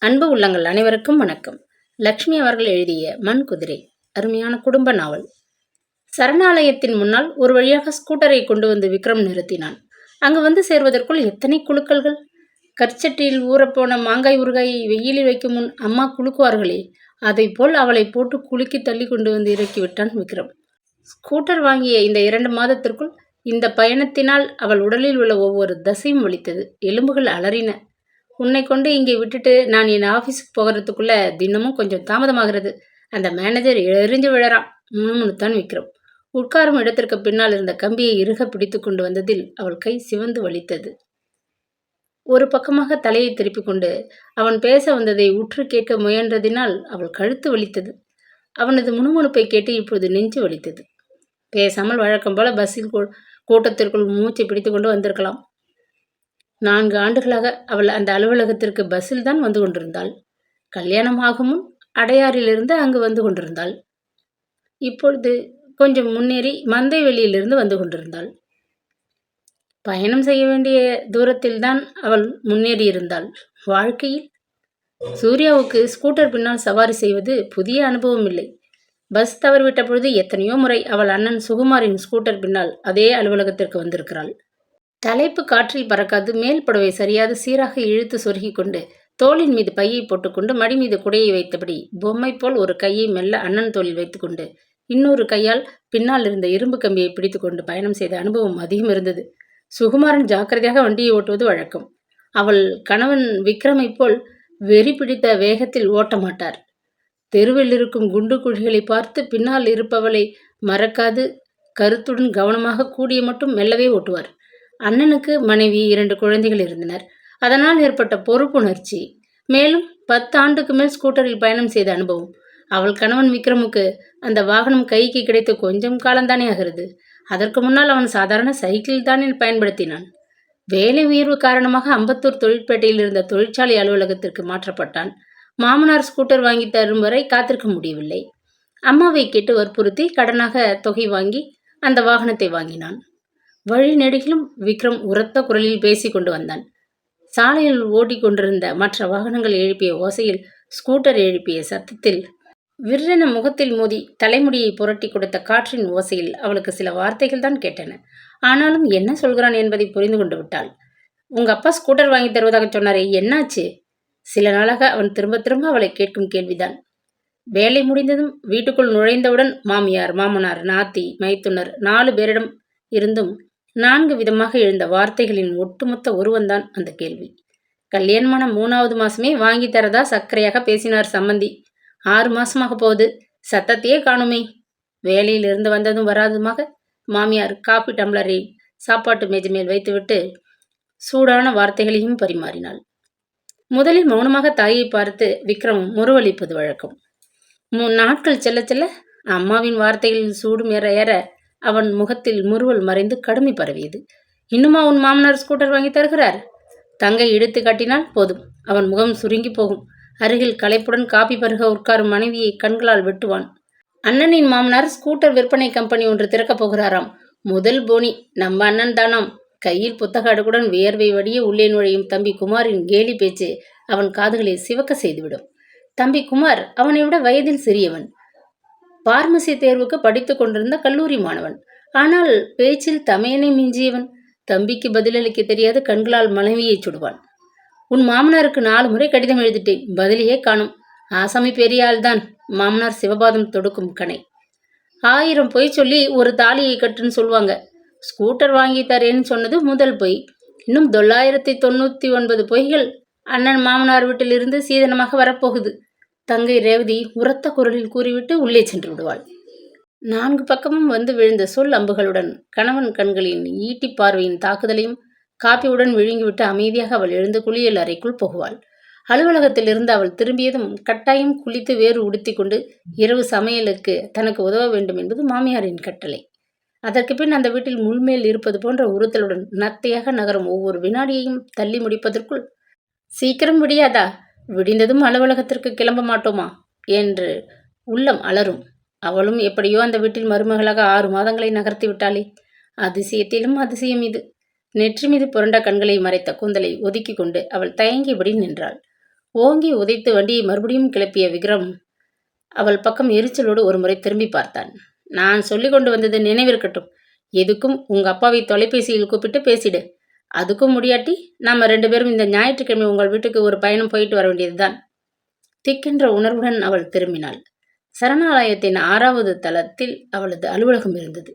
அன்பு உள்ளங்கள் அனைவருக்கும் வணக்கம். லக்ஷ்மி அவர்கள் எழுதிய மண் குதிரை அருமையான குடும்ப நாவல். சரணாலயத்தின் முன்னால் ஒரு வழியாக ஸ்கூட்டரை கொண்டு வந்து விக்ரம் நிறுத்தினான். அங்கு வந்து சேர்வதற்குள் எத்தனை குலுக்கல்கள்! கற்சட்டியில் ஊறப்போன மாங்காய் ஊறுகாயை வெயிலில் வைக்கும் முன் அம்மா குலுக்குவார்களே, அதை போல் அவளை போட்டு குலுக்கி தள்ளி கொண்டு வந்து இறக்கிவிட்டான் விக்ரம். ஸ்கூட்டர் வாங்கிய இந்த 2 மாதத்திற்குள் இந்த பயணத்தினால் அவள் உடலில் உள்ள ஒவ்வொரு தசையும் வலித்தது. எலும்புகள் அலறின. உன்னை கொண்டு இங்கே விட்டுட்டு நான் என் ஆஃபீஸுக்கு போகிறதுக்குள்ள தினமும் கொஞ்சம் தாமதமாகிறது. அந்த மேனேஜர் எரிஞ்சு விழறான், முணுமுணுத்தான் விக்ரம். உட்காரும் இடத்திற்கு பின்னால் இருந்த கம்பியை இறுக பிடித்து கொண்டு வந்ததில் அவள் கை சிவந்து வலித்தது. ஒரு பக்கமாக தலையை திருப்பிக் கொண்டு அவன் பேச வந்ததை உற்று கேட்க முயன்றதினால் அவள் கழுத்து வலித்தது. அவனது முணுமுணுப்பை கேட்டு இப்போது நெஞ்சு வலித்தது. பேசாமல் வழக்கம் போல பஸ்ஸில் கூட்டத்திற்குள் மூச்சை பிடித்து கொண்டு வந்திருக்கலாம். 4 ஆண்டுகளாக அவள் அந்த அலுவலகத்திற்கு பஸ்ஸில் தான் வந்து கொண்டிருந்தாள். கல்யாணம் ஆகும் முன் அடையாறிலிருந்து அங்கு வந்து கொண்டிருந்தாள். இப்பொழுது கொஞ்சம் முன்னேறி மந்தை வெளியிலிருந்து வந்து கொண்டிருந்தாள். பயணம் செய்ய வேண்டிய தூரத்தில்தான் அவள் முன்னேறியிருந்தாள். வாழ்க்கையில் சூர்யாவுக்கு ஸ்கூட்டர் பின்னால் சவாரி செய்வது புதிய அனுபவம் இல்லை. பஸ் தவறிவிட்ட பொழுது எத்தனையோ முறை அவள் அண்ணன் சுகுமாரின் ஸ்கூட்டர் பின்னால் அதே அலுவலகத்திற்கு வந்திருக்கிறாள். தலைப்பு காற்றில் பறக்காது, மேல் புடவை சரியாது சீராக இழுத்து சொருகி கொண்டு தோளின் மீது பையை போட்டுக்கொண்டு மடி மீது குடையை வைத்தபடி பொம்மை போல் ஒரு கையை மெல்ல அண்ணன் தோளில் வைத்துக்கொண்டு இன்னொரு கையால் பின்னால் இருந்த இரும்பு கம்பியை பிடித்து கொண்டு பயணம் செய்த அனுபவம் அதிகம் இருந்தது. சுகுமாரன் ஜாக்கிரதையாக வண்டியை ஓட்டுவது வழக்கம். அவள் கணவன் விக்ரமை போல் வெறி பிடித்த வேகத்தில் ஓட்ட மாட்டார். தெருவில் இருக்கும் குண்டு குழிகளை பார்த்து பின்னால் இருப்பவளை மறக்காது கருத்துடன் கவனமாக கூடிய மட்டும் மெல்லவே ஓட்டுவார். அண்ணனுக்கு மனைவி 2 குழந்தைகள் இருந்தனர். அதனால் ஏற்பட்ட பொறுப்புணர்ச்சி, மேலும் 10 ஆண்டுக்கு மேல் ஸ்கூட்டரில் பயணம் செய்த அனுபவம். அவள் கணவன் விக்ரமுக்கு அந்த வாகனம் கைக்கு கிடைத்து கொஞ்சம் காலம்தானே ஆகிறது. அதற்கு முன்னால் அவன் சாதாரண சைக்கிள் தானே பயன்படுத்தினான். வேலை உயர்வு காரணமாக அம்பத்தூர் தொழிற்பேட்டையில் இருந்த தொழிற்சாலை அலுவலகத்திற்கு மாற்றப்பட்டான். மாமனார் ஸ்கூட்டர் வாங்கி தரும் வரை காத்திருக்க முடியவில்லை. அம்மாவை கேட்டு வற்புறுத்தி கடனாக தொகை வாங்கி அந்த வாகனத்தை வாங்கினான். வழி நெடுகிலும் விக்ரம் உரத்த குரலில் பேசி கொண்டு வந்தான். சாலையில் ஓட்டிக்கொண்டிருந்த மற்ற வாகனங்கள் எழுப்பிய ஓசையில், ஸ்கூட்டர் எழுப்பிய சத்தத்தில், விற்றென முகத்தில் மோதி தலைமுடியை புரட்டி கொடுத்த காற்றின் ஓசையில் அவளுக்கு சில வார்த்தைகள் தான் கேட்டன. ஆனாலும் என்ன சொல்கிறான் என்பதை புரிந்து கொண்டு விட்டாள். உங்க அப்பா ஸ்கூட்டர் வாங்கி தருவதாக சொன்னாரே, என்னாச்சு? சில நாளாக அவன் திரும்ப திரும்ப அவளை கேட்கும் கேள்விதான். வேலை முடிந்ததும் வீட்டுக்குள் நுழைந்தவுடன் மாமியார், மாமனார், நாத்தி, மைத்துனர் 4 பேரிடம் இருந்தும் 4 விதமாக எழுந்த வார்த்தைகளின் ஒட்டுமொத்த உருவந்தான் அந்த கேள்வி. கல்யாணமான 3வது மாசமே வாங்கி தரதா சர்க்கரையாக பேசினார் சம்மந்தி. 6 மாசமாக போகுது, சத்தத்தையே காணுமே. வேலையிலிருந்து வந்ததும் வராதுமாக மாமியார் காப்பி டம்ளரை சாப்பாட்டு மேஜை மேல் வைத்துவிட்டு சூடான வார்த்தைகளையும் பரிமாறினாள். முதலில் மௌனமாக தாயை பார்த்து விக்ரம் முறுவலிப்பது வழக்கம். 3 நாட்கள் செல்ல செல்ல அம்மாவின் வார்த்தைகளில் சூடும் ஏற ஏற அவன் முகத்தில் முறுவல் மறைந்து கடுமை பரவியது. இன்னுமா உன் மாமனார் ஸ்கூட்டர் வாங்கி தருகிறார்? தங்கை இழுத்து காட்டினால் போதும், அவன் முகம் சுருங்கி போகும். அருகில் களைப்புடன் காப்பி பருக உட்காரும் மனைவியை கண்களால் வெட்டுவான். அண்ணனின் மாமனார் ஸ்கூட்டர் விற்பனை கம்பெனி ஒன்று திறக்கப் போகிறாராம். முதல் போனி நம்ம அண்ணன் தானாம். கையில் புத்தக அடுக்குடன் வியர்வை வடிய உள்ளே நுழையும் தம்பி குமாரின் கேலி பேச்சு அவன் காதுகளை சிவக்க செய்துவிடும். தம்பி குமார் அவனை விட வயதில் சிறியவன். பார்மசி தேர்வுக்கு படித்து கொண்டிருந்த கல்லூரி மாணவன். ஆனால் பேச்சில் தமையனை மிஞ்சியவன். தம்பிக்கு பதிலளிக்க தெரியாது கண்களால் மனைவியை சுடுவான். உன் மாமனாருக்கு 4 முறை கடிதம் எழுதிட்டேன், பதிலையே காணும். ஆசாமி பெரிய ஆள்தான். மாமனார் சிவபாதம் தொடுக்கும் கணை. 1000 பொய் சொல்லி ஒரு தாலியை கட்டுன்னு சொல்லுவாங்க. ஸ்கூட்டர் வாங்கி தரேன்னு சொன்னது முதல் பொய். இன்னும் 999 பொய்கள் அண்ணன் மாமனார் வீட்டிலிருந்து சீதனமாக வரப்போகுது. தங்கை ரேவதி உரத்த குரலில் கூறிவிட்டு உள்ளே சென்று விடுவாள். 4 பக்கமும் வந்து விழுந்த சொல் அம்புகளுடன் கணவன் கண்களின் ஈட்டி பார்வையின் தாக்குதலையும் காப்பியுடன் விழுங்கிவிட்டு அமைதியாக அவள் எழுந்து குளியல் அறைக்குள் போகுவாள். அலுவலகத்திலிருந்து அவள் திரும்பியதும் கட்டாயம் குளித்து வேறு உடுத்தி கொண்டு இரவு சமையலுக்கு தனக்கு உதவ வேண்டும் என்பது மாமியாரின் கட்டளை. அதற்கு பின் அந்த வீட்டில் முள்மேல் இருப்பது போன்ற உறுத்தலுடன் நத்தையாக நகரும் ஒவ்வொரு வினாடியையும் தள்ளி முடிப்பதற்குள், சீக்கிரம் விடியாதா? விடிந்ததும் அலுவலகத்திற்கு கிளம்ப மாட்டோமா என்று உள்ளம் அலரும். அவளும் எப்படியோ அந்த வீட்டில் மருமகளாக 6 மாதங்களை நகர்த்தி விட்டாளே. அதிசயத்திலும் அதிசயம் இது. நெற்றி மீது புரண்ட கண்களை மறைத்த கூந்தலை ஒதுக்கி கொண்டு அவள் தயங்கியபடி நின்றாள். ஓங்கி உதைத்து வண்டியை மறுபடியும் கிளப்பிய விக்ரம் அவள் பக்கம் எரிச்சலோடு ஒரு முறை திரும்பி பார்த்தான். நான் சொல்லிக் கொண்டு வந்தது நினைவிருக்கட்டும். எதுக்கும் உங்க அப்பாவை தொலைபேசியில் கூப்பிட்டு பேசிடு. அதுக்கும் முடியாட்டி நாம 2 பேரும் இந்த ஞாயிற்றுக்கிழமை உங்கள் வீட்டுக்கு ஒரு பயணம் போயிட்டு வர வேண்டியதுதான். திக்கென்ற உணர்வுடன் அவள் திரும்பினாள். சரணாலயத்தின் 6வது தளத்தில் அவளது அலுவலகம் இருந்தது.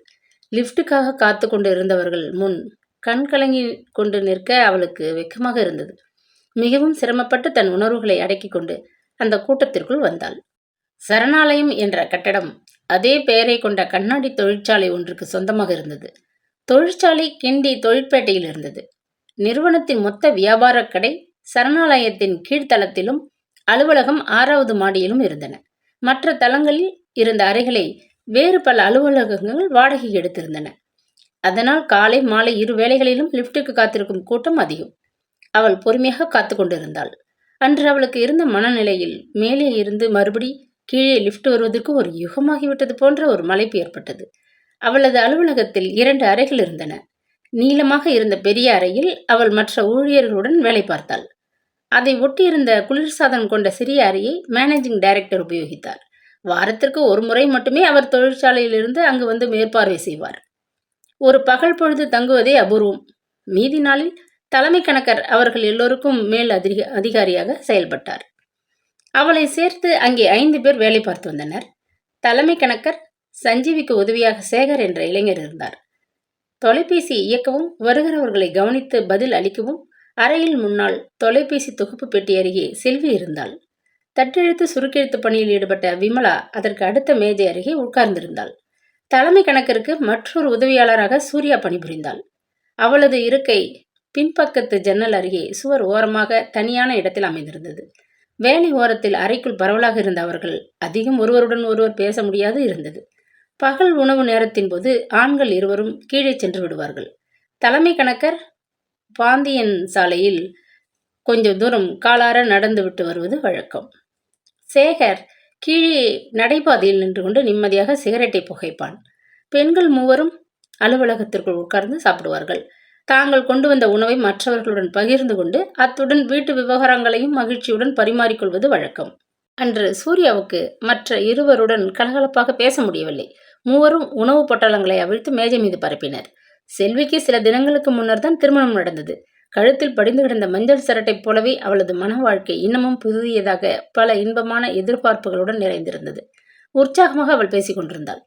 லிப்டுக்காக காத்து கொண்டு இருந்தவர்கள் முன் கண் கலங்கி கொண்டு நிற்க அவளுக்கு வெட்கமாக இருந்தது. மிகவும் சிரமப்பட்டு தன் உணர்வுகளை அடக்கிக் கொண்டு அந்த கூட்டத்திற்குள் வந்தாள். சரணாலயம் என்ற கட்டடம் அதே பெயரை கொண்ட கண்ணாடி தொழிற்சாலை ஒன்றுக்கு சொந்தமாக இருந்தது. தொழிற்சாலை கிண்டி தொழிற்பேட்டையில் இருந்தது. நிறுவனத்தின் மொத்த வியாபார கடை சரணாலயத்தின் கீழ்த்தளத்திலும் அலுவலகம் 6வது மாடியிலும் இருந்தன. மற்ற தளங்களில் இருந்த அறைகளை வேறு பல அலுவலகங்கள் வாடகை எடுத்திருந்தன. அதனால் காலை மாலை 2 வேளைகளிலும் லிப்டுக்கு காத்திருக்கும் கூட்டம் அதிகம். அவள் பொறுமையாக காத்து கொண்டிருந்தாள். அன்று அவளுக்கு இருந்த மனநிலையில் மேலே இருந்து மறுபடி கீழே லிப்ட் வருவதற்கு ஒரு யுகமாகிவிட்டது போன்ற ஒரு மலைப்பு ஏற்பட்டது. அவளது அலுவலகத்தில் 2 அறைகள் இருந்தன. நீளமாக இருந்த பெரிய அறையில் அவள் மற்ற ஊழியர்களுடன் வேலை பார்த்தாள். அதை ஒட்டியிருந்த குளிர்சாதனம் கொண்ட சிறிய அறையை மேனேஜிங் டைரக்டர் உபயோகித்தார். வாரத்திற்கு ஒரு முறை மட்டுமே அவர் தொழிற்சாலையிலிருந்து அங்கு வந்து மேற்பார்வை செய்வார். ஒரு பகல் பொழுது தங்குவதே அபூர்வம். மீதி நாளில் தலைமை கணக்கர் அவர்கள் எல்லோருக்கும் மேல் அதிகாரியாக செயல்பட்டார். அவளை சேர்த்து அங்கே 5 பேர் வேலை பார்த்து வந்தனர். தலைமை கணக்கர் சஞ்சீவிக்கு உதவியாக சேகர் என்ற இளைஞர் இருந்தார். தொலைபேசி இயக்கவும் வருகிறவர்களை கவனித்து பதில் அளிக்கவும் அறையில் முன்னால் தொலைபேசி தொகுப்பு பெட்டி அருகே செல்வி இருந்தாள். தட்டெழுத்து சுருக்கெழுத்து பணியில் ஈடுபட்ட விமலா அதற்கு அடுத்த மேஜை அருகே உட்கார்ந்திருந்தாள். தலைமை கணக்கருக்கு மற்றொரு உதவியாளராக சூர்யா பணிபுரிந்தாள். அவளது இருக்கை பின்பக்கத்து ஜன்னல் அருகே சுவர் ஓரமாக தனியான இடத்தில் அமைந்திருந்தது. வேலை ஓரத்தில் அறைக்குள் பரவலாக இருந்த அவர்கள் அதிகம் ஒருவருடன் ஒருவர் பேச முடியாது இருந்தது. பகல் உணவு நேரத்தின் போது ஆண்கள் இருவரும் கீழே சென்று விடுவார்கள். தலைமை கணக்கர் பாந்தியன் சாலையில் கொஞ்சம் தூரம் காலார நடந்து விட்டு வருவது வழக்கம். சேகர் கீழே நடைபாதையில் நின்று கொண்டு நிம்மதியாக சிகரெட்டை புகைப்பான். பெண்கள் மூவரும் அலுவலகத்திற்குள் உட்கார்ந்து சாப்பிடுவார்கள். தாங்கள் கொண்டு வந்த உணவை மற்றவர்களுடன் பகிர்ந்து கொண்டு அத்துடன் வீட்டு விவகாரங்களையும் மகிழ்ச்சியுடன் பரிமாறிக்கொள்வது வழக்கம். அன்று சூர்யாவுக்கு மற்ற இருவருடன் கலகலப்பாக பேச முடியவில்லை. மூவரும் உணவு பொட்டலங்களை அவிழ்த்து மேஜை மீது பரப்பினர். செல்விக்கு சில தினங்களுக்கு முன்னர் தான் திருமணம் நடந்தது. கழுத்தில் படிந்து கிடந்த மஞ்சள் சரட்டைப் போலவே அவளது மன வாழ்க்கை இன்னமும் புதியதாக பல இன்பமான எதிர்பார்ப்புகளுடன் நிறைந்திருந்தது. உற்சாகமாக அவள் பேசிக் கொண்டிருந்தாள்.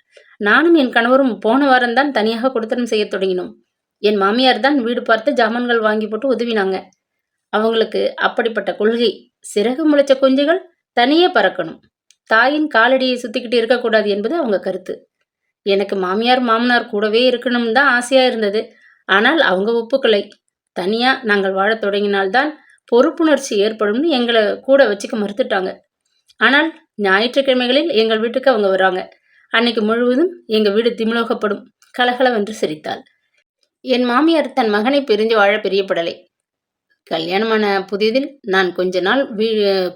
நானும் என் கணவரும் போன வாரம்தான் தனியாக கொடுத்தனம் செய்ய தொடங்கினோம். என் மாமியார் தான் வீடு பார்த்து ஜாமான்கள் வாங்கி போட்டு உதவினாங்க. அவங்களுக்கு அப்படிப்பட்ட கொள்கை. சிறகு முளைச்ச குஞ்சுகள் தனியே பறக்கணும், தாயின் காலடியை சுத்திக்கிட்டு இருக்கக்கூடாது என்பது அவங்க கருத்து. எனக்கு மாமியார் மாமனார் கூடவே இருக்கணும்னு தான் ஆசையா இருந்தது. ஆனால் அவங்க ஒப்புக்கலை. தனியா நாங்கள் வாழத் தொடங்கினால்தான் பொறுப்புணர்ச்சி ஏற்படும்னு எங்களை கூட வச்சுக்க மறுத்துட்டாங்க. ஆனால் ஞாயிற்றுக்கிழமைகளில் எங்கள் வீட்டுக்கு அவங்க வராங்க. அன்னைக்கு முழுவதும் எங்க வீடு திமிலோகப்படும். கலகலவென்று சிரித்தாள். என் மாமியார் தன் மகனை பிரிஞ்சு வாழ பிரியப்படலை. கல்யாணமான புதிதில் நான் கொஞ்ச நாள்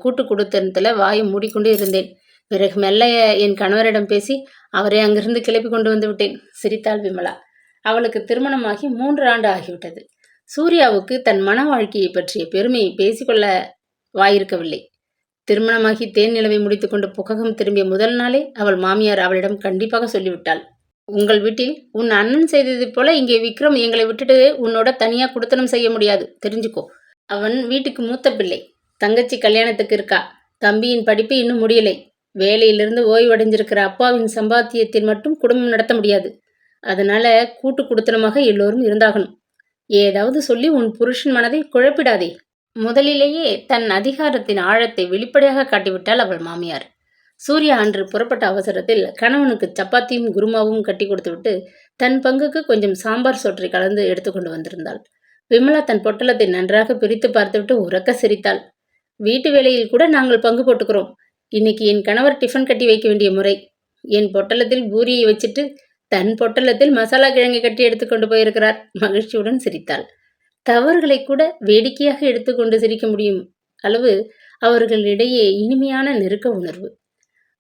கூட்டு குடுத்தனத்தில் வாயை மூடிக்கொண்டு இருந்தேன். பிறகு மெல்ல என் கணவரிடம் பேசி அவரை அங்கிருந்து கிளப்பி கொண்டு வந்து விட்டேன். சிரித்தாள் விமலா. அவளுக்கு திருமணமாகி 3 ஆண்டு ஆகிவிட்டது. சூர்யாவுக்கு தன் மன வாழ்க்கையை பற்றிய பெருமையை பேசிக்கொள்ள வாயிருக்கவில்லை. திருமணமாகி தேன் நிலவை முடித்துக்கொண்டு புககம் திரும்பிய முதல் நாளே அவள் மாமியார் அவளிடம் கண்டிப்பாக சொல்லிவிட்டாள். உங்கள் வீட்டில் உன் அண்ணன் செய்தது போல இங்கே விக்ரம் எங்களை விட்டுட்டு உன்னோட தனியா குடுத்தனம் செய்ய முடியாது, தெரிஞ்சுக்கோ. அவன் வீட்டுக்கு மூத்த பிள்ளை. தங்கச்சி கல்யாணத்துக்கு இருக்கா. தம்பியின் படிப்பு இன்னும் முடியலை. வேலையிலிருந்து ஓய்வடைஞ்சிருக்கிற அப்பாவின் சம்பாத்தியத்தில் மட்டும் குடும்பம் நடத்த முடியாது. அதனால கூட்டு குடுத்தனமாக எல்லோரும் இருந்தாகணும். ஏதாவது சொல்லி உன் புருஷன் மனதை குழப்பிடாதே. முதலிலேயே தன் அதிகாரத்தின் ஆழத்தை வெளிப்படையாக காட்டிவிட்டாள் அவள் மாமியார். சூர்யா அன்று புறப்பட்ட அவசரத்தில் கணவனுக்கு சப்பாத்தியும் குருமாவும் கட்டி கொடுத்துவிட்டு தன் பங்குக்கு கொஞ்சம் சாம்பார் சோற்றை கலந்து எடுத்துக்கொண்டு வந்திருந்தாள். விமலா தன் பொட்டலத்தை நன்றாக பிரித்து பார்த்துவிட்டு உறக்க சிரித்தாள். வீட்டு வேலையில் கூட நாங்கள் பங்கு போட்டுக்கிறோம். இன்னைக்கு என் கணவர் டிஃபன் கட்டி வைக்க வேண்டிய முறை. என் பொட்டலத்தில் பூரியை வச்சுட்டு தன் பொட்டலத்தில் மசாலா கிழங்கை கட்டி எடுத்துக்கொண்டு போயிருக்கிறார். மகிழ்ச்சியுடன் சிரித்தாள். தவறுகளை கூட வேடிக்கையாக எடுத்துக்கொண்டு சிரிக்க முடியும் அளவு அவர்களிடையே இனிமையான நெருக்க உணர்வு.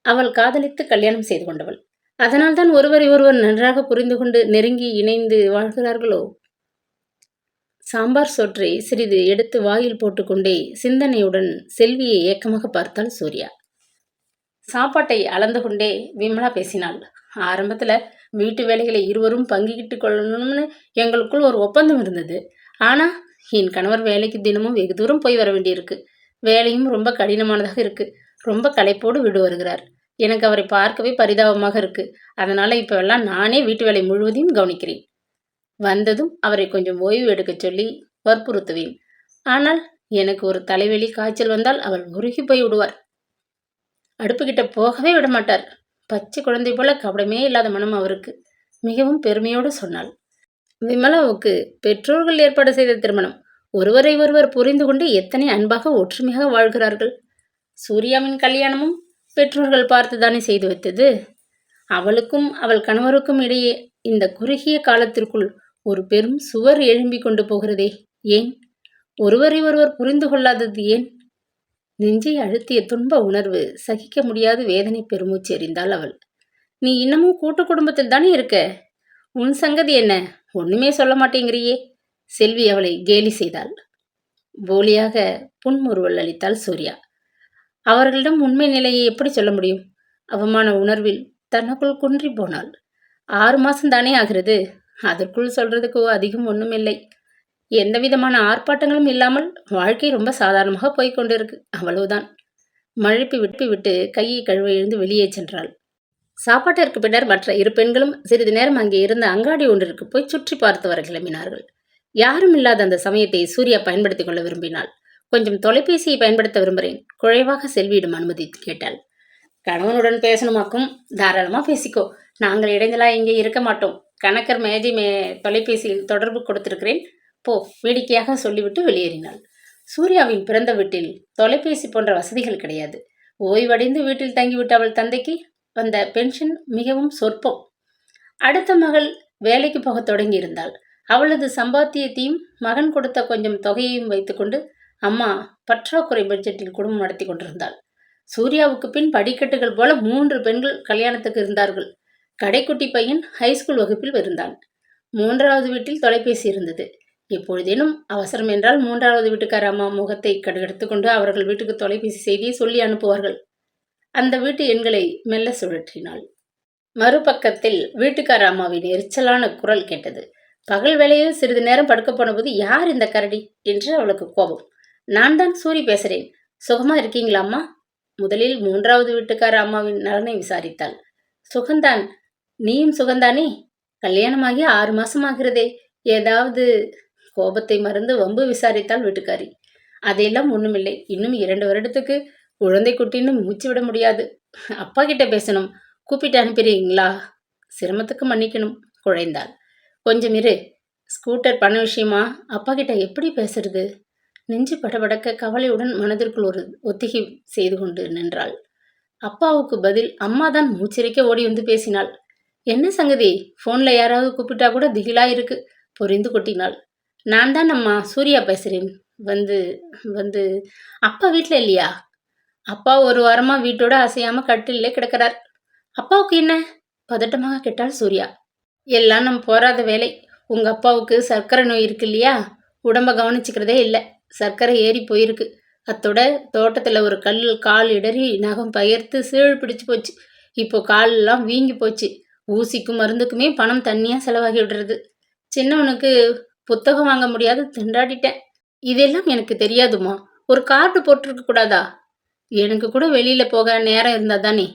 அவள் காதலித்து கல்யாணம் செய்து கொண்டவள். அதனால்தான் ஒருவரை ஒருவர் நன்றாக புரிந்து கொண்டு நெருங்கி இணைந்து வாழ்கிறார்களோ. சாம்பார் சோற்றை சிறிது எடுத்து வாயில் போட்டுக்கொண்டே சிந்தனையுடன் செல்வியை ஏக்கமாக பார்த்தாள் சூர்யா. சாப்பாட்டை அளந்து கொண்டே விமலா பேசினாள். ஆரம்பத்துல வீட்டு வேலைகளை இருவரும் பங்கிட்டு கொள்ளணும்னு எங்களுக்குள் ஒரு ஒப்பந்தம் இருந்தது. ஆனா என் கணவர் வேலைக்கு தினமும் வெகு தூரம் போய் வர வேண்டியிருக்கு. வேலையும் ரொம்ப கடினமானதாக இருக்கு. ரொம்ப களைப்போடு வீடு வருகிறார். எனக்கு அவரை பார்க்கவே பரிதாபமாக இருக்கு. அதனால இப்பெல்லாம் நானே வீட்டு வேலை முழுவதையும் கவனிக்கிறேன். வந்ததும் அவரை கொஞ்சம் ஓய்வு எடுக்கச் சொல்லி வற்புறுத்துவேன். ஆனால் எனக்கு ஒரு தலைவலி காய்ச்சல் வந்தால் அவர் உருகி போய் விடுவார். அடுப்புக்கிட்ட போகவே விட மாட்டார். பச்சை குழந்தை போல கபடமே இல்லாத மனம் அவருக்கு. மிகவும் பெருமையோடு சொன்னாள். விமலாவுக்கு பெற்றோர்கள் ஏற்பாடு செய்த திருமணம். ஒருவரை ஒருவர் புரிந்து கொண்டு எத்தனை அன்பாக ஒற்றுமையாக வாழ்கிறார்கள். சூர்யாவின் கல்யாணமும் பெற்றோர்கள் பார்த்துதானே செய்து வைத்தது. அவளுக்கும் அவள் கணவருக்கும் இடையே இந்த குறுகிய காலத்திற்குள் ஒரு பெரும் சுவர் எழும்பிக் கொண்டு போகிறதே ஏன்? ஒருவரை ஒருவர் புரிந்து கொள்ளாதது ஏன்? நெஞ்சை அழுத்திய துன்ப உணர்வு சகிக்க முடியாத வேதனை பெருமூச்சு எறிந்தாள் அவள். நீ இன்னமும் கூட்டு குடும்பத்தில் தானே இருக்க? உன் சங்கதி என்ன? ஒண்ணுமே சொல்ல மாட்டேங்கிறியே. செல்வி அவளை கேலி செய்தாள். போலியாக புன்முறுவல் அளித்தாள் சூர்யா. அவர்களிடம் உண்மை நிலையை எப்படி சொல்ல முடியும்? அவமான உணர்வில் தனக்குள் குன்றி போனாள். 6 மாசம் தானே ஆகிறது. அதற்குள் சொல்றதுக்கு அதிகம் ஒண்ணுமில்லை. எந்த விதமான ஆர்ப்பாட்டங்களும் இல்லாமல் வாழ்க்கை ரொம்ப சாதாரணமாக போய்கொண்டிருக்கு. அவ்வளவுதான். மழைப்பு விட்டு விட்டு கையை கழுவ எழுந்து வெளியே சென்றாள். சாப்பாட்டிற்கு பின்னர் மற்ற 2 பெண்களும் சிறிது நேரம் அங்கே இருந்த அங்காடி ஒன்றிற்கு போய் சுற்றி பார்த்து வர கிளம்பினார்கள். யாரும் இல்லாத அந்த சமயத்தை சூர்யா பயன்படுத்திக் கொள்ள விரும்பினாள். கொஞ்சம் தொலைபேசியை பயன்படுத்த விரும்புகிறேன். குழைவாக செல்வியிடம் அனுமதி கேட்டாள். கணவனுடன் பேசணுமாக்கும்? தாராளமா பேசிக்கோ. நாங்கள் இடைஞ்சலா இங்கே இருக்க மாட்டோம். கணக்கர் மேஜை தொலைபேசியில் தொடர்பு கொடுத்திருக்கிறேன். போ, வேடிக்கையாக சொல்லிவிட்டு வெளியேறினாள். சூர்யாவின் பிறந்த வீட்டில் தொலைபேசி போன்ற வசதிகள் கிடையாது. ஓய்வடைந்து வீட்டில் தங்கிவிட்ட அவள் தந்தைக்கு வந்த பென்ஷன் மிகவும் சொற்பம். அடுத்த மகள் வேலைக்கு போக தொடங்கி இருந்தாள். அவளது சம்பாத்தியத்தையும் மகன் கொடுத்த கொஞ்சம் தொகையையும் வைத்துக்கொண்டு அம்மா பற்றாக்குறை பட்ஜெட்டில் குடும்பம் நடத்தி கொண்டிருந்தாள். சூர்யாவுக்கு பின் படிக்கட்டுகள் போல 3 பெண்கள் கல்யாணத்துக்கு இருந்தார்கள். கடைக்குட்டி பையன் ஹைஸ்கூல் வகுப்பில் இருந்தான். 3வது வீட்டில் தொலைபேசி இருந்தது. எப்பொழுதேனும் அவசரம் என்றால் 3வது வீட்டுக்கார அம்மா முகத்தை எடுத்துக்கொண்டு அவர்கள் வீட்டுக்கு தொலைபேசி செய்தியை சொல்லி அனுப்புவார்கள். அந்த வீட்டு எண்களை மெல்ல சுழற்றினாள். மறுபக்கத்தில் வீட்டுக்கார அம்மாவின் எரிச்சலான குரல் கேட்டது. பகல் வேளையில் சிறிது நேரம் படுக்க போனபோது யார் இந்த கரடி என்று அவளுக்கு கோபம். நான் தான் சூரி பேசுறேன். சுகமா இருக்கீங்களா அம்மா? முதலில் 3வது வீட்டுக்கார அம்மாவின் நலனை விசாரித்தாள். சுகந்தான். நீயும் சுகந்தானே? கல்யாணமாகி 6 மாசம் ஆகிறதே. ஏதாவது? கோபத்தை மறந்து வம்பு விசாரித்தாள் வீட்டுக்காரி. அதையெல்லாம் ஒண்ணுமில்லை. இன்னும் 2 வருடத்துக்கு குழந்தை குட்டின்னு மூச்சு விட முடியாது. அப்பா கிட்ட பேசணும். கூப்பிட்டு அனுப்பிடுறீங்களா? சிரமத்துக்கு மன்னிக்கணும் குழைந்தாள். கொஞ்சம் இரு. ஸ்கூட்டர் பண விஷயமா அப்பா கிட்ட எப்படி பேசுறது? நெஞ்சு படபடக்க கவலையுடன் மனதிற்குள் ஒரு ஒத்திகை செய்து கொண்டு நின்றாள். அப்பாவுக்கு பதில் அம்மாதான் மூச்சிறைக்க ஓடி வந்து பேசினாள். என்ன சங்கதி? போன்ல யாராவது கூப்பிட்டா கூட திகிலா இருக்கு. பொறிந்து கொட்டினாள். நான் தான் அம்மா சூர்யா பேசுறேன். வந்து வந்து அப்பா வீட்டுல இல்லையா? அப்பா 1 வாரமா வீட்டோட அசையாம கட்டிலே கிடக்கிறார். அப்பாவுக்கு என்ன? பதட்டமாக கேட்டாள் சூர்யா. எல்லாம் நம் போராத வேலை. உங்க அப்பாவுக்கு சர்க்கரை நோய் இருக்கு இல்லையா? உடம்ப கவனிச்சுக்கிறதே இல்லை. சர்க்கரை ஏறி போயிருக்கு. அத்தோட தோட்டத்துல ஒரு கால் இடறி நகம் பயர்த்து சீழ் பிடிச்சு போச்சு. இப்போ காலெல்லாம் வீங்கி போச்சு. ஊசிக்கும் மருந்துக்குமே பணம் தண்ணியா செலவாகி விடுறது. சின்னவனுக்கு புத்தகம் வாங்க முடியாது திண்டாடிட்டேன். இதெல்லாம் எனக்கு தெரியாதுமா. ஒரு கார்டு போட்டிருக்க கூடாதா? எனக்கு கூட வெளியில போக நேரம் இருந்தா தானே.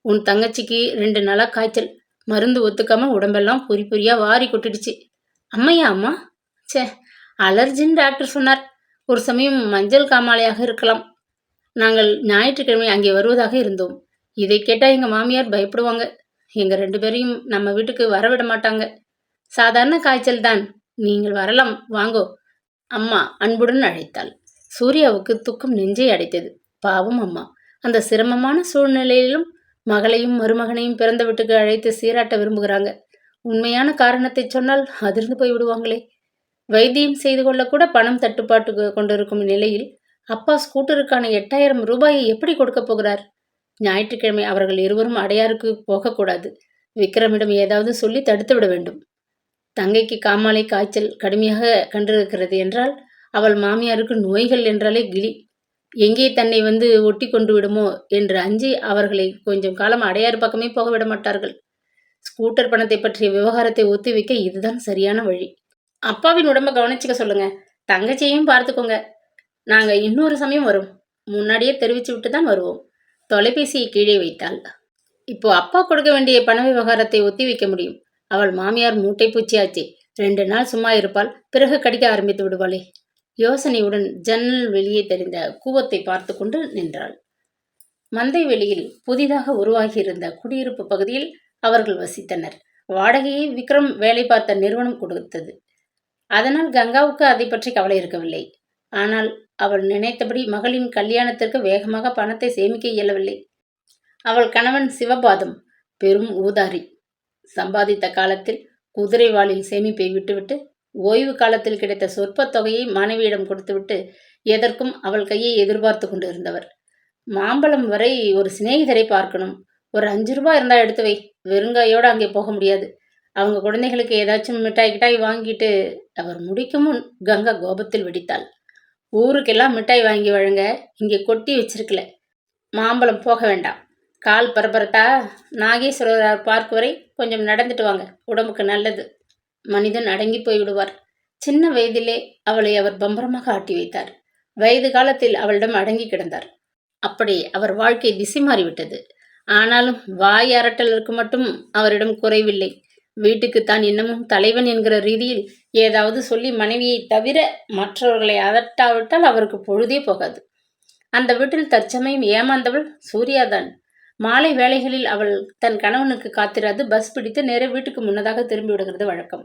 உன் தங்கச்சிக்கு 2 நாளா காய்ச்சல். மருந்து ஒத்துக்காம உடம்பெல்லாம் பொறி பொறியா வாரி கொட்டிடுச்சு. அம்மையா அம்மா? சே, அலர்ஜின்னு டாக்டர் சொன்னார். ஒரு சமயம் மஞ்சள் காமாலையாக இருக்கலாம். நாங்கள் ஞாயிற்றுக்கிழமை அங்கே வருவதாக இருந்தோம். இதை கேட்டா எங்க மாமியார் பயப்படுவாங்க. எங்க 2 பேரையும் நம்ம வீட்டுக்கு வரவிட மாட்டாங்க. சாதாரண காய்ச்சல் தான். நீங்கள் வரலாம், வாங்கோ. அம்மா அன்புடன் அழைத்தாள். சூர்யாவுக்கு துக்கம் நெஞ்சை அடைத்தது. பாவம் அம்மா. அந்த சிரமமான சூழ்நிலையிலும் மகளையும் மருமகனையும் பிறந்த வீட்டுக்கு அழைத்து சீராட்ட விரும்புகிறாங்க. உண்மையான காரணத்தை சொன்னால் அதிர்ந்து போய் விடுவாங்களே. வைத்தியம் செய்து கொள்ள கூட பணம் தட்டுப்பாட்டு கொண்டிருக்கும் நிலையில் அப்பா ஸ்கூட்டருக்கான 8000 ரூபாயை எப்படி கொடுக்க போகிறார்? ஞாயிற்றுக்கிழமை அவர்கள் இருவரும் அடையாருக்கு போகக்கூடாது. விக்ரமிடம் ஏதாவது சொல்லி தடுத்து விட வேண்டும். தங்கைக்கு காமாலை காய்ச்சல் கடுமையாக கண்டிருக்கிறது என்றால் அவள் மாமியாருக்கு நோய்கள் என்றாலே கிளி. எங்கே தன்னை வந்து ஒட்டி கொண்டு விடுமோ என்று அஞ்சி அவர்களை கொஞ்சம் காலம் அடையாறு பக்கமே போக விட மாட்டார்கள். ஸ்கூட்டர் பணத்தை பற்றிய விவகாரத்தை ஒத்தி வைக்க இதுதான் சரியான வழி. அப்பாவின் உடம்ப கவனிச்சுக்க சொல்லுங்க. தங்கச்சியையும் பார்த்துக்கோங்க. நாங்க இன்னொரு சமயம் வரும். முன்னாடியே தெரிவிச்சு விட்டு தான் வருவோம். தொலைபேசியை கீழே வைத்தாள். இப்போ அப்பா கொடுக்க வேண்டிய பண விவகாரத்தை ஒத்தி வைக்க முடியும். அவள் மாமியார் மூட்டை பூச்சியாச்சே. 2 நாள் சும்மா இருப்பாள், பிறகு கடிக்க ஆரம்பித்து விடுவாளே. யோசனையுடன் ஜன்னல் வெளியே தெரிந்த கூவத்தை பார்த்து கொண்டு நின்றாள். மந்தை வெளியில் புதிதாக உருவாகியிருந்த குடியிருப்பு பகுதியில் அவர்கள் வசித்தனர். வாடகையை விக்ரம் வேலை பார்த்த நிறுவனம் கொடுத்தது. அதனால் கங்காவுக்கு அதை பற்றி கவலை இருக்கவில்லை. ஆனால் அவள் நினைத்தபடி மகளின் கல்யாணத்திற்கு வேகமாக பணத்தை சேமிக்க இயலவில்லை. அவள் கணவன் சிவபாதம் பெரும் ஊதாரி. சம்பாதித்த காலத்தில் குதிரைவாளில் சேமிப்பை விட்டுவிட்டு ஓய்வு காலத்தில் கிடைத்த சொற்ப தொகையை மனைவியிடம் கொடுத்துவிட்டு எதற்கும் அவள் கையை எதிர்பார்த்து கொண்டு இருந்தவர். மாம்பழம் வரை ஒரு சிநேகிதரை பார்க்கணும். ஒரு 5 ரூபாய் இருந்தா எடுத்து வை. வெறுங்காயோடு அங்கே போக முடியாது. அவங்க குழந்தைகளுக்கு ஏதாச்சும் மிட்டாய் கிட்டாய் வாங்கிட்டு அவர் முடிக்கும் முன் கங்கா கோபத்தில் வெடித்தாள். ஊருக்கெல்லாம் மிட்டாய் வாங்கி வழங்க இங்கே கொட்டி வச்சிருக்கல. மாம்பழம் போக வேண்டாம். கால் பரபரத்தா நாகேஸ்வரர் பார்க் வரை கொஞ்சம் நடந்துட்டு வாங்க. உடம்புக்கு நல்லது. மனிதன் அடங்கி போய்விடுவார். சின்ன வயதிலே அவளை அவர் பம்பரமாக ஆட்டி வைத்தார். வயது காலத்தில் அவளிடம் அடங்கி கிடந்தார். அப்படி அவர் வாழ்க்கை திசை மாறிவிட்டது. ஆனாலும் வாய் அரட்டலுக்கு மட்டும் அவரிடம் குறைவில்லை. வீட்டுக்கு தான் இன்னமும் தலைவன் என்கிற ரீதியில் ஏதாவது சொல்லி மனைவியை தவிர மற்றவர்களை அதட்டாவிட்டால் அவருக்கு பொழுதே போகாது. அந்த வீட்டில் தற்சமயம் ஏமாந்தவள் சூர்யாதான். மாலை வேளைகளில் அவள் தன் கணவனுக்கு காத்திராது பஸ் பிடித்து நேர வீட்டுக்கு முன்னதாக திரும்பி விடுகிறது வழக்கம்.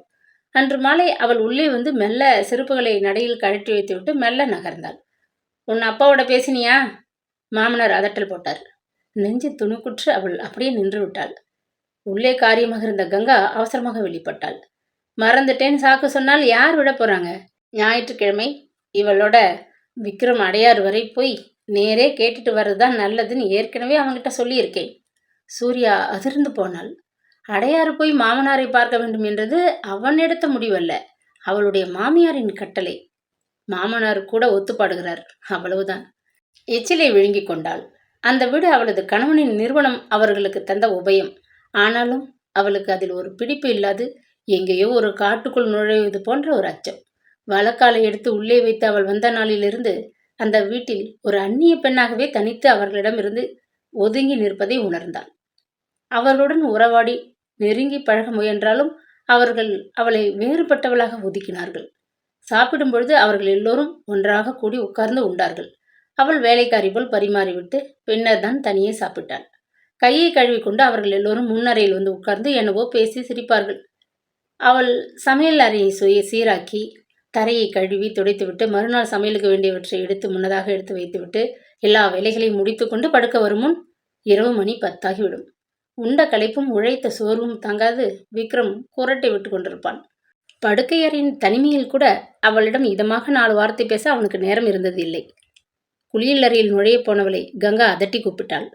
அன்று மாலை அவள் உள்ளே வந்து மெல்ல செருப்புகளை நடையில் கழட்டி வைத்துவிட்டு மெல்ல நகர்ந்தாள். உன் அப்பாவோட பேசினியா? மாமனார் அதட்டல் போட்டார். நெஞ்சு துணுக்குற்று அவள் அப்படியே நின்று விட்டாள். உள்ளே காரியமாக இருந்த கங்கா அவசரமாக வெளிப்பட்டாள். மறந்துட்டேன்னு சாக்கு சொன்னால் யார் விட போறாங்க? ஞாயிற்றுக்கிழமை இவளோட விக்ரம் அடையாறு வரை போய் நேரே கேட்டுட்டு வர்றதுதான் நல்லதுன்னு ஏற்கனவே அவங்கிட்ட சொல்லியிருக்கேன். சூர்யா அதிர்ந்து போனாள். அடையாறு போய் மாமனாரை பார்க்க வேண்டும் என்றது அவன் எடுத்த முடிவல்ல, அவளுடைய மாமியாரின் கட்டளை. மாமனார் கூட ஒத்துப்பாடுகிறார், அவ்வளவுதான். எச்சிலை விழுங்கி கொண்டாள். அந்த வீடு அவளது கணவனின் நிறுவனம் அவர்களுக்கு தந்த உபயம். ஆனாலும் அவளுக்கு அதில் ஒரு பிடிப்பு இல்லாது எங்கேயோ ஒரு காட்டுக்குள் நுழைவது போன்ற ஒரு அச்சம். வழக்காலை எடுத்து உள்ளே வைத்து அவள் வந்த நாளிலிருந்து அந்த வீட்டில் ஒரு அந்நிய பெண்ணாகவே தனித்து அவர்களிடமிருந்து ஒதுங்கி நிற்பதை உணர்ந்தாள். அவர்களுடன் உறவாடி நெருங்கி பழக முயன்றாலும் அவர்கள் அவளை வேறுபட்டவளாக ஒதுக்கினார்கள். சாப்பிடும் பொழுது அவர்கள் எல்லோரும் ஒன்றாக கூடி உட்கார்ந்து உண்டார்கள். அவள் வேலைக்காரி போல் பரிமாறிவிட்டு பின்னர் தான் தனியே சாப்பிட்டாள். கையை கழுவிக்கொண்டு அவர்கள் எல்லோரும் முன்னறையில் வந்து உட்கார்ந்து என்னவோ பேசி சிரிப்பார்கள். அவள் சமையல் அறையை சீராக்கி தரையை கழுவி துடைத்துவிட்டு மறுநாள் சமையலுக்கு வேண்டியவற்றை முன்னதாக எடுத்து வைத்துவிட்டு எல்லா வேலைகளையும் முடித்து கொண்டு படுக்க வரும் முன் இரவு மணி 10 ஆகிவிடும். உண்ட களைப்பும் உழைத்த சோர்வும் தாங்காது விக்ரம் குரட்டை விட்டு கொண்டிருப்பான். படுக்கையறையின் தனிமையில் கூட அவளிடம் இதமாக 4 வார்த்தை பேச அவனுக்கு நேரம் இருந்தது இல்லை. குளியல் அறையில் நுழைய போனவளை கங்கா அதட்டி கூப்பிட்டாள்.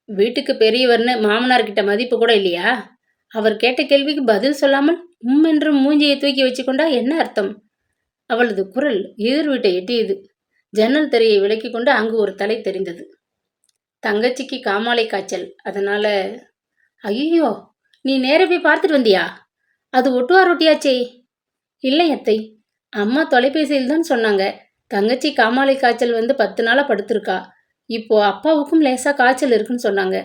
வீட்டுக்கு பெரியவர்னு மாமனார்கிட்ட மதிப்பு கூட இல்லையா? அவர் கேட்ட கேள்விக்கு பதில் சொல்லாமல் என்று மூஞ்சியை தூக்கி வச்சுக்கொண்டா என்ன அர்த்தம்? அவளது குரல் எதிர் வீட்டை எட்டியது. ஜன்னல் திரையை விலக்கி கொண்டு அங்கு ஒரு தலை தெரிந்தது. தங்கச்சிக்கு காமாலை காய்ச்சல், அதனால. ஐயோ, நீ நேர போய் பார்த்துட்டு வந்தியா? அது ஒட்டுவா ரொட்டியாச்சே. இல்லை அத்தை, அம்மா தொலைபேசியில் தான் சொன்னாங்க. தங்கச்சி காமாலை காய்ச்சல் வந்து 10 நாளா படுத்திருக்கா. இப்போ அப்பாவுக்கும் லேசா காய்ச்சல் இருக்குன்னு சொன்னாங்க.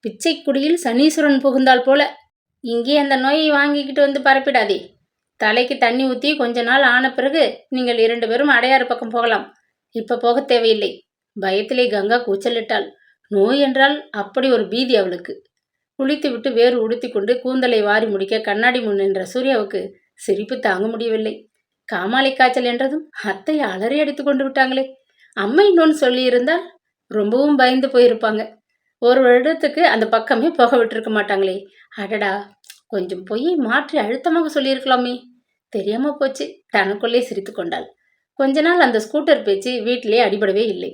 பிச்சைக்குடியில் சனீஸ்வரன் புகுந்தால் போல. இங்கே அந்த நோயை வாங்கிக்கிட்டு வந்து பரப்பிடாதே. தலைக்கு தண்ணி ஊற்றி கொஞ்ச நாள் ஆன பிறகு நீங்கள் 2 பேரும் அடையாறு பக்கம் போகலாம். இப்ப போக தேவையில்லை. பயத்திலே கங்கா கூச்சலிட்டாள். நோய் என்றால் அப்படி ஒரு பீதி அவளுக்கு. குளித்துவிட்டு வேறு உடுத்தி கொண்டு கூந்தலை வாரி முடிக்க கண்ணாடி முன் நின்ற சூர்யாவுக்கு சிரிப்பு தாங்க முடியவில்லை. காமாலை காய்ச்சல் என்றதும் அத்தை அலறி அடித்து கொண்டு விட்டாங்களே. அம்மை இன்னொன்னு சொல்லியிருந்தால் ரொம்பவும் பயந்து போயிருப்பாங்க. ஒரு வருடத்துக்கு அந்த பக்கமே போக விட்டுருக்க மாட்டாங்களே. அடடா, கொஞ்சம் பொய்யை மாற்றி அழுத்தமாக சொல்லியிருக்கலாமே. தெரியாம போச்சு. தனக்குள்ளே சிரித்து கொண்டாள். கொஞ்ச நாள் அந்த ஸ்கூட்டர் பேச்சு வீட்டிலே அடிபடவே இல்லை.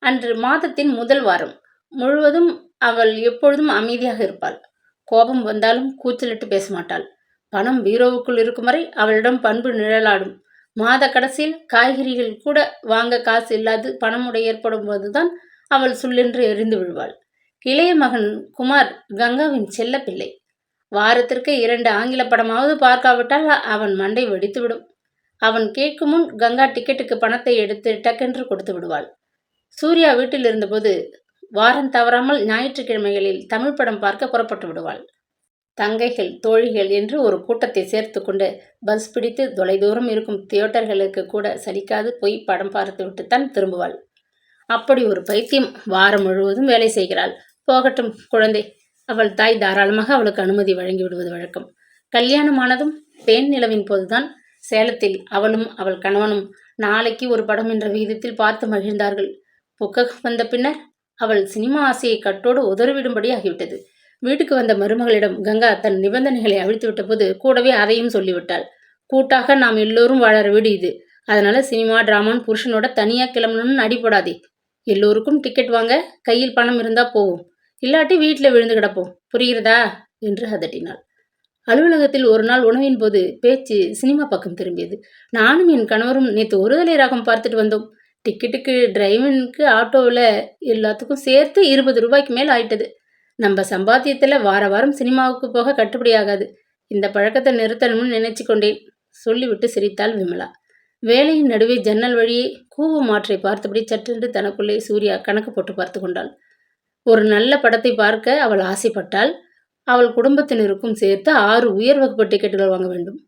அன்று மாதத்தின் முதல் வாரம் முழுவதும் அவள் எப்பொழுதும் அமைதியாக இருப்பாள். கோபம் வந்தாலும் கூச்சலிட்டு பேச மாட்டாள். பணம் பீரோவுக்குள் இருக்கும் வரை அவளிடம் பண்பு நிழலாடும். மாத கடைசியில் காய்கறிகள் கூட வாங்க காசு இல்லாது பணமுடை ஏற்படும் போதுதான் அவள் சுள்ளென்று எரிந்து விழுவாள். இளைய மகன் குமார் கங்காவின் செல்ல பிள்ளை. வாரத்திற்கு 2 ஆங்கில படமாவது பார்க்காவிட்டால் அவன் மண்டை வெடித்துவிடும். அவன் கேட்கும் முன் கங்கா டிக்கெட்டுக்கு பணத்தை எடுத்து டக்கென்று கொடுத்து விடுவாள். சூர்யா வீட்டில் இருந்தபோது வாரம் தவறாமல் ஞாயிற்றுக்கிழமைகளில் தமிழ் படம் பார்க்க புறப்பட்டு விடுவாள். தங்கைகள் தோழிகள் என்று ஒரு கூட்டத்தை சேர்த்து கொண்டு பஸ் பிடித்து தொலைதூரம் இருக்கும் தியேட்டர்களுக்கு கூட சலிக்காது போய் படம் பார்த்து விட்டுத்தான் திரும்புவாள். அப்படி ஒரு பைத்தியம் வாரம் முழுவதும் வேலை செய்கிறாள். போகட்டும் குழந்தை. அவள் தாய் தாராளமாக அவளுக்கு அனுமதி வழங்கி விடுவது வழக்கம். கல்யாணமானதும் தேன் நிலவின் போதுதான் சேலத்தில் அவளும் அவள் கணவனும் நாளைக்கு ஒரு படம் என்ற விகிதத்தில் பார்த்து மகிழ்ந்தார்கள். புக்ககம் வந்த பின்னர் அவள் சினிமா ஆசையை கட்டோடு உதறிவிடும்படி ஆகிவிட்டது. வீட்டுக்கு வந்த மருமகளிடம் கங்கா தன் நிபந்தனைகளை அவிழ்த்து விட்ட போது கூடவே அதையும் சொல்லிவிட்டாள். கூட்டாக நாம் எல்லோரும் வாழற வீடு இது. அதனால சினிமா டிராமான்னு புருஷனோட தனியா கிளம்பணும்னு அடிப்படாதே. எல்லோருக்கும் டிக்கெட் வாங்க கையில் பணம் இருந்தா போவோம், இல்லாட்டி வீட்டில் விழுந்து கிடப்போம், புரிகிறதா என்று அதட்டினாள். அலுவலகத்தில் ஒரு நாள் உணவின் போது பேச்சு சினிமா பக்கம் திரும்பியது. நானும் என் கணவரும் நேற்று ஒருதலை ராகம் பார்த்துட்டு வந்தோம். டிக்கெட்டுக்கு டிரைவனுக்கு ஆட்டோவில் எல்லாத்துக்கும் சேர்த்து 20 ரூபாய்க்கு மேல் ஆயிட்டது. நம்ம சம்பாத்தியத்தில் வார வாரம் சினிமாவுக்கு போக கட்டுப்படி ஆகாது. இந்த பழக்கத்தை நிறுத்தணும்னு நினைச்சு கொண்டேன் சொல்லிவிட்டு சிரித்தாள் விமலா. வேலையின் நடுவே ஜன்னல் வழியே கூவம் ஆற்றை பார்த்தபடி சற்றென்று தனக்குள்ளே சூர்யா கணக்கு போட்டு பார்த்து கொண்டாள். ஒரு நல்ல படத்தை பார்க்க அவள் ஆசைப்பட்டாள். அவள் குடும்பத்தினருக்கும் சேர்த்து 6 உயர் வகுப்பு டிக்கெட்டுகள் வாங்க வேண்டும்.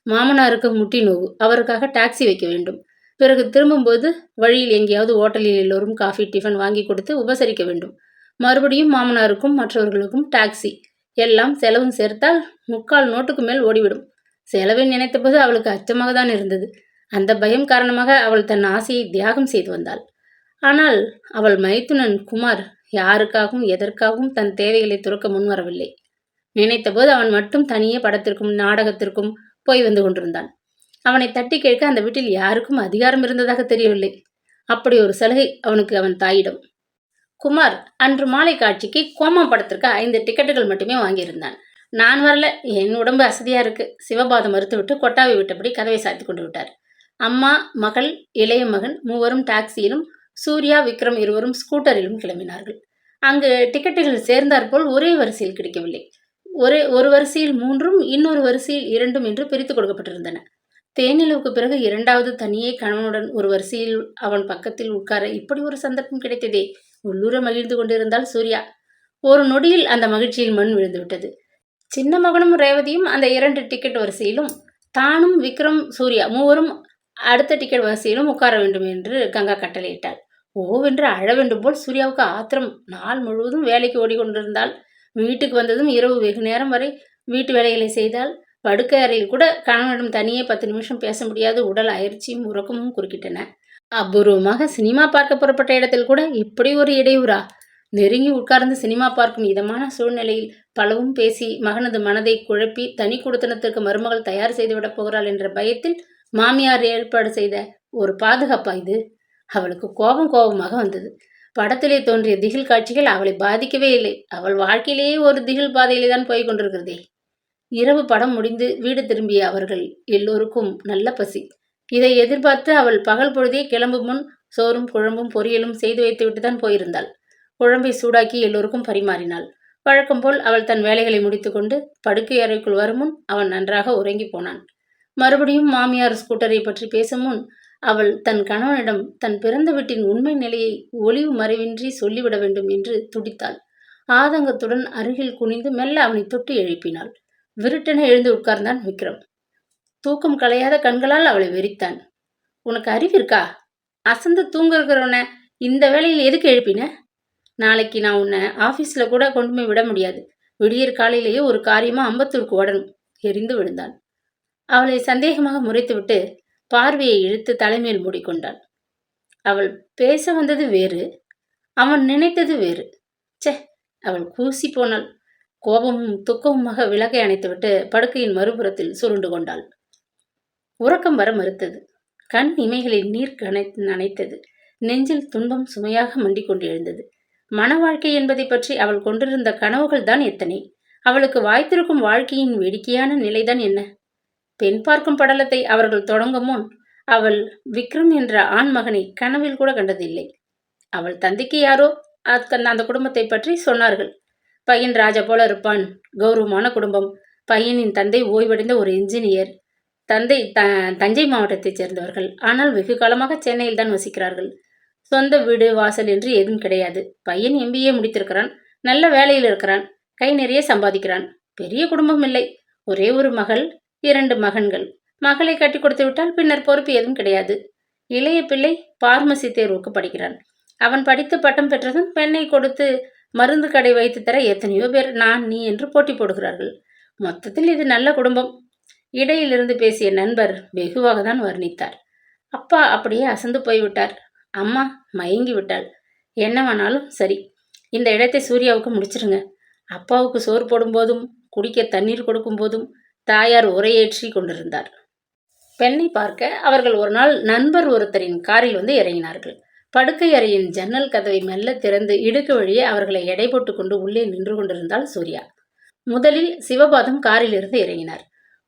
மாமனாருக்கு முட்டி நோவு, அவருக்காக டாக்ஸி வைக்க வேண்டும். பிறகு திரும்பும்போது வழியில் எங்கேயாவது ஓட்டலில் எல்லோரும் காஃபி டிஃபன் வாங்கி கொடுத்து உபசரிக்க வேண்டும். மறுபடியும் மாமனாருக்கும் மற்றவர்களுக்கும் டாக்ஸி. எல்லாம் செலவும் சேர்த்தால் 3/4 நோட்டுக்கு மேல் ஓடிவிடும். செலவை நினைத்தபோது அவளுக்கு அச்சமாக தான் இருந்தது. அந்த பயம் காரணமாக அவள் தன் ஆசையை தியாகம் செய்து வந்தாள். ஆனால் அவள் மைத்துனன் குமார் யாருக்காகவும் எதற்காகவும் தன் தேவைகளை துறக்க முன்வரவில்லை. நினைத்தபோது அவன் மட்டும் தனியே படத்திற்கும் நாடகத்திற்கும் போய் வந்து கொண்டிருந்தான். அவனை தட்டி கேட்க அந்த வீட்டில் யாருக்கும் அதிகாரம் இருந்ததாக தெரியவில்லை. அப்படி ஒரு சலுகை அவனுக்கு அவன் தாயிடம். குமார் அன்று மாலை காட்சிக்கு கோமா படத்திற்கு 5 டிக்கெட்டுகள் மட்டுமே வாங்கியிருந்தான். நான் வரல, என் உடம்பு அசதியா இருக்கு, சிவபாதம் மறுத்துவிட்டு கொட்டாவை விட்டபடி கதவை சாத்தி கொண்டு விட்டார். அம்மா, மகள், இளைய மகன் மூவரும் டாக்ஸியிலும் சூர்யா விக்ரம் இருவரும் ஸ்கூட்டரிலும் கிளம்பினார்கள். அங்கு டிக்கெட்டுகள் சேர்ந்தாற்போல் ஒரே வரிசையில் கிடைக்கவில்லை. ஒரு வரிசையில் 3ம் இன்னொரு வரிசையில் 2ம் என்று பிரித்து கொடுக்கப்பட்டிருந்தன. தேனிலவுக்கு பிறகு 2வது தனியே கணவனுடன் ஒரு வரிசையில் அவன் பக்கத்தில் உட்கார இப்படி ஒரு சந்தர்ப்பம் கிடைத்ததே. உள்ளூர மகிழ்ந்து கொண்டிருந்தாள் சூர்யா. ஒரு நொடியில் அந்த மகிழ்ச்சியில் மண் விழுந்துவிட்டது. சின்ன மகனும் ரேவதியும் அந்த 2 டிக்கெட் வரிசையிலும், தானும் விக்ரம் சூர்யா மூவரும் அடுத்த டிக்கெட் வரிசையிலும் உட்கார வேண்டும் என்று கங்கா கட்டளையிட்டாள். ஓவென்று அழ வேண்டும் போல் சூர்யாவுக்கு ஆத்திரம். நாள் முழுவதும் வேலைக்கு ஓடிக்கொண்டிருந்தாள். வீட்டுக்கு வந்ததும் இரவு வெகு நேரம் வரை வீட்டு வேலைகளை செய்தால். படுக்கை அறையில் கூட கணவனிடம் தனியே 10 நிமிஷம் பேச முடியாது. உடல் அயற்சியும் உறக்கமும் குறுக்கிட்டன. அபூர்வமாக சினிமா பார்க்க புறப்பட்ட இடத்தில் கூட இப்படி ஒரு இடையூறா? நெருங்கி உட்கார்ந்து சினிமா பார்க்கும் இதமான சூழ்நிலையில் பலவும் பேசி மகனது மனதை குழப்பி தனி குடித்தனத்திற்கு மருமகள் தயார் செய்துவிடப் போகிறாள் என்ற பயத்தில் மாமியார் ஏற்பாடு செய்த ஒரு பாதுகாப்பா இது? அவளுக்கு கோபமாக வந்தது. படத்திலே தோன்றிய திகில் காட்சிகள் அவளை பாதிக்கவே இல்லை. அவள் வாழ்க்கையிலேயே ஒரு திகில் பாதையிலே தான் போய் கொண்டிருக்கிறதே. இரவு படம் முடிந்து வீடு திரும்பிய அவர்கள் எல்லோருக்கும் நல்ல பசி. இதை எதிர்பார்த்து அவள் பகல் பொழுதே கிளம்பும் முன் சோறும் குழம்பும் பொரியலும் செய்து வைத்துவிட்டு தான் போயிருந்தாள். குழம்பை சூடாக்கி எல்லோருக்கும் பரிமாறினாள். வழக்கம் போல் அவள் தன் வேலைகளை முடித்துக்கொண்டு படுக்கை அறைக்குள் வரும் முன் அவன் நன்றாக உறங்கி போனான். மறுபடியும் மாமியார் ஸ்கூட்டரை பற்றி பேசும் முன் அவள் தன் கணவனிடம் தன் பிறந்த வீட்டின் உண்மை நிலையை ஒளிவு மறைவின்றி சொல்லிவிட வேண்டும் என்று துடித்தாள். ஆதங்கத்துடன் அருகில் குனிந்து மெல்ல அவனை தொட்டு எழுப்பினாள். விருட்டென எழுந்து உட்கார்ந்தான் விக்ரம். தூக்கம் கலையாத கண்களால் அவளை வெறித்தான். உனக்கு அறிவிருக்கா? அசந்து தூங்குறவன இந்த வேளையில் எதுக்கு எழுப்பின? நாளைக்கு நான் உன்னை ஆபீஸ்ல கூட கொண்டு போய் விட முடியாது. விடியற் காலையிலேயே ஒரு காரியமா அம்பத்தூருக்கு ஓடணும். எரிந்து விழுந்தான். அவளை சந்தேகமாக முறைத்துவிட்டு பார்வையை இழுத்து தலைமையில் மூடிக்கொண்டாள். அவள் பேச வந்தது வேறு, அவன் நினைத்தது வேறு. சே, அவள் கூசி போனாள். கோபமும் துக்கமுமாக விளக்கை அணைத்துவிட்டு படுக்கையின் மறுபுறத்தில் சுருண்டு கொண்டாள். உறக்கம் வர மறுத்தது. கண் இமைகளில் நீர் நனைத்தது. நெஞ்சில் துன்பம் சுமையாக மண்டிக் கொண்டு எழுந்தது. மன வாழ்க்கை என்பதை பற்றி அவள் கொண்டிருந்த கனவுகள் தான் எத்தனை. அவளுக்கு வாய்த்திருக்கும் வாழ்க்கையின் வேடிக்கையான நிலைதான் என்ன? பெண் பார்க்கும் படலத்தை அவர்கள் தொடங்கும் முன் அவள் விக்ரம் என்ற ஆண் மகனை கனவில் கூட கண்டதில்லை. அவள் தந்தைக்கு யாரோ அந்த குடும்பத்தை பற்றி சொன்னார்கள். பையன் ராஜா போல இருப்பான், கௌரவமான குடும்பம், பையனின் தந்தை ஓய்வடைந்த ஒரு இன்ஜினியர், தந்தை தஞ்சை மாவட்டத்தைச் சேர்ந்தவர்கள், ஆனால் வெகு காலமாக சென்னையில் தான் வசிக்கிறார்கள். சொந்த வீடு வாசல் என்று எதுவும் கிடையாது. பையன் MBA முடித்திருக்கிறான், நல்ல வேலையில் இருக்கிறான், கை நிறைய சம்பாதிக்கிறான். பெரிய குடும்பம் இல்லை, ஒரே ஒரு மகள், 2 மகன்கள். மகளை கட்டி கொடுத்து விட்டால் பின்னர் பொறுப்பு எதுவும் கிடையாது. இளைய பிள்ளை பார்மசி தேர்வுக்கு படிக்கிறான். அவன் படித்து பட்டம் பெற்றதும் பெண்ணை கொடுத்து மருந்து கடை வைத்து தர எத்தனையோ பேர் நான் நீ என்று போட்டி போடுகிறார்கள். மொத்தத்தில் இது நல்ல குடும்பம். இடையிலிருந்து பேசிய நண்பர் வெகுவாக தான் வர்ணித்தார். அப்பா அப்படியே அசந்து போய்விட்டார். அம்மா மயங்கி விட்டாள். என்னவானாலும் சரி, இந்த இடத்தை சூர்யாவுக்கு முடிச்சிருங்க. அப்பாவுக்கு சோறு போடும்போதும் குடிக்க தண்ணீர் கொடுக்கும் போதும் தாயார் உரையேற்றி கொண்டிருந்தார். பெண்ணை பார்க்க அவர்கள் ஒரு நாள் நண்பர் ஒருத்தரின் காரில் வந்து இறங்கினார்கள். படுக்கை அறையின் ஜன்னல் கதவை மெல்ல திறந்து இடுக்கு வழியே அவர்களை எடை போட்டு கொண்டு உள்ளே நின்று கொண்டிருந்தாள் சூர்யா. முதலில் சிவபாதம் காரில் இருந்து இறங்கினார்.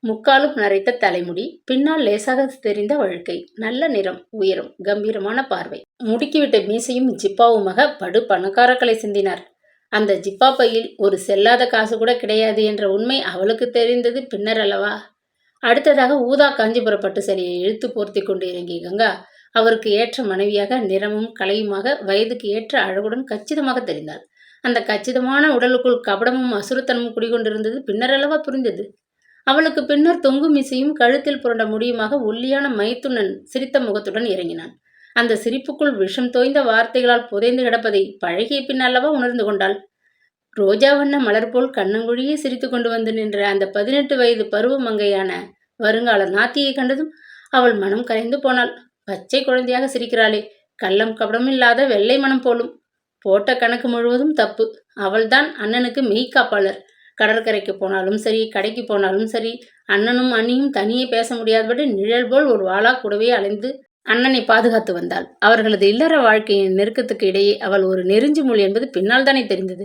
முக்காலும் நரைத்த தலைமுடி, பின்னால் லேசாக தெரிந்த வழுக்கை, நல்ல நிறம், உயரம், கம்பீரமான பார்வை, முடுக்கிவிட்ட மீசையும் ஜிப்பாவுமாக படு பணக்காரக்களை சிந்தினார். அந்த ஜிப்பா பையில் ஒரு செல்லாத காசு கூட கிடையாது என்ற உண்மை அவளுக்கு தெரிந்தது பின்னர் அல்லவா? அடுத்ததாக ஊதா காஞ்சிபுர பட்டு சேலையை இழுத்து போர்த்தி கொண்டு இறங்கிய கங்கா அவருக்கு ஏற்ற மனைவியாக நிறமும் கலையுமாக வயதுக்கு ஏற்ற அழகுடன் கச்சிதமாக தெரிந்தாள். அந்த கச்சிதமான உடலுக்குள் கபடமும் அசுரத்தனமும் குடிகொண்டிருந்தது பின்னர் அல்லவா புரிந்தது. அவளுக்கு பின்னர் தொங்கும் மீசையும் கழுத்தில் புரண்ட முடியுமாக ஒல்லியான மைத்துனன் சிரித்த முகத்துடன் இறங்கினான். அந்த சிரிப்புக்குள் விஷம் தோய்ந்த வார்த்தைகளால் புதைந்து கிடப்பதை பழகிய பின் அல்லவா உணர்ந்து கொண்டாள். ரோஜா வண்ண மலர் போல் கண்ணங்குழியே சிரித்து கொண்டு வந்து நின்ற அந்த 18 வயது பருவ மங்கையான வருங்கால நாத்தியை கண்டதும் அவள் மனம் கரைந்து போனாள். பச்சை குழந்தையாக சிரிக்கிறாளே, கள்ளம் கபடமில்லாத வெள்ளை மனம் போலும். போட்ட கணக்கு முழுவதும் தப்பு. அவள்தான் அண்ணனுக்கு மெய்காப்பாளர். கடற்கரைக்கு போனாலும் சரி, கடைக்கு போனாலும் சரி, அண்ணனும் அண்ணியும் தனியே பேச முடியாதபடி நிழல் போல் ஒரு வாளா கூடவே அலைந்து அண்ணனை பாதுகாத்து வந்தாள். அவர்களது இல்லற வாழ்க்கையின் நெருக்கத்துக்கு இடையே அவள் ஒரு நெருஞ்சி மொழி என்பது பின்னால் தானே தெரிந்தது.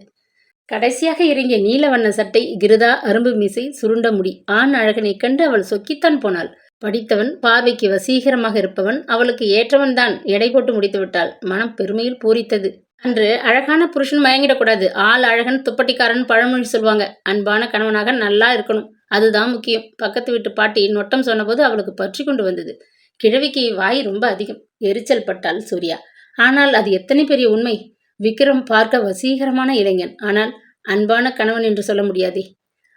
கடைசியாக இறங்கிய நீல வண்ண சட்டை, கிருதா, அரும்பு மீசை, சுருண்ட முடி, ஆண் அழகனை கண்டு அவள் சொக்கித்தான் போனாள். படித்தவன், பார்வைக்கு வசீகரமாக இருப்பவன், அவளுக்கு ஏற்றவன் தான் எடை போட்டு முடித்து விட்டாள். மனம் பெருமையில் பூரித்தது. அன்று அழகான புருஷன் மயங்கிடக்கூடாது. ஆள் அழகன் துப்பட்டிக்காரன் பழமொழி சொல்வாங்க. அன்பான கணவனாக நல்லா இருக்கணும், அதுதான் முக்கியம். பக்கத்து வீட்டு பாட்டி நொட்டம் சொன்னபோது அவளுக்கு பற்றி கொண்டு வந்தது. கிழவிக்கு வாய் ரொம்ப அதிகம். எரிச்சல் பட்டாள் சூர்யா. ஆனால் அது எத்தனை பெரிய உண்மை. விக்ரம் பார்க்க வசீகரமான இளைஞன், ஆனால் அன்பான கணவன் என்று சொல்ல முடியாதே.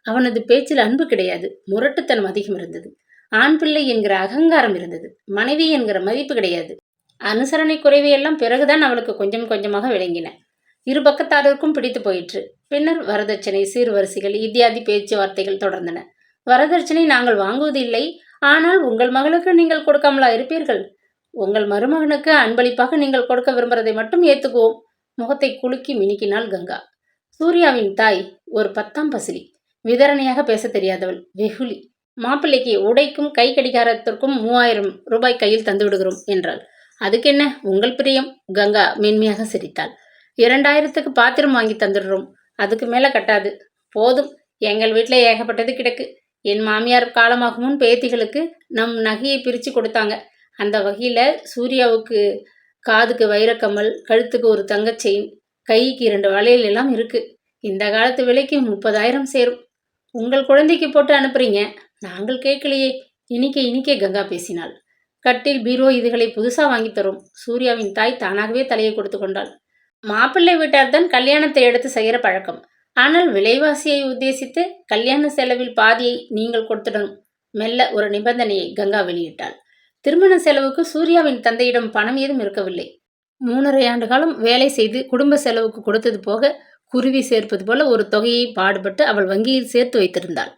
அவனது பேச்சில் அன்பு கிடையாது, முரட்டுத்தனம் அதிகம் இருந்தது. ஆண் பிள்ளை என்கிற அகங்காரம் இருந்தது. மனைவி என்கிற மதிப்பு கிடையாது. அனுசரணை குறைவையெல்லாம் பிறகுதான் அவளுக்கு கொஞ்சம் கொஞ்சமாக விளங்கின. இரு பக்கத்தாருக்கும் பிடித்து போயிற்று. பின்னர் வரதட்சணை, சீர்வரிசைகள் இத்தியாதி பேச்சுவார்த்தைகள் தொடர்ந்தன. வரதட்சணை நாங்கள் வாங்குவது இல்லை, ஆனால் உங்கள் மகளுக்கு நீங்கள் கொடுக்காமலா இருப்பீர்கள்? உங்கள் மருமகனுக்கு அன்பளிப்பாக நீங்கள் கொடுக்க விரும்புறதை மட்டும் ஏத்துக்குவோம். முகத்தை குலுக்கி மினுக்கினாள் கங்கா. சூர்யாவின் தாய் ஒரு 10ஆம் பசிலி, விதரணையாக பேச தெரியாதவள், வெகுளி. மாப்பிள்ளைக்கு உடைக்கும் கை கடிகாரத்திற்கும் 3000 ரூபாய் கையில் தந்து விடுகிறோம் என்றாள். அதுக்கென்ன, உங்கள் பிரியம். கங்கா மென்மையாக சிரித்தாள். 2000க்கு பாத்திரம் வாங்கி தந்துடுறோம், அதுக்கு மேல கட்டாது. போதும், எங்கள் வீட்டில் ஏகப்பட்டது கிடக்கு. என் மாமியார் காலமாகும் முன் பேத்திகளுக்கு நம் நகையை பிரித்து கொடுத்தாங்க. அந்த வகையில் சூர்யாவுக்கு காதுக்கு வைரக்கம்மல், கழுத்துக்கு ஒரு தங்கச் செயின், கைக்கு 2 வளையல் எல்லாம் இருக்கு. இந்த காலத்து விலைக்கு 30,000 சேரும். உங்கள் குழந்தைக்கு போட்டு அனுப்புறீங்க, நாங்கள் கேட்கலையே. இனிக்க கங்கா பேசினாள். கட்டில், பீரோ இதுகளை புதுசா வாங்கி தரும். சூர்யாவின் தாய் தானாகவே தலையை கொடுத்து கொண்டாள். மாப்பிள்ளை வீட்டார் தான் கல்யாணத்தை எடுத்து செய்கிற பழக்கம். ஆனால் விலைவாசியை உத்தேசித்து கல்யாண செலவில் பாதியை நீங்கள் கொடுத்துடணும். மெல்ல ஒரு நிபந்தனையை கங்கா வெளியிட்டாள். திருமண செலவுக்கு சூர்யாவின் தந்தையிடம் பணம் ஏதும் இருக்கவில்லை. 3½ ஆண்டு காலம் வேலை செய்து குடும்ப செலவுக்கு கொடுத்தது போக குருவி சேர்ப்பது போல ஒரு தொகையை பாடுபட்டு அவள் வங்கியில் சேர்த்து வைத்திருந்தாள்.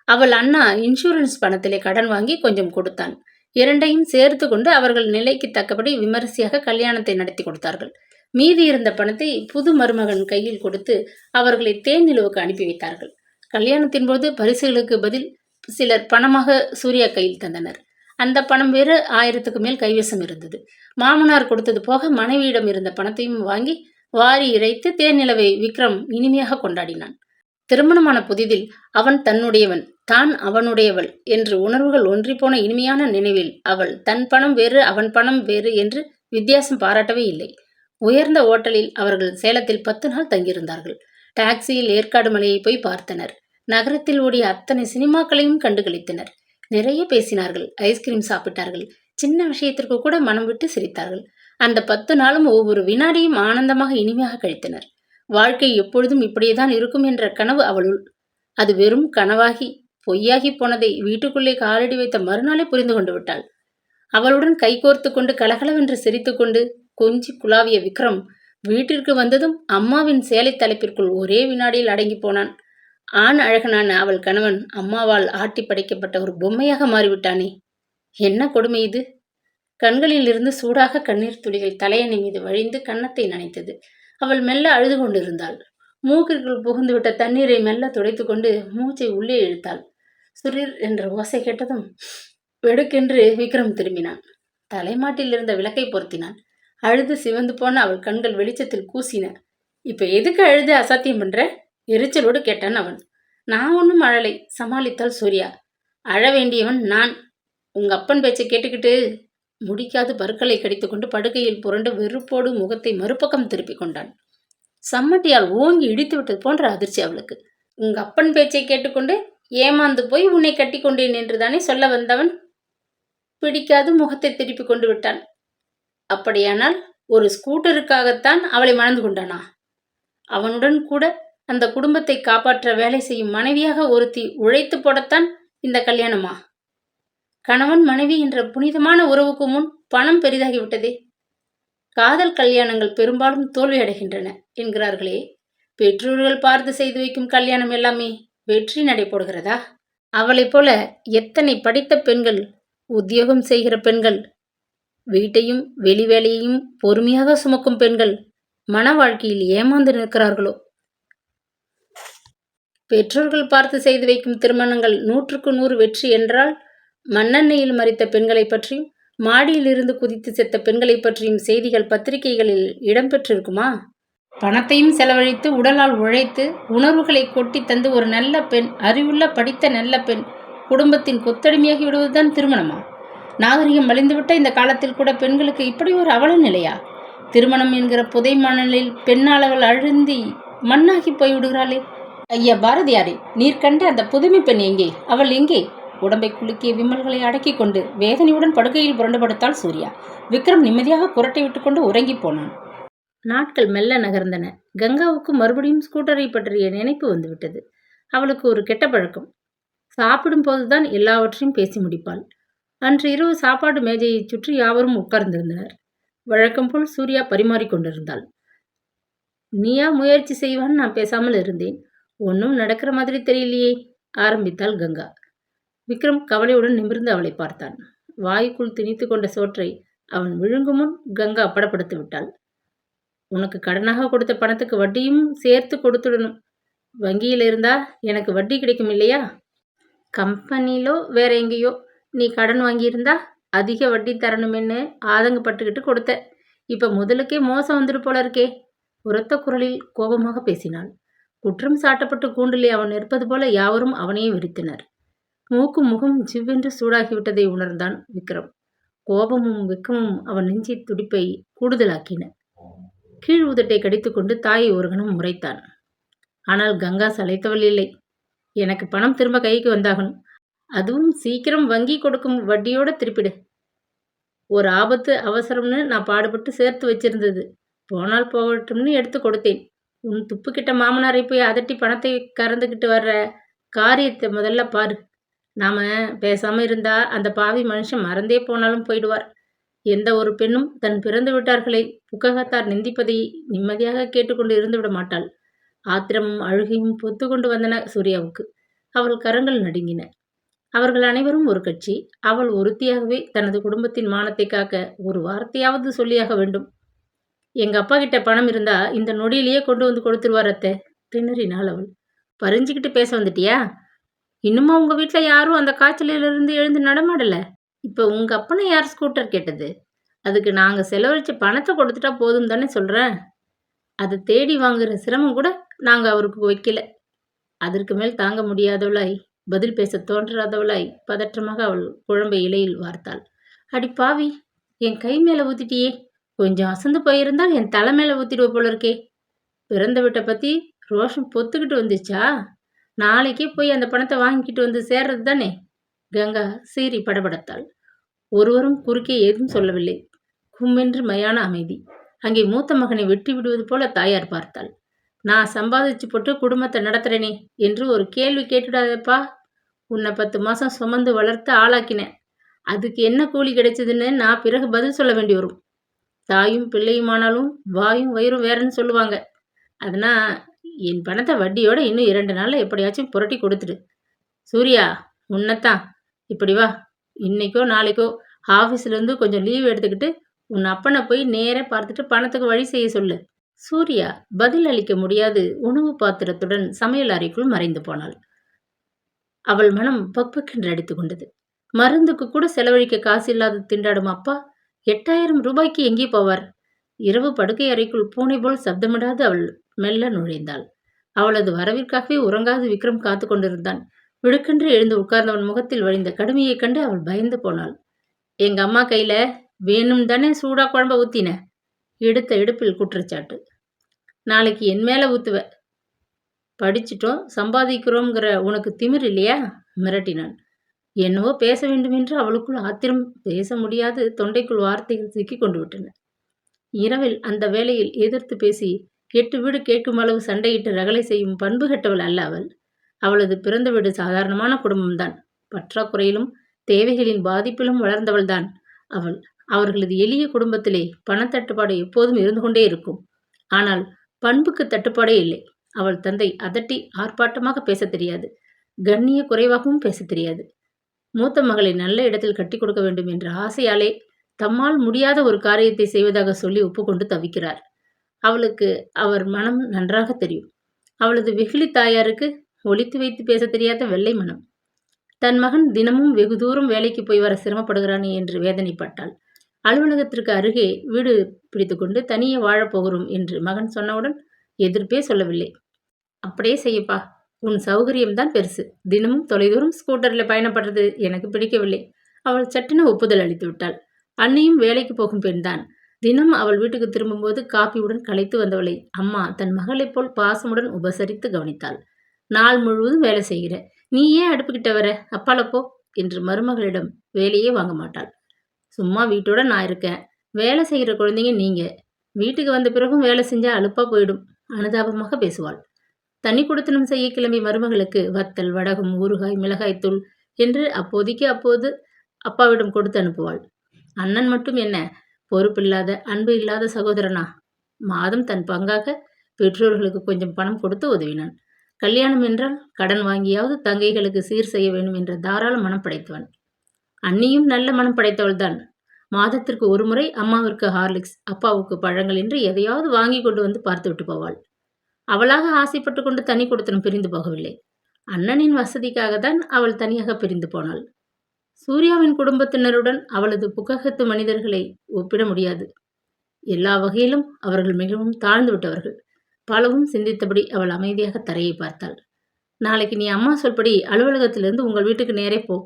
அவள் அண்ணா இன்சூரன்ஸ் பணத்திலே கடன் வாங்கி கொஞ்சம் கொடுத்தான். 2ஐயும் சேர்த்து கொண்டு அவர்கள் நிலைக்கு தக்கபடி விமரிசையாக கல்யாணத்தை நடத்தி கொடுத்தார்கள். மீதி இருந்த பணத்தை புது மருமகன் கையில் கொடுத்து அவர்களை தேன் நிலவுக்கு அனுப்பி வைத்தார்கள். கல்யாணத்தின் போது பரிசுகளுக்கு பதில் சிலர் பணமாக சூர்யா கையில் தந்தனர். அந்த பணம் வேறு 1000க்கு மேல் கைவசம் இருந்தது. மாமனார் கொடுத்தது போக மனைவியிடம் இருந்த பணத்தையும் வாங்கி வாரி இறைத்து தேன் நிலவை விக்ரம் இனிமையாக கொண்டாடினான். திருமணமான புதிதில் அவன் தன்னுடையவன், தான் அவனுடையவள் என்று உணர்வுகள் ஒன்றிப்போன இனிமையான நினைவில் அவள் தன் பணம் வேறு அவன் பணம் வேறு என்று வித்தியாசம் பாராட்டவே இல்லை. உயர்ந்த ஓட்டலில் அவர்கள் சேலத்தில் 10 நாள் தங்கியிருந்தார்கள். டாக்ஸியில் ஏற்காடு மலையை போய் பார்த்தனர். நகரத்தில் ஓடிய அத்தனை சினிமாக்களையும் கண்டு களித்தனர். நிறைய பேசினார்கள், ஐஸ்கிரீம் சாப்பிட்டார்கள், சின்ன விஷயத்திற்கு கூட மனம் விட்டு சிரித்தார்கள். அந்த 10 நாளும் ஒவ்வொரு வினாடியும் ஆனந்தமாக இனிமையாக கழித்தனர். வாழ்க்கை எப்பொழுதும் இப்படியேதான் இருக்கும் என்ற கனவு அவளுள். அது வெறும் கனவாகி பொய்யாகி போனதை வீட்டுக்குள்ளே காலடி வைத்த மறுநாளே புரிந்து கொண்டு விட்டாள். அவளுடன் கைகோர்த்து கொண்டு கலகலவென்று சிரித்து கொண்டு கொஞ்சி குலாவிய விக்ரம் வீட்டிற்கு வந்ததும் அம்மாவின் சேலை தலைப்பிற்குள் ஒரே வினாடியில் அடங்கி போனான். ஆண் அழகனான அவள் கணவன் அம்மாவால் ஆட்டி படைக்கப்பட்ட ஒரு பொம்மையாக மாறிவிட்டானே. என்ன கொடுமை இது! கண்களில் இருந்து சூடாக கண்ணீர் துளிகள் தலையணை மீது வழிந்து கன்னத்தை நனைத்தது. அவள் மெல்ல அழுது கொண்டிருந்தாள். மூக்கிற்குள் புகுந்துவிட்ட தண்ணீரை மெல்ல துடைத்து கொண்டு மூச்சை உள்ளே இழுத்தாள். சுரீர் என்ற ஓசை கேட்டதும் வெடுக்கென்று விக்ரம் திரும்பினான். தலைமாட்டில் இருந்த விளக்கை பொருத்தினான். அழுது சிவந்து போன அவள் கண்கள் வெளிச்சத்தில் கூசின. இப்ப எதுக்கு அழுது அசாத்தியம் பண்ற? எரிச்சலோடு கேட்டான் அவன். நான் ஒன்றும் அழலை, சமாளித்தாள் சூர்யா. அழ வேண்டியவன் நான். உங்க அப்பன் பேச்சை கேட்டுக்கிட்டு முடிக்காது பற்களை கடித்துக்கொண்டு படுக்கையில் புரண்டு வெறுப்போடு முகத்தை மறுபக்கம் திருப்பி கொண்டான். சம்மட்டியால் ஓங்கி இடித்து விட்டது போன்ற அதிர்ச்சி அவளுக்கு. உங்க அப்பன் பேச்சை கேட்டுக்கொண்டு ஏமாந்து போய் உன்னை கட்டி கொண்டேன் என்றுதானே சொல்ல வந்தவன்? பிடிக்காது முகத்தை திருப்பி கொண்டு விட்டான். அப்படியானால் ஒரு ஸ்கூட்டருக்காகத்தான் அவளை மணந்து கொண்டானா? அவனுடன் கூட அந்த குடும்பத்தை காப்பாற்ற வேலை செய்யும் மனைவியாக ஒருத்தி உழைத்து போடத்தான் இந்த கல்யாணமா? கணவன் மனைவி என்ற புனிதமான உறவுக்கு முன் பணம் பெரிதாகிவிட்டதே. காதல் கல்யாணங்கள் பெரும்பாலும் தோல்வி அடைகின்றன என்கிறார்களே. பெற்றோர்கள் பார்த்து செய்து வைக்கும் கல்யாணம் எல்லாமே வெற்றி நடை போடுகிறதா? அவளைப் போல எத்தனை படித்த பெண்கள், உத்தியோகம் செய்கிற பெண்கள், வீட்டையும் வெளி வேலையையும் பொறுமையாக சுமக்கும் பெண்கள் மன வாழ்க்கையில் ஏமாந்து நிற்கிறார்களோ? பெற்றோர்கள் பார்த்து செய்து வைக்கும் திருமணங்கள் 100க்கு 100 வெற்றி என்றால், மண்ணெண்ணெயில் மறித்த பெண்களை பற்றியும் மாடியிலிருந்து குதித்து செத்த பெண்களை பற்றியும் செய்திகள் பத்திரிகைகளில் இடம்பெற்றிருக்குமா? பணத்தையும் செலவழித்து உடலால் உழைத்து உணர்வுகளை கொட்டி தந்து ஒரு நல்ல பெண், அறிவுள்ள படித்த நல்ல பெண் குடும்பத்தின் கொத்தடிமையாகி விடுவதுதான் திருமணமா? நாகரிகம் மலிந்துவிட்ட இந்த காலத்தில் கூட பெண்களுக்கு இப்படி ஒரு அவல நிலையா? திருமணம் என்கிற புதை மணலில் பெண்ணாளவள் அழுந்தி மண்ணாகி போய்விடுகிறாளே. ஐயா பாரதியாரே, நீர் கண்ட அந்த புதுமை பெண் எங்கே? அவள் எங்கே? உடம்பை குலுக்கிய விமல்களை அடக்கி கொண்டு வேதனையுடன் படுக்கையில் புரண்டு படுத்தாள் சூர்யா. விக்ரம் நிம்மதியாக குரட்டை விட்டுக்கொண்டு உறங்கி போனான். நாட்கள் மெல்ல நகர்ந்தன. கங்காவுக்கு மறுபடியும் ஸ்கூட்டரை பற்றிய நினைப்பு வந்துவிட்டது. அவளுக்கு ஒரு கெட்ட பழக்கம். சாப்பிடும் போதுதான் எல்லாவற்றையும் பேசி முடிப்பாள். அன்று இரவு சாப்பாடு மேஜையை சுற்றி யாவரும் உட்கார்ந்திருந்தனர். வழக்கம் போல் சூர்யா பரிமாறிக்கொண்டிருந்தாள். நீயா முயற்சி செய்வான்னு நான் பேசாமல் இருந்தேன். ஒன்றும் நடக்கிற மாதிரி தெரியலையே, ஆரம்பித்தாள் கங்கா. விக்ரம் கவலையுடன் நிமிர்ந்து அவளை பார்த்தான். வாய்க்குள் திணித்து கொண்ட சோற்றை அவன் விழுங்கும் முன் கங்கா படப்படுத்தி விட்டாள். உனக்கு கடனாக கொடுத்த பணத்துக்கு வட்டியும் சேர்த்து கொடுத்துடணும். வங்கியில் இருந்தா எனக்கு வட்டி கிடைக்கும் இல்லையா? கம்பெனிலோ வேற எங்கேயோ நீ கடன் வாங்கியிருந்தா அதிக வட்டி தரணுமென்னு ஆதங்கப்பட்டுக்கிட்டு கொடுத்த. இப்ப முதலுக்கே மோசம் வந்துட்டு போல இருக்கே. உரத்த குரலில் கோபமாக பேசினாள். குற்றம் சாட்டப்பட்டு கூண்டிலே அவன் நிற்பது போல யாவரும் அவனையே விரித்தனர். மூக்கும் முகம் ஜிவ்வென்று சூடாகிவிட்டதை உணர்ந்தான் விக்ரம். கோபமும் வெக்கமும் அவன் நெஞ்சை துடிப்பை கூடுதலாக்கின. கீழ் உதட்டை கடித்துக்கொண்டு தாயை ஒரு கணம் முறைத்தான். ஆனால் கங்கா சளைத்தவள் இல்லை. எனக்கு பணம் திரும்ப கைக்கு வந்தாகணும். அதுவும் சீக்கிரம் வங்கி கொடுக்கும் வட்டியோட திருப்பிடு. ஒரு ஆபத்து அவசரம்னு நான் பாடுபட்டு சேர்த்து வச்சிருந்தது. போனால் போகட்டும்னு எடுத்து கொடுத்தேன். உன் துப்புக்கிட்ட மாமனாரை போய் அதட்டி பணத்தை கறந்துக்கிட்டு வர்ற காரியத்தை முதல்ல பாரு. நாம பேசாம இருந்தா அந்த பாவி மனுஷன் மறந்தே போனாலும் போயிடுவார். எந்த ஒரு பெண்ணும் தன் பிறந்து விட்டார்களை புக்ககத்தார் நிந்திப்பதை நிம்மதியாக கேட்டுக்கொண்டு இருந்து விட மாட்டாள். ஆத்திரமும் அழுகையும் பொத்து கொண்டு வந்தன சூர்யாவுக்கு. அவள் கரங்கள் நடுங்கின. அவர்கள் அனைவரும் ஒரு கட்சி. அவள் ஒருத்தியாகவே தனது குடும்பத்தின் மானத்தை காக்க ஒரு வார்த்தையாவது சொல்லியாக வேண்டும். எங்க அப்பா கிட்ட பணம் இருந்தா இந்த நொடியிலேயே கொண்டு வந்து கொடுத்துருவார் அத்தை, திணறினாள் அவள். பறிஞ்சுக்கிட்டு பேச வந்துட்டியா? இன்னுமா உங்க வீட்டுல யாரும் அந்த காய்ச்சலிலிருந்து எழுந்து நடமாடல? இப்ப உங்க அப்பனை யார் ஸ்கூட்டர் கேட்டது? அதுக்கு நாங்க செலவழிச்ச பணத்தை கொடுத்துட்டா போதும் தானே சொல்றேன். அதை தேடி வாங்குற சிரமம் கூட நாங்க அவருக்கு வைக்கல. அதற்கு மேல் தாங்க முடியாதவளாய், பதில் பேச தோன்றாதவளாய் பதற்றமாக அவள் குழம்பை இலையில் வார்த்தாள். அடி பாவி, என் கை மேல ஊத்திட்டியே! கொஞ்சம் அசந்து போயிருந்தால் என் தலை மேல ஊத்திடுவ போல இருக்கே. பிறந்த வீட்டை பத்தி ரோஷம் பொத்துக்கிட்டு வந்துச்சா? நாளைக்கே போய் அந்த பணத்தை வாங்கிக்கிட்டு வந்து சேர்றது தானே? கங்கா சீறி படபடத்தாள். ஒருவரும் குறுக்கே ஏதும் சொல்லவில்லை. கும்மென்று மயான அமைதி. அங்கே மூத்த மகனை வெட்டி விடுவது போல தாயார் பார்த்தாள். நான் சம்பாதிச்சு போட்டு குடும்பத்தை நடத்துறேனே என்று ஒரு கேள்வி கேட்டுடாதப்பா. உன்னை 10 மாசம் சுமந்து வளர்த்து ஆளாக்கினேன். அதுக்கு என்ன கூலி கிடைச்சதுன்னு நான் பிறகு பதில் சொல்ல வேண்டி வரும். தாயும் பிள்ளையுமானாலும் வாயும் வயிறும் வேறன்னு சொல்லுவாங்க. அதனா என் பணத்தை வட்டியோட இன்னும் 2 நாள்ல எப்படியாச்சும் புரட்டி கொடுத்துடு. சூர்யா, உன்னைத்தான். இப்படி வா. இன்னைக்கோ நாளைக்கோ ஆஃபீஸ்லேருந்து கொஞ்சம் லீவ் எடுத்துக்கிட்டு உன் அப்பனை போய் நேரா பார்த்துட்டு பணத்துக்கு வழி செய்ய சொல்லு. சூர்யா பதில் அளிக்க முடியாது உணவு பாத்திரத்துடன் சமையல் அறைக்குள் மறைந்து போனாள். அவள் மனம் பக்பக்கென்று அடித்து கொண்டது. மருந்துக்கு கூட செலவழிக்க காசு இல்லாத திண்டாடும் அப்பா 8000 ரூபாய்க்கு எங்கே போவார்? இரவு படுக்கை அறைக்குள் பூனை போல் சப்தமிடாது அவள் மெல்ல நுழைந்தாள். அவளது வரவிற்காகவே உறங்காது விக்ரம் காத்து கொண்டிருந்தான். விடுக்கென்று எழுந்து உட்கார்ந்தவன் முகத்தில் வழிந்த கடுமையைக் கண்டு அவள் பயந்து போனாள். எங்க அம்மா கையில வேணும் தானே சூடா குழம்ப ஊத்தின? எடுத்த எடுப்பில் குற்றச்சாட்டு. நாளைக்கு என் மேல ஊத்துவ. படிச்சிட்டோம் சம்பாதிக்கிறோங்கிற உனக்கு திமிர் இல்லையா? மிரட்டினான். என்னவோ பேச வேண்டுமென்று அவளுக்குள் ஆத்திரம். பேச முடியாது தொண்டைக்குள் வார்த்தைகள் சிக்கிக் கொண்டு விட்டன. இரவில் அந்த வேளையில் எதிர்த்து பேசி 8 வீடு கேட்கும் அளவு சண்டையிட்டு ரகளை செய்யும் பண்பு கெட்டவள் அல்ல அவள். அவளது பிறந்த வீடு சாதாரணமான குடும்பம்தான். பற்றாக்குறையிலும் தேவைகளின் பாதிப்பிலும் வளர்ந்தவள்தான் அவள். அவர்களது எளிய குடும்பத்திலே பணத்தட்டுப்பாடு எப்போதும் இருந்து கொண்டே இருக்கும். ஆனால் பண்புக்கு தட்டுப்பாடே இல்லை. அவள் தந்தை அதட்டி ஆர்ப்பாட்டமாக பேசத் தெரியாது. கண்ணிய குறைவாகவும் பேசத் தெரியாது. மூத்த மகளை நல்ல இடத்தில் கட்டி கொடுக்க வேண்டும் என்ற ஆசையாலே தம்மால் முடியாத ஒரு காரியத்தை செய்வதாக சொல்லி ஒப்புக்கொண்டு தவிக்கிறார். அவளுக்கு அவர் மனம் நன்றாக தெரியும். அவளது வெகுளி தாயாருக்கு ஒளித்து வைத்து பேச தெரியாத வெள்ளை மனம். தன் மகன் தினமும் வெகு தூரம் வேலைக்கு போய் வர சிரமப்படுகிறானே என்று வேதனைப்பட்டாள். அலுவலகத்திற்கு அருகே வீடு பிடித்துக்கொண்டு தனியே வாழப்போகிறோம் என்று மகன் சொன்னவுடன் எதிர்ப்பே சொல்லவில்லை. அப்படியே செய்யப்பா, உன் சௌகரியம்தான் பெருசு. தினமும் தொலைதூரம் ஸ்கூட்டரில் பயணப்படுறது எனக்கு பிடிக்கவில்லை. அவள் சட்டென ஒப்புதல் அளித்து விட்டாள். அன்னையும் வேலைக்கு போகும் பெண்தான். தினம் அவள் வீட்டுக்கு திரும்பும்போது காப்பியுடன் களைத்து வந்தவளை அம்மா தன் மகளைப் போல் பாசமுடன் உபசரித்து கவனித்தாள். நாள் முழுவதும் வேலை செய்கிற, நீ ஏன் அடுப்புக்கிட்ட வர, அப்பாலப்போ என்று மருமகளிடம் வேலையே வாங்க மாட்டாள். சும்மா வீட்டோட நான் இருக்கேன், வேலை செய்கிற குழந்தைங்க நீங்க, வீட்டுக்கு வந்த பிறகும் வேலை செஞ்சா அலுப்பா போயிடும் அனுதாபமாக பேசுவாள். தனி கொடுத்தனம் செய்ய கிளம்பி மருமகளுக்கு வத்தல், வடகம், ஊறுகாய், மிளகாய்த்தூள் என்று அப்போது அப்பாவிடம் கொடுத்து அனுப்புவாள். அண்ணன் மட்டும் என்ன பொறுப்பில்லாத அன்பு இல்லாத சகோதரனா? மாதம் தன் பங்காக பெற்றோர்களுக்கு கொஞ்சம் பணம் கொடுத்து உதவினான். கல்யாணம் என்றால் கடன் வாங்கியாவது தங்கைகளுக்கு சீர் செய்ய வேண்டும் என்ற தாராள மனம் படைத்தவன். அண்ணியும் நல்ல மனம் படைத்தவள்தான். மாதத்திற்கு ஒரு முறை அம்மாவிற்கு ஹார்லிக்ஸ், அப்பாவுக்கு பழங்கள் என்று எதையாவது வாங்கி கொண்டு வந்து பார்த்து விட்டு போவாள். அவளாக ஆசைப்பட்டு கொண்டு தனி கொடுத்தனும் பிரிந்து போகவில்லை. அண்ணனின் வசதிக்காகத்தான் அவள் தனியாக பிரிந்து போனாள். சூர்யாவின் குடும்பத்தினருடன் அவளது புக்ககத்து மனிதர்களை ஒப்பிட முடியாது. எல்லா வகையிலும் அவர்கள் மிகவும் தாழ்ந்து விட்டவர்கள். பலவும் சிந்தித்தபடி அவள் அமைதியாக தரையை பார்த்தாள். நாளைக்கு நீ அம்மா சொல்படி அலுவலகத்திலிருந்து உங்கள் வீட்டுக்கு நேரே போ.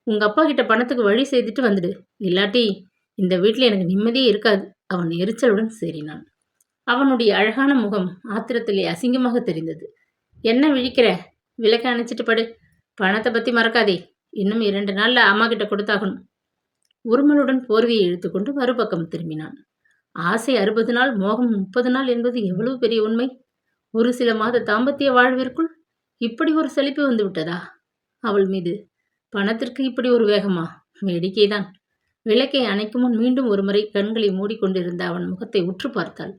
உங்க அப்பா கிட்ட பணத்துக்கு வழி செய்துட்டு வந்துடு. இல்லாட்டி இந்த வீட்டில் எனக்கு நிம்மதியே இருக்காது. அவன் எரிச்சலுடன் சேரினான். அவனுடைய அழகான முகம் ஆத்திரத்திலே அசிங்கமாக தெரிந்தது. என்ன விழிக்கிற? விளக்க அணைச்சிட்டு படு. பணத்தை பத்தி மறக்காதே. இன்னும் 2 நாள்ல அம்மா கிட்ட கொடுத்தாகணும். உருமலுடன் போர்வையை இழுத்துக்கொண்டு மறுபக்கம் திரும்பினான். ஆசை 60 நாள், மோகம் 30 நாள் என்பது எவ்வளவு பெரிய உண்மை! ஒரு சில மாத தாம்பத்திய வாழ்விற்குள் இப்படி ஒரு சலிப்பு வந்து விட்டதா? அவள் மீது பணத்திற்கு இப்படி ஒரு வேகமா? வேடிக்கைதான். விளக்கை அணைக்கும் முன் மீண்டும் ஒருமுறை கண்களை மூடிக்கொண்டிருந்த அவன் முகத்தை உற்று பார்த்தாள்.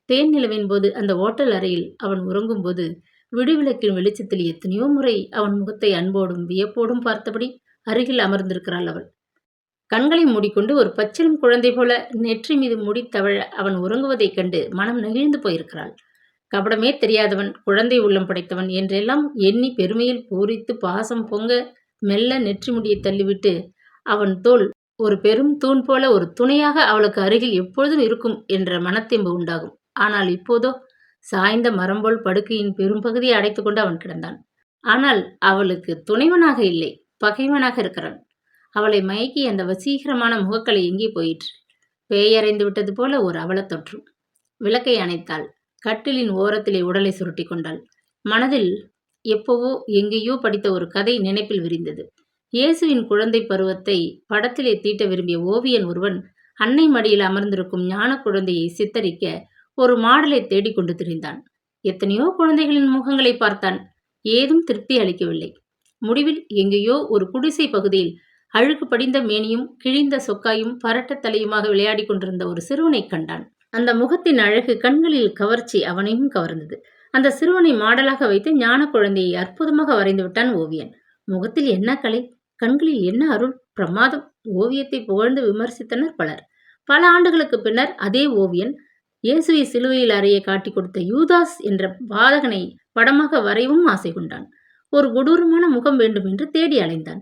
தேன் நிலவின் போது அந்த ஓட்டல் அறையில் அவன் உறங்கும் போது விடுவிளக்கின் வெளிச்சத்தில் எத்தனையோ முறை அவன் முகத்தை அன்போடும் வியப்போடும் பார்த்தபடி அருகில் அமர்ந்திருக்கிறாள் அவள். கண்களை மூடிக்கொண்டு ஒரு பச்சிலும் குழந்தை போல நெற்றி மீது முடி தவழ அவன் உறங்குவதைக் கண்டு மனம் நெகிழ்ந்து போயிருக்கிறாள். கபடமே தெரியாதவன், குழந்தை உள்ளம் படைத்தவன் என்றெல்லாம் எண்ணி பெருமையில் பூரித்து பாசம் பொங்க மெல்ல நெற்றி முடியை தள்ளிவிட்டு அவன் தோள் ஒரு பெரும் தூண் போல ஒரு துணையாக அவளுக்கு அருகில் எப்பொழுதும் இருக்கும் என்ற மனத்தெம்பு உண்டாகும். ஆனால் இப்போதோ சாய்ந்த மரம்போல் படுக்கையின் பெரும்பகுதியை அடைத்துக் கொண்டு அவன் கிடந்தான். ஆனால் அவளுக்கு துணைவனாக இல்லை, பகைவனாக இருக்கிறான். அவளை மயக்கி அந்த வசீகரமான முகக்கலை எங்கே போயிற்று? பேயறைந்து விட்டது போல ஒரு அவலத் தொற்றும். விளக்கை அணைத்தாள். கட்டிலின் ஓரத்திலே உடலை சுருட்டி கொண்டாள். மனதில் எப்போவோ எங்கேயோ படித்த ஒரு கதை நினைப்பில் விரிந்தது. இயேசுவின் குழந்தை பருவத்தை படத்திலே தீட்ட விரும்பிய ஓவியன் ஒருவன் அன்னை மடியில் அமர்ந்திருக்கும் ஞான குழந்தையை சித்தரிக்க ஒரு மாடலை தேடிக்கொண்டு திரிந்தான். எத்தனையோ குழந்தைகளின் முகங்களை பார்த்தான். ஏதும் திருப்தி அளிக்கவில்லை. முடிவில் எங்கேயோ ஒரு குடிசை பகுதியில் அழுக்கு படிந்த மேனியும் கிழிந்த சொக்காயும் பரட்ட தலையுமாக விளையாடி கொண்டிருந்த ஒரு சிறுவனை கண்டான். அந்த முகத்தின் அழகு கண்களில் கவர்ச்சி அவனையும் கவர்ந்தது. அந்த சிறுவனை மாடலாக வைத்து ஞான குழந்தையை அற்புதமாக வரைந்து விட்டான் ஓவியன். முகத்தில் என்ன கலை, கண்களில் என்ன அருள், பிரமாதம்! ஓவியத்தை புகழ்ந்து விமர்சித்தனர் பலர். பல ஆண்டுகளுக்கு பின்னர் அதே ஓவியன் இயேசுவை சிலுவையில் அறைய காட்டி கொடுத்த யூதாஸ் என்ற பாதகனை படமாக வரையவும் ஆசை கொண்டான். ஒரு கொடூரமான முகம் வேண்டும் என்று தேடி அலைந்தான்.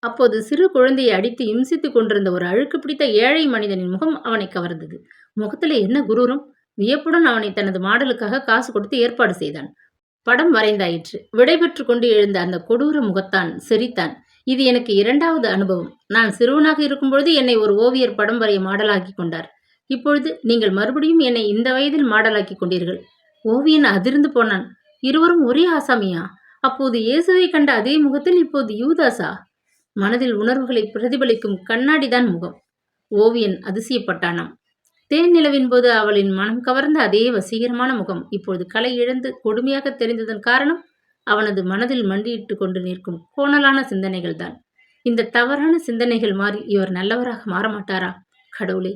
அப்போது சிறு குழந்தையை அடித்து இம்சித்துக் கொண்டிருந்த ஒரு அழுக்கு பிடித்த ஏழை மனிதனின் முகம் அவனை கவர்ந்தது. முகத்திலே என்ன குரூரம்! வியப்புடன் அவனை தனது மாடலுக்காக காசு கொடுத்து ஏற்பாடு செய்தான். படம் வரைந்தாயிற்று. விடைபெற்று கொண்டு எழுந்த அந்த கொடூர முகத்தான் சிரித்தான். இது எனக்கு இரண்டாவது அனுபவம். நான் சிறுவனாக இருக்கும்பொழுது என்னை ஒரு ஓவியர் படம் வரைய மாடலாக்கி கொண்டார். இப்பொழுது நீங்கள் மறுபடியும் என்னை இந்த வயதில் மாடலாக்கி கொண்டீர்கள். ஓவியன் அதிர்ந்து போனான். இருவரும் ஒரே ஆசாமியா? அப்போது இயேசுவை கண்ட அதே முகத்தில் இப்போது யூதாசா? மனதில் உணர்வுகளை பிரதிபலிக்கும் கண்ணாடிதான் முகம். ஓவியன் அதிசயப்பட்டானாம். தேன் நிலவின் போது அவளின் மனம் கவர்ந்த அதே வசீகரமான முகம் இப்பொழுது கலை இழந்து கொடுமையாக தெரிந்ததன் காரணம் அவனது மனதில் மண்டியிட்டு கொண்டு நிற்கும் கோணலான சிந்தனைகள் தான். இந்த தவறான சிந்தனைகள் மாறி இவர் நல்லவராக மாறமாட்டாரா? கடவுளே!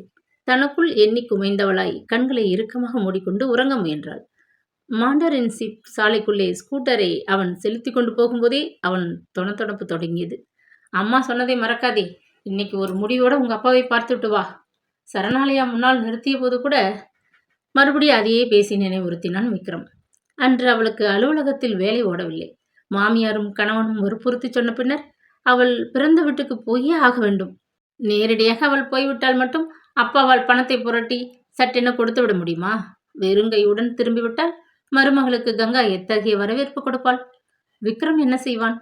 தனக்குள் எண்ணி குமைந்தவளாய் கண்களை இறுக்கமாக மூடிக்கொண்டு உறங்க முயன்றாள். மாண்டரின்ஷிப் சாலைக்குள்ளே ஸ்கூட்டரை அவன் செலுத்தி கொண்டு போகும்போதே அவன் தொணத்தொணப்பு தொடங்கியது. அம்மா சொன்னதை மறக்காதே. இன்னைக்கு ஒரு முடிவோட உங்க அப்பாவை பார்த்துட்டு வா. சரணாலயா முன்னால் நிறுத்திய போது கூட மறுபடியும் அதையே பேசி நினைவுறுத்தினான் விக்ரம். அன்று அவளுக்கு அலுவலகத்தில் வேலை ஓடவில்லை. மாமியாரும் கணவனும் வற்புறுத்தி சொன்ன பின்னர் அவள் பிறந்த வீட்டுக்கு போயே ஆக வேண்டும். நேரடியாக அவள் போய்விட்டால் மட்டும் அப்பாவால் பணத்தை புரட்டி சட்டென கொடுத்து விட முடியுமா? வெறுங்கையுடன் திரும்பிவிட்டால் மருமகளுக்கு கங்கா எத்தகைய வரவேற்பு கொடுப்பாள்? விக்ரம் என்ன செய்வான்?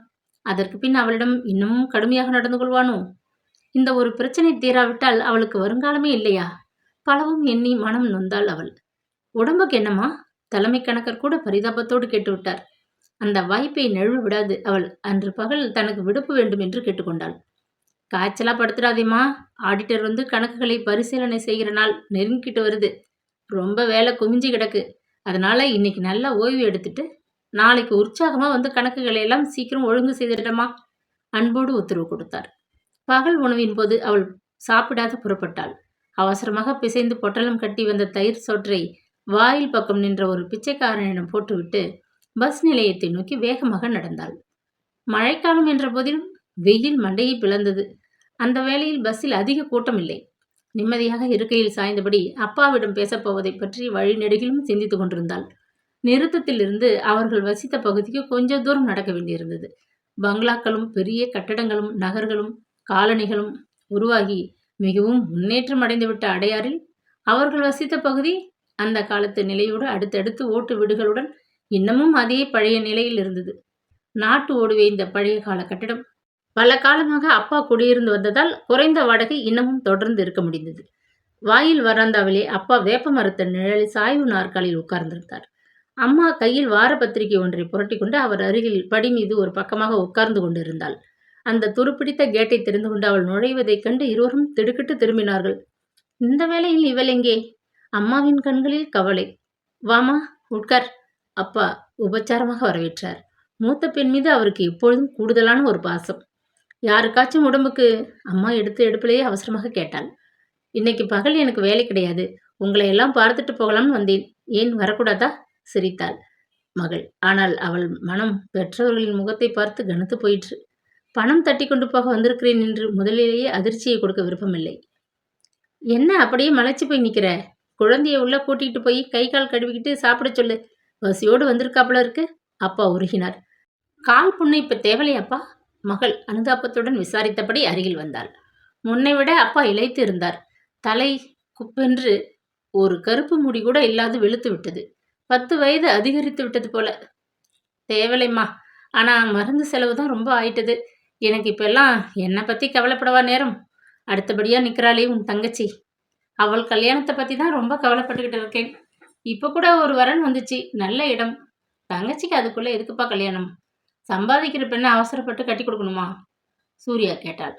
அதற்கு பின் அவளிடம் இன்னமும் கடுமையாக நடந்து கொள்வானோ? இந்த ஒரு பிரச்சனை தீராவிட்டால் அவளுக்கு வருங்காலமே இல்லையா? பலவும் எண்ணி மனம் நொந்தாள் அவள். உடம்புக்கு என்னம்மா? தலைமை கணக்கர் கூட பரிதாபத்தோடு கேட்டுவிட்டார். அந்த வாய்ப்பை நழுவ விடாது அவள் அன்று பகல் தனக்கு விடுப்பு வேண்டும் என்று கேட்டுக்கொண்டாள். காய்ச்சலா படுத்துடாதேம்மா. ஆடிட்டர் வந்து கணக்குகளை பரிசீலனை செய்கிற நாள் நெருங்கிட்டு வருது. ரொம்ப வேலை குமிஞ்சு கிடக்கு. அதனால இன்னைக்கு நல்லா ஓய்வு எடுத்துட்டு நாளைக்கு உற்சாகமா வந்து கணக்குகளை எல்லாம் சீக்கிரம் ஒழுங்கு செய்திடமா அன்போடு உத்தரவு கொடுத்தார். பகல் உணவின் போது அவள் சாப்பிடாத புறப்பட்டாள். அவசரமாக பிசைந்து பொட்டலம் கட்டி வந்த தயிர் சோற்றை வாயில் பக்கம் நின்ற ஒரு பிச்சைக்காரனிடம் போட்டுவிட்டு பஸ் நிலையத்தை நோக்கி வேகமாக நடந்தாள். மழைக்காலம் என்ற போதிலும் வெயில் மண்டையை பிளந்தது. அந்த வேளையில் பஸ்ஸில் அதிக கூட்டம் இல்லை. நிம்மதியாக இருக்கையில் சாய்ந்தபடி அப்பாவிடம் பேசப்போவதை பற்றி வழிநெடுகிலும் சிந்தித்துக் கொண்டிருந்தாள். நிறுத்தத்திலிருந்து அவர்கள் வசித்த பகுதிக்கு கொஞ்ச தூரம் நடக்க வேண்டியிருந்தது. பங்களாக்களும் பெரிய கட்டடங்களும் நகர்களும் காலனிகளும் உருவாகி மிகவும் முன்னேற்றம் அடைந்துவிட்ட அடையாறில் அவர்கள் வசித்த பகுதி அந்த காலத்து நிலையோடு அடுத்தடுத்து ஓட்டு வீடுகளுடன் இன்னமும் அதே பழைய நிலையில் இருந்தது. நாட்டு ஓடுவே இந்த பழைய கால கட்டிடம் பல காலமாக அப்பா குடியிருந்து வந்ததால் குறைந்த வாடகை இன்னமும் தொடர்ந்து இருக்க முடிந்தது. வாயில் வராந்தாவிலே அப்பா வேப்ப மரத்த நிழலில் சாய்வு நாற்காலில் உட்கார்ந்திருந்தார். அம்மா கையில் வார பத்திரிகை ஒன்றை புரட்டி கொண்டு அவர் அருகில் படி மீது ஒரு பக்கமாக உட்கார்ந்து கொண்டிருந்தாள். அந்த துருப்பிடித்த கேட்டை தெரிந்து கொண்டு அவள் நுழைவதைக் கண்டு இருவரும் திடுக்கிட்டு திரும்பினார்கள். இந்த வேளையில் இவள் எங்கே? அம்மாவின் கண்களில் கவலை. வாமா, உட்கார். அப்பா உபச்சாரமாக வரவேற்றார். மூத்த பெண் மீது அவருக்கு எப்பொழுதும் கூடுதலான ஒரு பாசம். யாருக்காச்சும் உடம்புக்கு? அம்மா எடுப்பிலேயே அவசரமாக கேட்டாள். இன்னைக்கு பகல் எனக்கு வேலை கிடையாது. உங்களை எல்லாம் பார்த்துட்டு போகலாம்னு வந்தேன். ஏன் வரக்கூடாதா? சிரித்தாள் மகள். ஆனால் அவள் மனம் பெற்றவர்களின் முகத்தை பார்த்து கனத்து போயிற்று. பணம் தட்டி கொண்டு போக வந்திருக்கிறேன் என்று முதலிலேயே அதிர்ச்சியை கொடுக்க விருப்பமில்லை. என்ன அப்படியே மலைச்சு போய் நிற்கிற? குழந்தைய உள்ள கூட்டிகிட்டு போய் கை கால் கழுவிக்கிட்டு சாப்பிட சொல்லு. பசியோடு வந்திருக்காப்புல இருக்கு. அப்பா உருகினார். கால் புண்ணு இப்ப தேவலையாப்பா? மகள் அனுதாபத்துடன் விசாரித்தபடி அருகில் வந்தாள். முன்னை விட அப்பா இளைத்து இருந்தார். தலை குப்பென்று ஒரு கருப்பு முடி கூட இல்லாது வெளுத்து விட்டது. 10 வயது அதிகரித்து விட்டது போல. தேவலைம்மா. ஆனா மருந்து செலவு தான் ரொம்ப ஆயிட்டது. எனக்கு இப்பெல்லாம் என்னை பத்தி கவலைப்படவா நேரம்? அடுத்தபடியா நிக்கிறாளே உன் தங்கச்சி. அவள் கல்யாணத்தை பத்தி தான் ரொம்ப கவலைப்பட்டுக்கிட்டு இருக்கேன். இப்ப கூட ஒரு வரன் வந்துச்சு. நல்ல இடம். தங்கச்சிக்கு அதுக்குள்ள எதுக்குப்பா கல்யாணம்? சம்பாதிக்கிற பெண்ணை அவசரப்பட்டு கட்டி கொடுக்கணுமா? சூர்யா கேட்டாள்.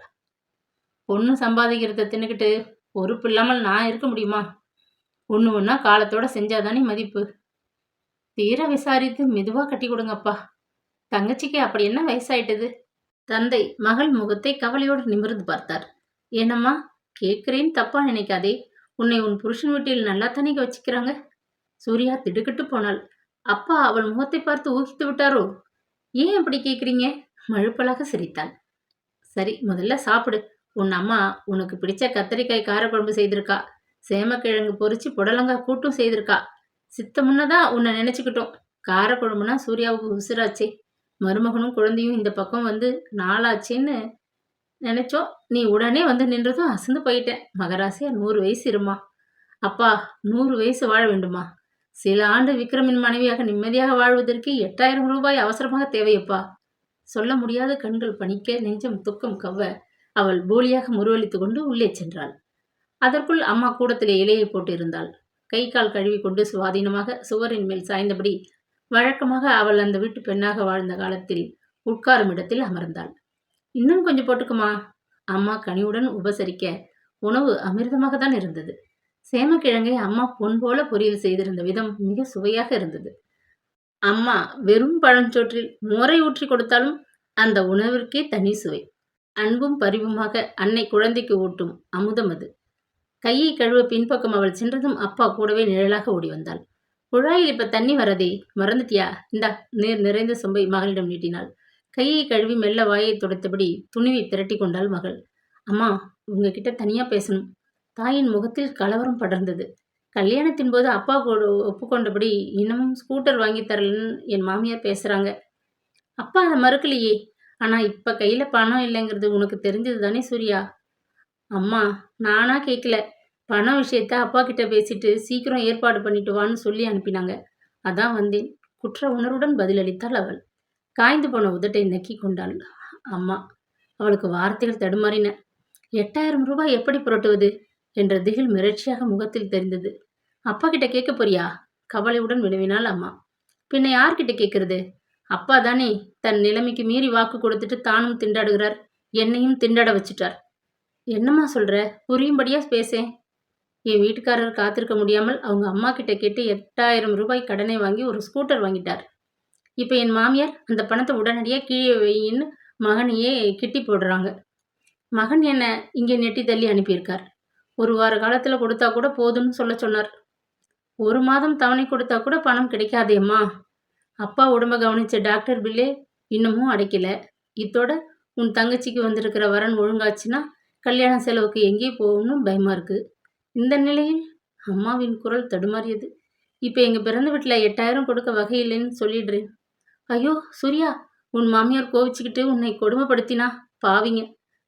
பொண்ணு சம்பாதிக்கிறத தின்னுக்கிட்டு பொறுப்பு இல்லாமல் நான் இருக்க முடியுமா? ஒண்ணு ஒண்ணா காலத்தோட செஞ்சாதானே மதிப்பு. தீர விசாரித்து மெதுவா கட்டி கொடுங்கப்பா. தங்கச்சிக்கு அப்படி என்ன வயசாயிட்டது? தந்தை மகள் முகத்தை கவலையோடு நிமிர்ந்து பார்த்தார். என்னம்மா கேட்கிறேன், தப்பா நினைக்காதே. உன்னை உன் புருஷன் வீட்டில் நல்லா தானே வச்சுக்கிறாங்க. சூர்யா திடுக்கிட்டு போனாள். அப்பா அவள் முகத்தை பார்த்து ஊகித்து விட்டாரோ? ஏன் அப்படி கேட்குறீங்க? மழுப்பலாக சிரித்தாள். சரி, முதல்ல சாப்பிடு. உன் அம்மா உனக்கு பிடிச்ச கத்தரிக்காய் காரக்குழம்பு செய்திருக்கா. சேமக்கிழங்கு பொரிச்சு புடலங்காய் கூட்டும் செய்திருக்கா. சித்த முன்னதான் உன்னை நினைச்சுக்கிட்டோம். காரக்குழம்புனா சூர்யாவுக்கு உசுராச்சே. மருமகனும் குழந்தையும் இந்த பக்கம் வந்து நாளாச்சேன்னு நினைச்சோம். நீ உடனே வந்து நின்றதும் அசந்து போயிட்டேன். மகராசியா 100 வயசு இருமா. அப்பா 100 வயசு வாழ வேண்டுமா? சில ஆண்டு விக்ரமின் மனைவியாக நிம்மதியாக வாழ்வதற்கு 8000 ரூபாய் அவசரமாக தேவையப்பா. சொல்ல முடியாத கண்கள் பணிக்க, நெஞ்சம் துக்கம் கவ்வ அவள் போலியாக முருவளித்து கொண்டு உள்ளே சென்றாள். அதற்குள் அம்மா கூடத்திலே இலையை போட்டு இருந்தாள். கை கால் கழுவி கொண்டு சுவாதீனமாக சுவரின் மேல் சாய்ந்தபடி வழக்கமாக அவள் அந்த வீட்டு பெண்ணாக வாழ்ந்த காலத்தில் உட்காரும் இடத்தில் அமர்ந்தாள். இன்னும் கொஞ்சம் போட்டுக்குமா. அம்மா கனிவுடன் உபசரிக்க உணவு அமிர்தமாக தான் இருந்தது. சேமக்கிழங்கை அம்மா பொன் போல பொரியல் செய்திருந்த விதம் மிக சுவையாக இருந்தது. அம்மா வெறும் பழஞ்சோற்றில் மோரை ஊற்றி கொடுத்தாலும் அந்த உணவிற்கே தனி சுவை. அன்பும் பரிவுமாக அன்னை குழந்தைக்கு ஊட்டும் அமுதம் அது. கையை கழுவ பின்பக்கம் அவள் சென்றதும் அப்பா கூடவே நிழலாக ஓடி வந்தாள். குழாயில் இப்ப தண்ணி வரதே, மறந்துட்டியா? இந்தா. நீர் நிறைந்த சொம்பை மகளிடம் நீட்டினாள். கையை கழுவி மெல்ல வாயை துடைத்தபடி துணிவை திரட்டி கொண்டாள் மகள். அம்மா, உங்ககிட்ட தனியா பேசணும். தாயின் முகத்தில் கலவரம் படர்ந்தது. கல்யாணத்தின் போது அப்பா ஒப்புக்கொண்டபடி இன்னமும் ஸ்கூட்டர் வாங்கி தரலன்னு என் மாமியார் பேசுறாங்க. அப்பா அதை மறுக்கலையே. ஆனா இப்ப கையில பணம் இல்லைங்கிறது உனக்கு தெரிஞ்சது தானே சூர்யா? அம்மா, நானா கேட்கல. பண விஷயத்த அப்பா கிட்ட பேசிட்டு சீக்கிரம் ஏற்பாடு பண்ணிட்டு வான்னு சொல்லி அனுப்பினாங்க. அதான் வந்தேன். குற்ற உணர்வுடன் பதிலளித்தாள் அவள். காய்ந்து போன உதட்டை நக்கி கொண்டாள் அம்மா. அவளுக்கு வார்த்தைகள் தடுமாறின. 8000 ரூபாய் எப்படி புரட்டுவது என்ற திகில் மிரட்சியாக முகத்தில் தெரிந்தது. அப்பா கிட்ட கேட்க போறியா? கவலையுடன் வினவினாள் அம்மா. பின்ன யார்கிட்ட கேட்கறது? அப்பா தானே தன் நிலைமைக்கு மீறி வாக்கு கொடுத்துட்டு தானும் திண்டாடுகிறார். என்னையும் திண்டாட வச்சுட்டார். என்னம்மா சொல்ற? புரியும்படியா பேசேன். என் வீட்டுக்காரர் காத்திருக்க முடியாமல் அவங்க அம்மா கிட்ட கேட்டு 8000 ரூபாய் கடனை வாங்கி ஒரு ஸ்கூட்டர் வாங்கிட்டார். இப்ப என் மாமியார் அந்த பணத்தை உடனடியாக கீழே வையின்னு மகனையே கிட்டி போடுறாங்க. மகன் என்ன இங்கே நெட்டி தள்ளி அனுப்பியிருக்கார். 1 வார காலத்துல கொடுத்தா கூட போதும்னு சொல்ல சொன்னார். 1 மாதம் தவணை கொடுத்தா கூட பணம் கிடைக்காதேம்மா. அப்பா உடம்ப கவனிச்ச டாக்டர் பில்லே இன்னமும் அடைக்கல. இத்தோட உன் தங்கச்சிக்கு வந்திருக்கிற வரன் ஒழுங்காச்சுன்னா கல்யாண செலவுக்கு எங்கே போகும்னு பயமா இருக்கு. இந்த நிலையில் அம்மாவின் குரல் தடுமாறியது. இப்ப எங்க பிறந்த வீட்டுல 8000 கொடுக்க வகை இல்லைன்னு சொல்லிடுறேன். ஐயோ சூர்யா, உன் மாமியார் கோவிச்சுக்கிட்டு உன்னை கொடுமைப்படுத்தினா? பாவிங்க.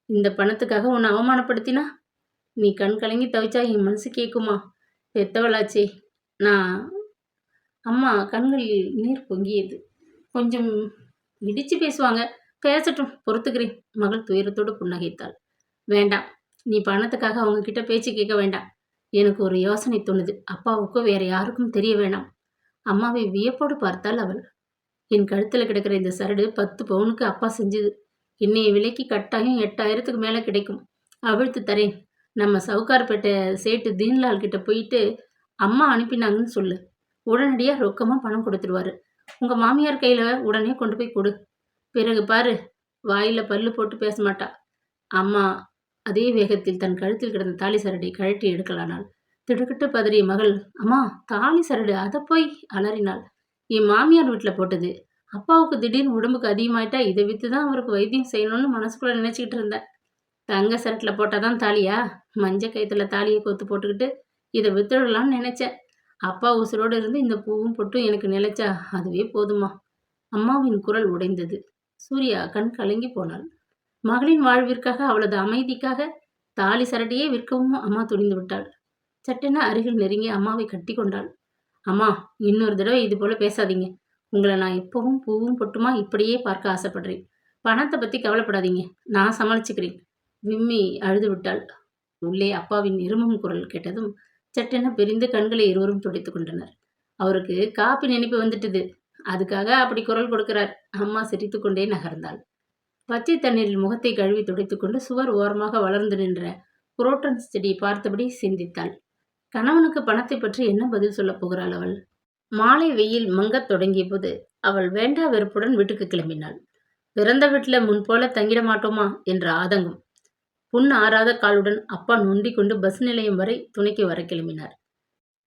இந்த பணத்துக்காக உன்னை அவமானப்படுத்தினா? நீ கண் கலங்கி தவிச்சா என் மனசு கேட்குமா? பெத்தவளாச்சே நான். அம்மா கண்களில் நீர் பொங்கியது. கொஞ்சம் இடிச்சு பேசுவாங்க. பேசட்டும், பொறுத்துக்கிறேன். மகள் துயரத்தோடு புன்னகைத்தாள். வேண்டாம், நீ பணத்துக்காக அவங்க கிட்ட பேச்சு கேட்க வேண்டாம். எனக்கு ஒரு யோசனை தோணுது. அப்பாவுக்கோ வேற யாருக்கும் தெரிய வேணாம். அம்மாவை வியப்போடு பார்த்தாள் அவள். என் கழுத்துல கிடக்கிற இந்த சரடு 10 பவுனுக்கு அப்பா செஞ்சது. இன்னைய விலைக்கு கட்டாயம் 8000க்கு மேல கிடைக்கும். அவிழ்த்து தரேன். நம்ம சவுகார்பேட்டை சேட்டு தீன்லால் கிட்ட போயிட்டு அம்மா அனுப்பினாங்கன்னு சொல்லு. உடனடியாக ரொக்கமா பணம் கொடுத்துருவாரு. உங்க மாமியார் கையில உடனே கொண்டு போய் கொடு. பிறகு பாரு, வாயில பல்லு போட்டு பேச மாட்டா. அம்மா அதே வேகத்தில் தன் கழுத்தில் கிடந்த தாலி சரடை கழட்டி எடுக்கலானாள். திடுக்கிட்டு பதறிய மகள், அம்மா தாலி சரடு, அதை போய் அலறினாள். என் மாமியார் வீட்டில் போட்டது. அப்பாவுக்கு திடீர்னு உடம்புக்கு அதிகமாயிட்டா இதை விற்று தான் அவருக்கு வைத்தியம் செய்யணும்னு மனசுக்குள்ள நினைச்சிக்கிட்டு இருந்தேன். தங்க சரட்டில் போட்டாதான் தாலியா? மஞ்ச கயிற்றுல தாலியை கொத்து போட்டுக்கிட்டு இதை வித்துடலாம்னு நினைச்சேன். அப்பா உசுரோடு இருந்து இந்த பூவும் பொட்டும் எனக்கு நிலைச்சா அதுவே போதுமா. அம்மாவின் குரல் உடைந்தது. சூர்யா கண் கலங்கி போனாள். மகளின் வாழ்விற்காக, அவளது அமைதிக்காக தாலி சரடியே விற்கவும் அம்மா துணிந்து விட்டாள். சட்டென அருகில் நெருங்கி அம்மாவை கட்டி கொண்டாள். அம்மா, இன்னொரு தடவை இது போல பேசாதீங்க. உங்களை நான் எப்பவும் பூவும் பொட்டுமா இப்படியே பார்க்க ஆசைப்படுறேன். பணத்தை பத்தி கவலைப்படாதீங்க. நான் சமாளிச்சுக்கிறேன். விம்மி அழுது விட்டாள். உள்ளே அப்பாவின் இருமும் குரல் கேட்டதும் சட்டென பிரிந்து கண்களை இருவரும் துடைத்துக் கொண்டனர். அவருக்கு காப்பி நினைப்பு வந்துட்டது. அதுக்காக அப்படி குரல் கொடுக்கிறார். அம்மா சிரித்துக்கொண்டே நகர்ந்தாள். பச்சை தண்ணீரில் முகத்தை கழுவி துடைத்துக்கொண்டு சுவர் ஓரமாக வளர்ந்து நின்ற புரோட்டன்ஸ் செடியை பார்த்தபடி சிந்தித்தாள். கணவனுக்கு பணத்தை பற்றி என்ன பதில் சொல்லப் போகிறாள் அவள்? மாலை வெயில் மங்கத் தொடங்கிய போது அவள் வேண்டா வெறுப்புடன் வீட்டுக்கு கிளம்பினாள். பிறந்த வீட்டுல முன்போல தங்கிட மாட்டோமா என்ற ஆதங்கம். புண் ஆறாத காலுடன் அப்பா நொண்டிக் கொண்டு பஸ் நிலையம் வரை துணைக்கு வர கிளம்பினார்.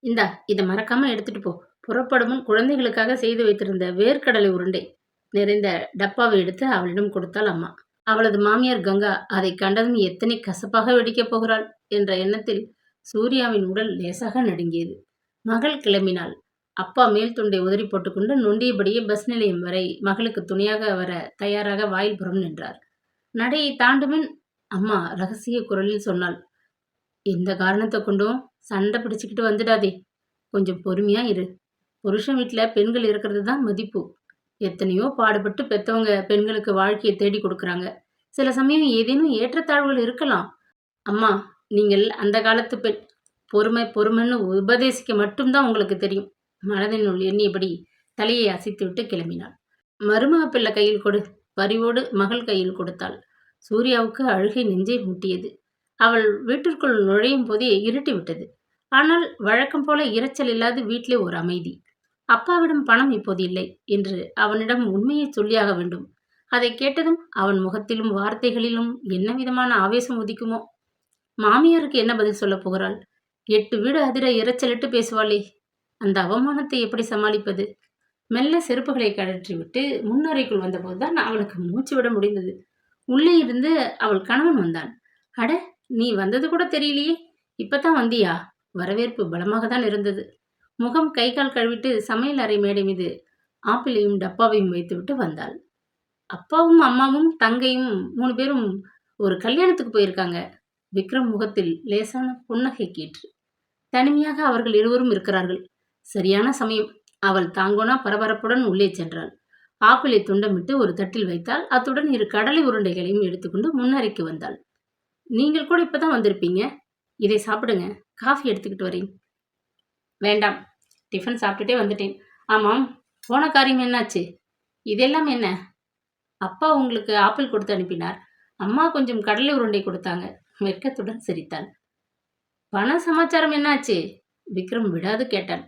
இந்தா, இதை மறக்காம எடுத்துட்டு போ. புறப்படும் குழந்தைகளுக்காக செய்து வைத்திருந்த வேர்க்கடலை உருண்டை நிறைந்த டப்பாவை எடுத்து அவளிடம் கொடுத்தாள் அம்மா. அவளது மாமியார் கங்கா அதை கண்டதும் எத்தனை கசப்பாக வெடிக்கப் போகிறாள் என்ற எண்ணத்தில் சூர்யாவின் உடல் லேசாக நடுங்கியது. மகள் கிளம்பினாள். அப்பா மேல் துண்டை உதறி போட்டுக்கொண்டு நொண்டியபடியே பஸ் நிலையம் வரை மகளுக்கு துணையாக வர தயாராக வாயில் புறம் நின்றார். நடையை தாண்டுமின் அம்மா ரகசிய குரலில் சொன்னாள், எந்த காரணத்தை கொண்டும் சண்டை பிடிச்சுக்கிட்டு வந்துடாதே. கொஞ்சம் பொறுமையா இரு. புருஷன் வீட்டில் பெண்கள் இருக்கிறது தான் மதிப்பு. எத்தனையோ பாடுபட்டு பெற்றவங்க பெண்களுக்கு வாழ்க்கையை தேடி கொடுக்குறாங்க. சில சமயம் ஏதேனும் ஏற்றத்தாழ்வுகள் இருக்கலாம். அம்மா, நீங்கள் அந்த காலத்து பெண். பொறுமை பொறுமைன்னு உபதேசிக்க மட்டும்தான் உங்களுக்கு தெரியும். மனதினுள் எண்ணியபடி தலையை அசைத்துவிட்டு கிளம்பினாள். மருமக பிள்ளை கையில் கொடு. பரிவோடு மகள் கையில் கொடுத்தாள். சூர்யாவுக்கு அழுகை நெஞ்சை முட்டியது. அவள் வீட்டிற்குள் நுழையும் போதே இருட்டி விட்டது. ஆனால் வழக்கம் போல இரைச்சல் இல்லாது வீட்டிலே ஒரு அமைதி. அப்பாவிடம் பணம் இப்போது இல்லை என்று அவனிடம் உண்மையை சொல்லியாக வேண்டும். அதை கேட்டதும் அவன் முகத்திலும் வார்த்தைகளிலும் என்ன விதமான ஆவேசம் உதிக்குமோ? மாமியாருக்கு என்ன பதில் சொல்லப் போகிறாள்? 8 வீடு அதிர இரைச்சலிட்டு பேசுவாளே. அந்த அவமானத்தை எப்படி சமாளிப்பது? மெல்ல செருப்புகளை கழற்றிவிட்டு முன்னறைக்குள் வந்தபோதுதான் அவளுக்கு மூச்சு விட முடிந்தது. உள்ளே இருந்து அவள் கணவன் வந்தான். அட, நீ வந்தது கூட தெரியலையே. இப்பதான் வந்தியா? வரவேற்பு பலமாக தான் இருந்தது. முகம் கை கால் கழுவிட்டு சமையல் அறை மேடை மீது ஆப்பிளையும் டப்பாவையும் வைத்துவிட்டு வந்தாள். அப்பாவும் அம்மாவும் தங்கையும் 3 பேரும் ஒரு கல்யாணத்துக்கு போயிருக்காங்க. விக்ரம் முகத்தில் லேசான புன்னகை கேற்று. தனிமையாக அவர்கள் இருவரும் இருக்கிறார்கள். சரியான சமயம். அவள் தாங்கோனா பரபரப்புடன் உள்ளே சென்றாள். ஆப்பிளை துண்டமிட்டு ஒரு தட்டில் வைத்தாள். அத்துடன் 2 கடலை உருண்டைகளையும் எடுத்துக்கொண்டு முன்னறைக்கு வந்தாள். நீங்கள் கூட இப்பதான் வந்திருப்பீங்க. இதை சாப்பிடுங்க. காஃபி எடுத்துக்கிட்டு வரேன். வேண்டாம், டிஃபன் சாப்பிட்டுட்டே வந்துட்டேன். ஆமாம், போன காரியம் என்னாச்சு? இதெல்லாம் என்ன? அப்பா உங்களுக்கு ஆப்பிள் கொடுத்து அனுப்பினார். அம்மா கொஞ்சம் கடலை உருண்டை கொடுத்தாங்க. வெட்கத்துடன் சிரித்தாள். பண சமாச்சாரம் என்னாச்சு? விக்ரம் விடாது கேட்டான்.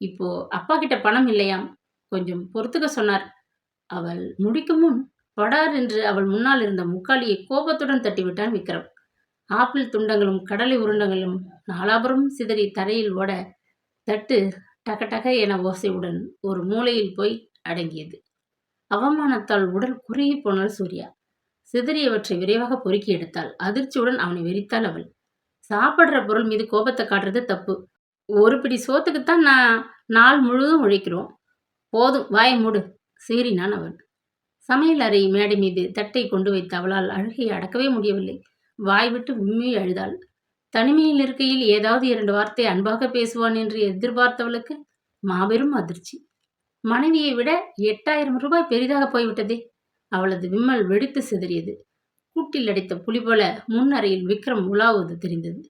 இப்போ அப்பா கிட்ட பணம் இல்லையாம். கொஞ்சம் பொறுத்துக்க சொன்னார். அவள் முடிக்கும் முன் படார் என்று அவள் முன்னால் இருந்த முக்காலியை கோபத்துடன் தட்டிவிட்டான் விக்ரம். ஆப்பிள் துண்டங்களும் கடலை உருண்டங்களும் நாலாபுரம் சிதறி தரையில் ஓட தட்டு டக என ஓசையுடன் ஒரு மூலையில் போய் அடங்கியது. அவமானத்தால் உடல் குறுகி போனாள் சூர்யா. சிதறியவற்றை விரைவாக பொறுக்கி எடுத்தாள். அதிர்ச்சியுடன் அவனை வெறித்தாள் அவள். சாப்பிட்ற பொருள் மீது கோபத்தை காட்டுறது தப்பு. ஒரு பிடி சோத்துக்குத்தான் நான் நாள் முழுவதும் உழைக்கிறோம். போதும், வாயை மூடு சீறினான் அவன். சமையல் அறை மேடை மீது தட்டை கொண்டு வைத்த அவளால் அழுகையை அடக்கவே முடியவில்லை. வாய் விட்டு விம்மி அழுதாள். தனிமையில் இருக்கையில் ஏதாவது 2 வார்த்தை அன்பாக பேசுவான் என்று எதிர்பார்த்தவளுக்கு மாபெரும் அதிர்ச்சி. மனைவியை விட 8000 ரூபாய் பெரிதாக போய்விட்டதே. அவளது விம்மல் வெடித்து சிதறியது. கூட்டில் அடைத்த புலி போல முன்னறையில் விக்ரம் உலாவுவது தெரிந்தது.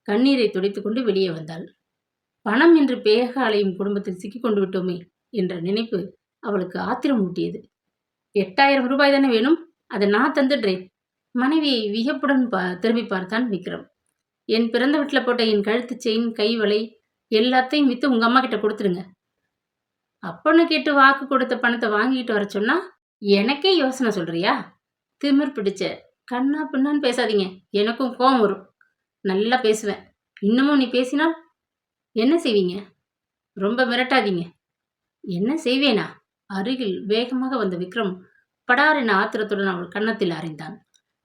கண்ணீரை துடைத்துக்கொண்டு வெளியே வந்தாள். பணம் என்று பேக அலையும் குடும்பத்தில் சிக்கிக் கொண்டு விட்டோமே என்ற நினைப்பு அவளுக்கு ஆத்திரம் ஊட்டியது. 8000 ரூபாய் தானே வேணும், அதை நான் தந்துடுறேன். மனைவியை வியப்புடன் திரும்பி பார்த்தான் விக்ரம். என் பிறந்த வீட்டில் போட்ட என் கழுத்து செயின், கை வளை எல்லாத்தையும் விற்று உங்கள் அம்மா கிட்ட கொடுத்துருங்க. அப்பன்னு கேட்டு வாக்கு கொடுத்த பணத்தை வாங்கிட்டு வர சொன்னா எனக்கே யோசனை சொல்றியா? திமிர் பிடிச்ச கண்ணா பின்னான்னு பேசாதீங்க. எனக்கும் கோபம் வரும். நல்லா பேசுவேன். இன்னமும் நீ பேசினால் என்ன செய்வீங்க? ரொம்ப மிரட்டாதீங்க. என்ன செய்வேனா? அருகில் வேகமாக வந்த விக்ரம் படார் என ஆத்திரத்துடன் அவள் கன்னத்தில் அறைந்தான்.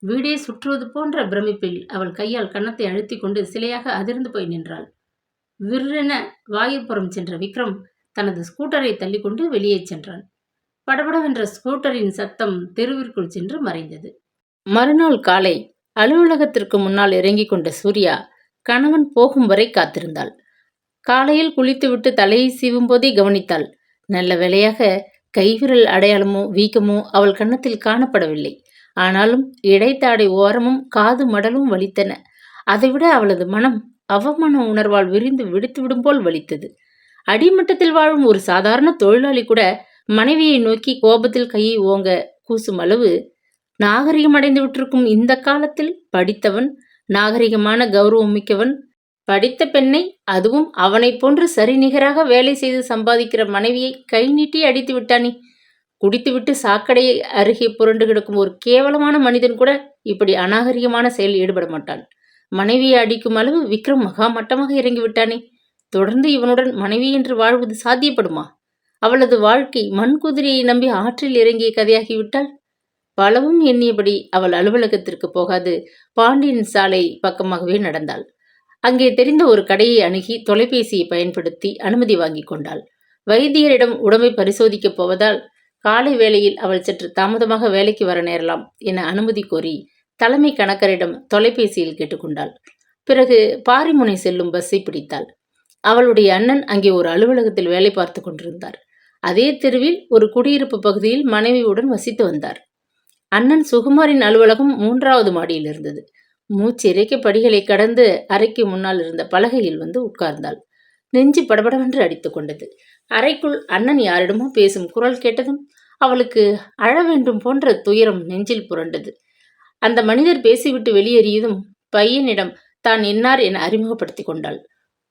வீடே சுற்றுவது போன்ற பிரமிப்பில் அவள் கையால் கன்னத்தை அழுத்தி கொண்டு சிலையாக அதிர்ந்து போய் நின்றாள். விற்றென வாயிற்புறம் சென்ற விக்ரம் தனது ஸ்கூட்டரை தள்ளிக்கொண்டு வெளியே சென்றான். படபடவென்ற ஸ்கூட்டரின் சத்தம் தெருவிற்குள் சென்று மறைந்தது. மறுநாள் காலை அலுவலகத்திற்கு முன்னால் இறங்கிக் கொண்ட சூர்யா கணவன் போகும் வரை காத்திருந்தாள். காலையில் குளித்துவிட்டு தலையை சீவும் போதே கவனித்தாள். நல்ல வேளையாக கைவிரல் அடையாளமோ வீக்கமோ அவள் கன்னத்தில் காணப்படவில்லை. ஆனாலும் இடைத்தாடை ஓரமும் காது மடலும் வலித்தன. அதைவிட அவளது மனம் அவமான உணர்வால் விரிந்து வெடித்துவிடும் போல் வலித்தது. அடிமட்டத்தில் வாழும் ஒரு சாதாரண தொழிலாளி கூட மனைவியை நோக்கி கோபத்தில் கையை ஓங்க கூசும் அளவு நாகரிகம் அடைந்து விட்டிருக்கும் இந்த காலத்தில் படித்தவன், நாகரிகமான கௌரவம் மிக்கவன், படித்த பெண்ணை, அதுவும் அவனைப் போன்று சரிநிகராக வேலை செய்து சம்பாதிக்கிற மனைவியை கை நீட்டி அடித்து விட்டானே. குடித்துவிட்டு சாக்கடையை அருகே புரண்டு கிடக்கும் ஒரு கேவலமான மனிதன் கூட இப்படி அநாகரிகமான செயலில் ஈடுபட மாட்டான். மனைவியை அடிக்கும் அளவு விக்ரம் மகா மட்டமாக இறங்கிவிட்டானே. தொடர்ந்து இவனுடன் மனைவி என்று வாழ்வது சாத்தியப்படுமா? அவளது வாழ்க்கை மண் குதிரையை நம்பி ஆற்றில் இறங்கிய கதையாகிவிட்டாள். பலவும் எண்ணியபடி அவள் அலுவலகத்திற்கு போகாது பாண்டியன் சாலை பக்கமாகவே நடந்தாள். அங்கே தெரிந்த ஒரு கடையை அணுகி தொலைபேசியை பயன்படுத்தி அனுமதி வாங்கி கொண்டாள். வைத்தியரிடம் உடம்பை பரிசோதிக்கப் போவதால் காலை வேளையில் அவள் சற்று தாமதமாக வேலைக்கு வர நேரலாம் என அனுமதி கோரி தலைமை கணக்கரிடம் தொலைபேசியில் கேட்டுக்கொண்டாள். பிறகு பாரிமுனை செல்லும் பஸ்ஸை பிடித்தாள். அவளுடைய அண்ணன் அங்கே ஒரு அலுவலகத்தில் வேலை பார்த்து கொண்டிருந்தார். அதே தெருவில் ஒரு குடியிருப்பு பகுதியில் மனைவியுடன் வசித்து வந்தார். அண்ணன் சுகுமாரின் அலுவலகம் 3வது மாடியில் இருந்தது. மூச்சிறைக்க படிகளை கடந்து அறைக்கு முன்னால் இருந்த பலகையில் வந்து உட்கார்ந்தாள். நெஞ்சு படபடவென்று அடித்து கொண்டது. அறைக்குள் அண்ணன் யாரிடமோ பேசும் குரல் கேட்டதும் அவளுக்கு அழ வேண்டும் போன்ற துயரம் நெஞ்சில் புரண்டது. அந்த மனிதர் பேசிவிட்டு வெளியேறியதும் பையனிடம் தான் என்னார் என அறிமுகப்படுத்தி கொண்டாள்.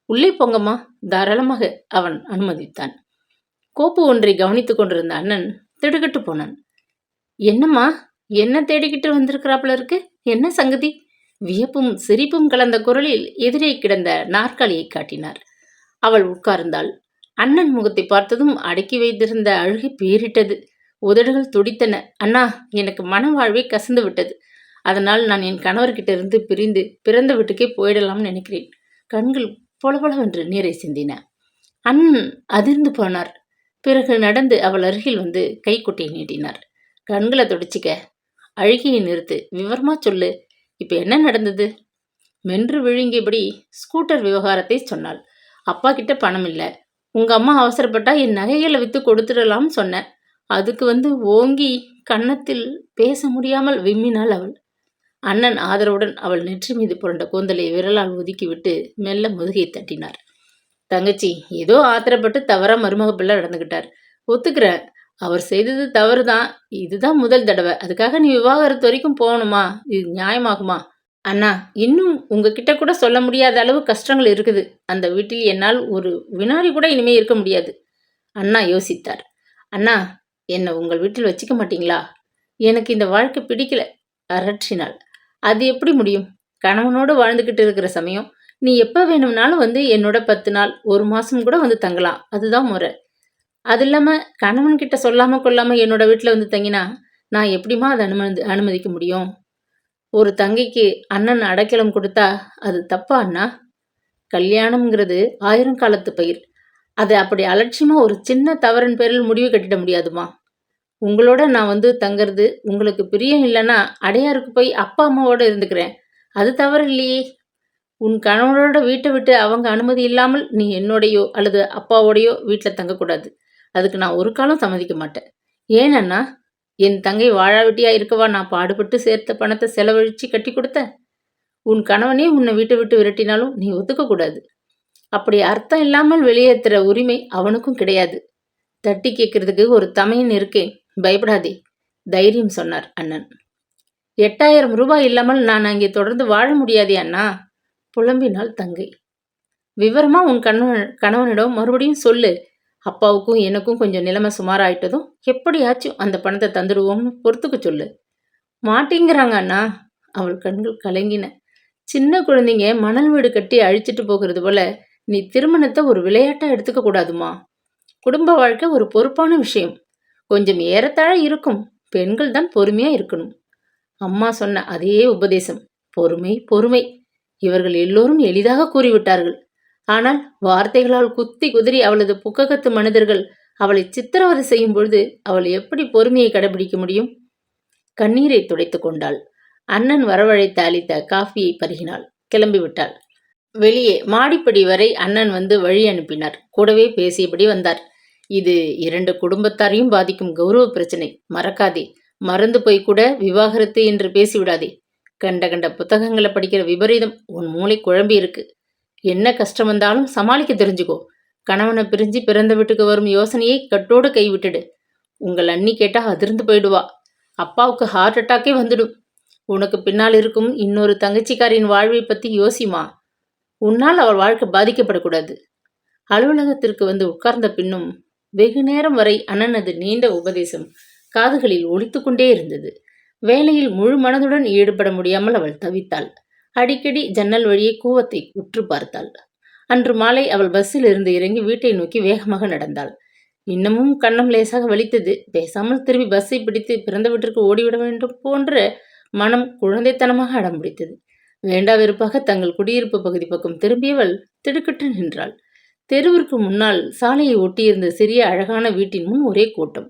உள்ளே போங்கம்மா, தாராளமாக அவன் அனுமதித்தான். கோப்பு ஒன்றை கவனித்துக் கொண்டிருந்த அண்ணன் திடுக்கிட்டு போனான். என்னம்மா, என்ன தேடிக்கிட்டு வந்திருக்கிறாப்புல இருக்கு? என்ன சங்கதி? வியப்பும் சிரிப்பும் கலந்த குரலில் எதிரே கிடந்த நாற்காலியை காட்டினார். அவள் உட்கார்ந்தாள். அண்ணன் முகத்தை பார்த்ததும் அடக்கி வைத்திருந்த அழுகை பேரிட்டது. உதடுகள் துடித்தன. அண்ணா, எனக்கு மன வாழ்வே கசந்து விட்டது. அதனால் நான் என் கணவர்கிட்ட இருந்து பிரிந்து பிறந்த வீட்டுக்கே போயிடலாம்னு நினைக்கிறேன். கண்கள் பொலபொலவென்று நீரை சிந்தின. அண்ணன் அதிர்ந்து போனார். பிறகு நடந்து அவள் அருகில் வந்து கைக்குட்டையை நீட்டினார். கண்களை துடைச்சிக்க, அழுகையை நிறுத்து, விவரமா சொல்லு, இப்ப என்ன நடந்தது? மென்று விழுங்கியபடி ஸ்கூட்டர் விவகாரத்தை சொன்னாள். அப்பா கிட்ட பணம் இல்லை. உங்க அம்மா அவசரப்பட்டா என் நகைகளை வித்து கொடுத்துடலாம்னு சொன்னேன். அதுக்கு வந்து ஓங்கி கன்னத்தில் பேச முடியாமல் விம்மினாள் அவள். அண்ணன் ஆதரவுடன் அவள் நெற்றி மீது புரண்ட கூந்தலை விரலால் ஒதுக்கிவிட்டு மெல்ல முதுகை தட்டினார். தங்கச்சி, ஏதோ ஆத்திரப்பட்டு தவறா மருமக பிள்ளை நடந்துகிட்டார். ஒத்துக்கிறேன், அவர் செய்தது தவறு தான். இதுதான் முதல் தடவை. அதுக்காக நீ விவாகரத்து வரைக்கும் போகணுமா? இது நியாயமாகுமா? அண்ணா, இன்னும் உங்ககிட்ட கூட சொல்ல முடியாத அளவு கஷ்டங்கள் இருக்குது. அந்த வீட்டில் என்னால் ஒரு வினாடி கூட இனிமே இருக்க முடியாது. அண்ணா யோசித்தார். அண்ணா, என்னை உங்கள் வீட்டில் வச்சுக்க மாட்டீங்களா? எனக்கு இந்த வாழ்க்கை பிடிக்கல, அரற்றினாள். அது எப்படி முடியும்? கணவனோடு வாழ்ந்துக்கிட்டு இருக்கிற சமயம் நீ எப்போ வேணும்னாலும் வந்து என்னோட 10 நாள் 1 மாதம் கூட வந்து தங்கலாம். அதுதான் முறை. அது இல்லாமல் கணவன்கிட்ட சொல்லாமல் கொள்ளாமல் என்னோட வீட்டில் வந்து தங்கினா நான் எப்படிமா அதை அனுமதிக்க முடியும்? ஒரு தங்கைக்கு அண்ணன் அடைக்கலம் கொடுத்தா அது தப்பா அண்ணா? கல்யாணம்ங்கிறது 1000 காலத்து பயிர். அதை அப்படி அலட்சியமாக ஒரு சின்ன தவறின் பேரில் முடிவு கட்டிட முடியாதுமா. உங்களோட நான் வந்து தங்கிறது உங்களுக்கு பிரியம் இல்லைன்னா அடையாருக்கு போய் அப்பா அம்மாவோட இருந்துக்கிறேன். அது தவறு இல்லையே. உன் கணவனோட வீட்டை விட்டு அவங்க அனுமதி இல்லாமல் நீ என்னோடையோ அல்லது அப்பாவோடையோ வீட்டில் தங்கக்கூடாது. அதுக்கு நான் ஒரு காலம் சம்மதிக்க மாட்டேன். ஏனண்ணா, என் தங்கை வாழாவட்டியா இருக்கவா நான் பாடுபட்டு சேர்த்த பணத்தை செலவழித்து கட்டி கொடுத்த? உன் கணவனே உன்னை வீட்டை விட்டு விரட்டினாலும் நீ ஒத்துக்கக்கூடாது. அப்படி அர்த்தம் இல்லாமல் வெளியேற்றுற உரிமை அவனுக்கும் கிடையாது. தட்டி கேட்கறதுக்கு ஒரு தமையன் இருக்கேன், பயப்படாதே, தைரியம் சொன்னார் அண்ணன். 8000 ரூபாய் இல்லாமல் நான் அங்கே தொடர்ந்து வாழ முடியாதே அண்ணா, புலம்பினாள் தங்கை. விவரமா உன் கணவனிடம் மறுபடியும் சொல்லு. அப்பாவுக்கும் எனக்கும் கொஞ்சம் நிலைமை சுமாராயிட்டதும் எப்படியாச்சும் அந்த பணத்தை தந்துடுவோம்னு பொறுத்துக்க சொல்லு. மாட்டேங்கிறாங்க அண்ணா. அவள் கண்கள் கலங்கின. சின்ன குழந்தைங்க மணல் வீடு கட்டி அழிச்சிட்டு போகிறது போல நீ திருமணத்தை ஒரு விளையாட்டா எடுத்துக்க கூடாதுமா. குடும்ப வாழ்க்கை ஒரு பொறுப்பான விஷயம். கொஞ்சம் ஏறத்தாழ இருக்கும். பெண்கள் தான் பொறுமையா இருக்கணும். அம்மா சொன்ன அதே உபதேசம், பொறுமை பொறுமை. இவர்கள் எல்லோரும் எளிதாக கூறிவிட்டார்கள். ஆனால் வார்த்தைகளால் குத்தி குதிரி அவளது புக்ககத்து மனிதர்கள் அவளை சித்திரவதை செய்யும் பொழுது அவள் எப்படி பொறுமையை கடைபிடிக்க முடியும்? கண்ணீரை துடைத்து கொண்டாள். அண்ணன் வரவழைத்து அளித்த காஃபியை பருகினாள். கிளம்பிவிட்டாள். வெளியே மாடிப்படி வரை அண்ணன் வந்து வழி அனுப்பினார். கூடவே பேசியபடி வந்தார். இது 2 குடும்பத்தாரையும் பாதிக்கும் கௌரவ பிரச்சனை. மறக்காதே. மறந்து போய் கூட விவாகரத்து என்று பேசிவிடாதே. கண்ட கண்ட புத்தகங்களை படிக்கிற விபரீதம் உன் மூளை குழம்பி இருக்கு. என்ன கஷ்டம் வந்தாலும் சமாளிக்க தெரிஞ்சுக்கோ. கணவனை பிரிஞ்சு பிறந்த வீட்டுக்கு வரும் யோசனையை கட்டோடு கைவிட்டுடு. உங்கள் அண்ணி கேட்டா அதிர்ந்து போயிடுவா. அப்பாவுக்கு ஹார்ட் அட்டாக்கே வந்துடும். உனக்கு பின்னால் இருக்கும் இன்னொரு தங்கச்சிக்காரின் வாழ்வை பத்தி யோசிமா. உன்னால் அவள் வாழ்க்கை பாதிக்கப்படக்கூடாது. அலுவலகத்திற்கு வந்து உட்கார்ந்த பின்னும் வெகு நேரம் வரை அண்ணனது நீண்ட உபதேசம் காதுகளில் ஒலித்து கொண்டே இருந்தது. வேலையில் முழு மனதுடன் ஈடுபட முடியாமல் அவள் தவித்தாள். அடிக்கடி ஜன்னல் வழியே கூவத்தை உற்று பார்த்தாள். அன்று மாலை அவள் பஸ்ஸில் இருந்து இறங்கி வீட்டை நோக்கி வேகமாக நடந்தாள். இன்னமும் கன்னம் லேசாக வலித்தது. பேசாமல் திரும்பி பஸ்ஸை பிடித்து பிறந்த வீட்டிற்கு ஓடிவிட வேண்டும் போன்ற மனம் குழந்தைத்தனமாக அடம் பிடித்தது. வேண்டா வெறுப்பாக தங்கள் குடியிருப்பு பகுதி பக்கம் திரும்பியவள் திடுக்கிட்டு நின்றாள். தெருவிற்கு முன்னால் சாலையை ஒட்டியிருந்த சிறிய அழகான வீட்டின் முன் ஒரே கூட்டம்.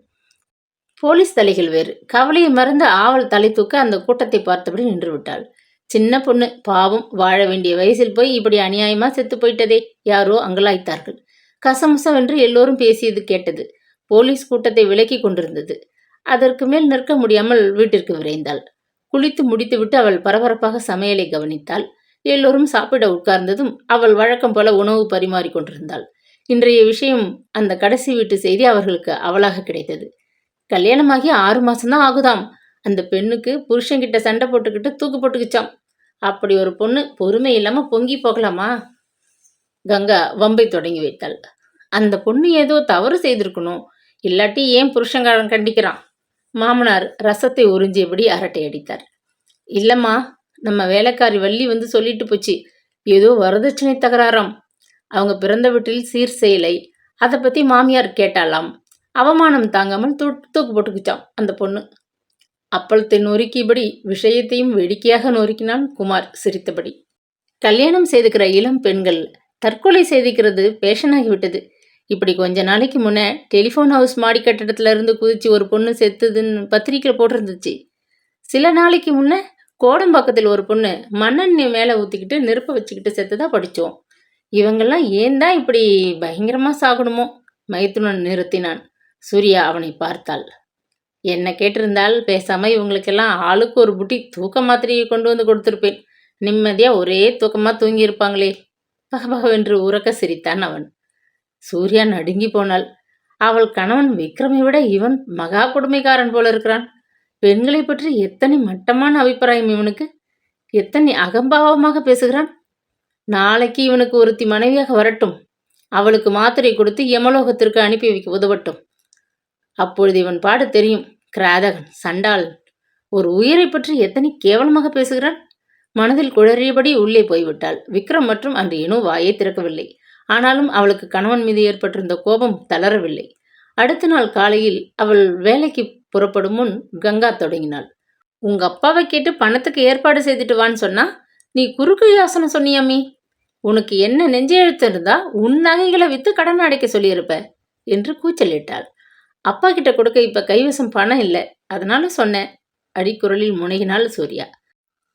போலீஸ் தலைகள் வேறு. கவலையை மறந்து ஆவல் தலை தூக்க அந்த கூட்டத்தை பார்த்தபடி நின்று விட்டாள். சின்ன பொண்ணு பாவம், வாழ வேண்டிய வயசில் போய் இப்படி அநியாயமா செத்து போயிட்டதே. யாரோ அங்கலாய்த்தார்கள். கசமுசவென்று எல்லோரும் பேசியது கேட்டது. போலீஸ் கூட்டத்தை விலக்கி கொண்டிருந்தது. அதற்கு மேல் நிற்க முடியாமல் வீட்டிற்கு விரைந்தாள். குளித்து முடித்துவிட்டு அவள் பரபரப்பாக சமையலை கவனித்தாள். எல்லோரும் சாப்பிட உட்கார்ந்ததும் அவள் வழக்கம் போல உணவு பரிமாறி கொண்டிருந்தாள். இன்றைய விஷயம், அந்த கடைசி வீட்டு செய்தி அவர்களுக்கு அவளாக கிடைத்தது. கல்யாணமாகி 6 மாசம்தான் ஆகுதாம். அந்த பெண்ணுக்கு புருஷன்கிட்ட சண்டை போட்டுக்கிட்டு தூக்கு போட்டுக்குச்சாம். அப்படி ஒரு பொண்ணு பொறுமை இல்லாம பொங்கி போகலாமா? கங்கா வம்பை தொடங்கி வைத்தாள். அந்த பொண்ணு ஏதோ தவறு செய்திருக்கணும். இல்லாட்டி ஏன் புருஷங்காரன் கண்டிக்கிறான்? மாமனார் ரசத்தை உறிஞ்சியபடி அரட்டை அடித்தார். இல்லம்மா, நம்ம வேலைக்காரி வள்ளி வந்து சொல்லிட்டு போச்சு. ஏதோ வரதட்சணை தகராறாம். அவங்க பிறந்த வீட்டில் சீர் செய்யலை. அதை பத்தி மாமியார் கேட்டாலாம். அவமானம் தாங்காமல் தூக்கு போட்டுக்குச்சாம் அந்த பொண்ணு. அப்பளத்தை நொறுக்கியபடி விஷயத்தையும் வேடிக்கையாக நொறுக்கினான் குமார் சிரித்தபடி. கல்யாணம் செய்துக்கிற இளம் பெண்கள் தற்கொலை செய்துக்கிறது பேஷனாகிவிட்டது. இப்படி கொஞ்ச நாளைக்கு முன்ன டெலிஃபோன் ஹவுஸ் மாடி கட்டடத்துல இருந்து குதிச்சு ஒரு பொண்ணு செத்துதுன்னு பத்திரிக்கையில் போட்டிருந்துச்சு. சில நாளைக்கு முன்ன கோடம்பாக்கத்தில் ஒரு பொண்ணு மண்ணெண்ணெய் மேலே ஊற்றிக்கிட்டு நெருப்பை வச்சுக்கிட்டு செத்துதா படித்தோம். இவங்கெல்லாம் ஏன் தான் இப்படி பயங்கரமாக சாகணுமோ? மைத்துனன் நிறுத்தினான். சூர்யா அவனை பார்த்தாள். என்ன கேட்டிருந்தால் பேசாமல் இவங்களுக்கெல்லாம் ஆளுக்கு ஒரு புட்டி தூக்க மாத்திரையை கொண்டு வந்து கொடுத்துருப்பேன். நிம்மதியாக ஒரே தூக்கமாக தூங்கியிருப்பாங்களே. பகபகவென்று உறக்க சிரித்தான் அவன். சூர்யா நடுங்கி போனாள். அவள் கணவன் விக்ரமை விட இவன் மகா கொடுமைக்காரன் போல இருக்கிறான். பெண்களை பற்றி எத்தனை மட்டமான அபிப்பிராயம் இவனுக்கு! எத்தனை அகம்பாவமாக பேசுகிறான்! நாளைக்கு இவனுக்கு ஒருத்தி மனைவியாக வரட்டும். அவளுக்கு மாத்திரை கொடுத்து யமலோகத்திற்கு அனுப்பி வைக்க உதவட்டும். அப்பொழுது இவன் பாடு தெரியும். கிராதகன், சண்டாளன், ஒரு உயிரை பற்றி எத்தனை கேவலமாக பேசுகிறான்! மனதில் குழறியபடி உள்ளே போய்விட்டாள். விக்ரம் மற்றும் அன்று இனோ வாயை திறக்கவில்லை. ஆனாலும் அவளுக்கு கணவன் மீது ஏற்பட்டிருந்த கோபம் தளரவில்லை. அடுத்த நாள் காலையில் அவள் வேலைக்கு புறப்படும் முன் கங்கா தொடங்கினாள். உங்க அப்பாவை கேட்டு பணத்துக்கு ஏற்பாடு செய்துட்டு வான்னு சொன்னா நீ குறுக்கு யோசனை சொன்னியாமி. உனக்கு என்ன நெஞ்செழுத்து இருந்தா உன் நகைகளை வித்து கடன் அடைக்க சொல்லியிருப்ப என்று கூச்சலிட்டாள். அப்பா கிட்ட கொடுக்க இப்ப கைவசம் பணம் இல்லை, அதனால சொன்னேன். அடிக்குரலில் முனகினாள் சூர்யா.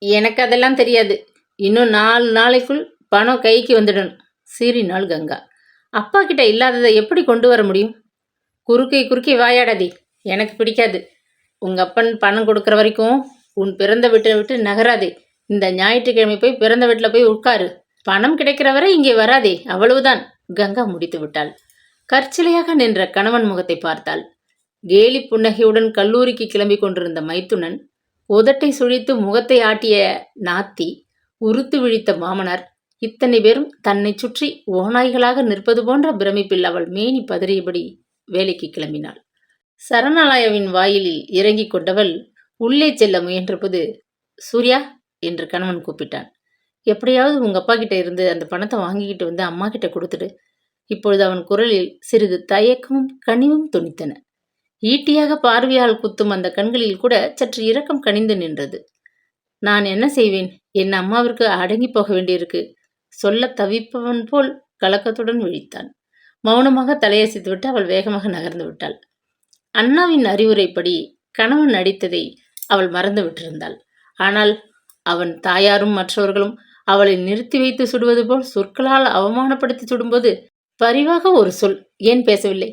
எனக்கு அதெல்லாம் தெரியாது. இன்னும் 4 நாளைக்குள் பணம் கைக்கு வந்துடணும், சீறினாள் கங்கா. அப்பா கிட்ட இல்லாததை எப்படி கொண்டு வர முடியும்? குறுக்கே வாயாடாதே, எனக்கு பிடிக்காது. உங்க அப்பன் பணம் கொடுக்குற வரைக்கும் உன் பிறந்த வீட்டை விட்டு நகராதே. இந்த ஞாயிற்றுக்கிழமை போய் பிறந்த வீட்டில் போய் உட்காரு. பணம் கிடைக்கிற வரை இங்கே வராதே, அவ்வளவுதான். கங்கா முடித்து விட்டாள். கற்சிலையாக நின்ற கணவன் முகத்தை பார்த்தாள். கேலி புன்னகையுடன் கல்லூரிக்கு கிளம்பி கொண்டிருந்த மைத்துனன், உதட்டை சுழித்து முகத்தை ஆட்டிய நாத்தி, உறுத்து விழித்த மாமனார், இத்தனை பேரும் தன்னை சுற்றி ஓநாய்களாக நிற்பது போன்ற பிரமிப்பில் அவள் மேனி பதறியபடி வேலைக்கு கிளம்பினாள். சரணாலயாவின் வாயிலில் இறங்கி கொண்டவள் உள்ளே செல்ல முயன்றபோது, சூர்யா என்று கணவன் கூப்பிட்டான். எப்படியாவது உங்க அப்பா கிட்ட இருந்து அந்த பணத்தை வாங்கிக்கிட்டு வந்து அம்மா கிட்ட கொடுத்துடு. இப்பொழுது அவன் குரலில் சிறிது தயக்கமும் கனிவும் துணித்தன. ஈட்டியாக பார்வையால் குத்தும் அந்த கண்களில் கூட சற்று இரக்கம் கனிந்து நின்றது. நான் என்ன செய்வேன்? என் அம்மாவிற்கு அடங்கி போக வேண்டியிருக்கு. சொல்ல தவிப்பவன் போல் கலக்கத்துடன் விழித்தான். மௌனமாக தலையசைத்துவிட்டு அவள் வேகமாக நகர்ந்து விட்டாள். அண்ணாவின் அறிவுரைப்படி கணவன் நடித்ததை அவள் மறந்து விட்டிருந்தாள். ஆனால் அவன் தாயாரும் மற்றவர்களும் அவளை நிறுத்தி வைத்து சுடுவது போல் சொற்களால் அவமானப்படுத்தி சுடும்போது பரிவாக ஒரு சொல் ஏன் பேசவில்லை?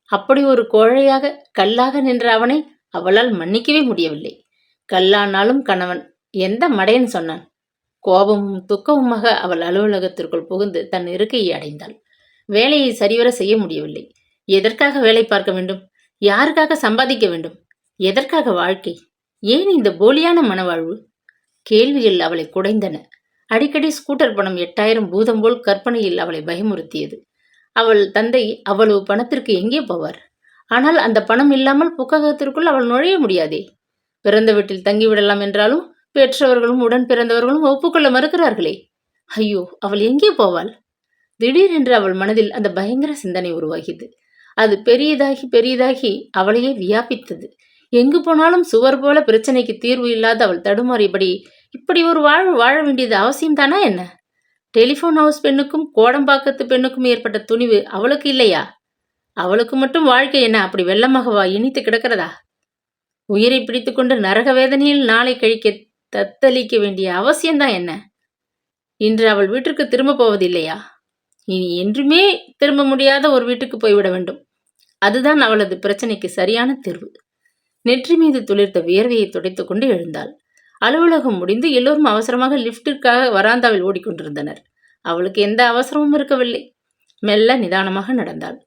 அப்படி ஒரு கோழையாக கல்லாக நின்ற அவனை அவளால் மன்னிக்கவே முடியவில்லை. கல்லானாலும் கணவன், எந்த மடையன் சொன்னான்? கோபமும் துக்கமுமாக அவள் அலுவலகத்திற்குள் புகுந்து தன் இருக்கையை அடைந்தாள். வேலையை சரிவர செய்ய முடியவில்லை. எதற்காக வேலை பார்க்க வேண்டும்? யாருக்காக சம்பாதிக்க வேண்டும்? எதற்காக வாழ்க்கை? ஏன் இந்த போலியான மனவாழ்வு? கேள்விகள் அவளை குடைந்தன. அடிக்கடி ஸ்கூட்டர் பணம் 8000 பூதம் போல் கற்பனையில் அவளை பயமுறுத்தியது. அவள் தந்தை அவ்வளவு பணத்திற்கு எங்கே போவார்? ஆனால் அந்த பணம் இல்லாமல் புக்ககத்திற்குள் அவள் நுழைய முடியாதே. பிறந்த வீட்டில் தங்கிவிடலாம் என்றாலும் பெற்றவர்களும் உடன் பிறந்தவர்களும் ஒப்புக்கொள்ள மறுக்கிறார்களே. ஐயோ, அவள் எங்கே போவாள்? திடீரென்று அவள் மனதில் அந்த பயங்கர சிந்தனை உருவாகியது. அது பெரியதாகி பெரியதாகி அவளையே வியாபித்தது. எங்கு போனாலும் சுவர் போல பிரச்சனைக்கு தீர்வு இல்லாத அவள் தடுமாறியபடி, இப்படி ஒரு வாழ்வு வாழ வேண்டியது அவசியம்தானா என்ன? டெலிஃபோன் ஹவுஸ் பெண்ணுக்கும் கோடம்பாக்கத்து பெண்ணுக்கும் ஏற்பட்ட துணிவு அவளுக்கு இல்லையா? அவளுக்கு மட்டும் வாழ்க்கை என்ன அப்படி வெள்ளமாகவா இனித்து கிடக்கிறதா? உயிரை பிடித்துக்கொண்டு நரக வேதனையில் நாளை கழிக்க தத்தளிக்க வேண்டிய அவசியம்தான் என்ன? இன்று அவள் வீட்டிற்கு திரும்ப போவதில்லையா? இனி என்றுமே திரும்ப முடியாத ஒரு வீட்டுக்கு போய்விட வேண்டும். அதுதான் அவளது பிரச்சனைக்கு சரியான தீர்வு. நெற்றி மீது துளிர்த்த வியர்வையை துடைத்துக் கொண்டு எழுந்தாள். அலுவலகம் முடிந்து எல்லோரும் அவசரமாக லிப்டிற்காக வராந்தாவில் ஓடிக்கொண்டிருந்தனர். அவளுக்கு எந்த அவசரமும் இருக்கவில்லை. மெல்ல நிதானமாக நடந்தாள்.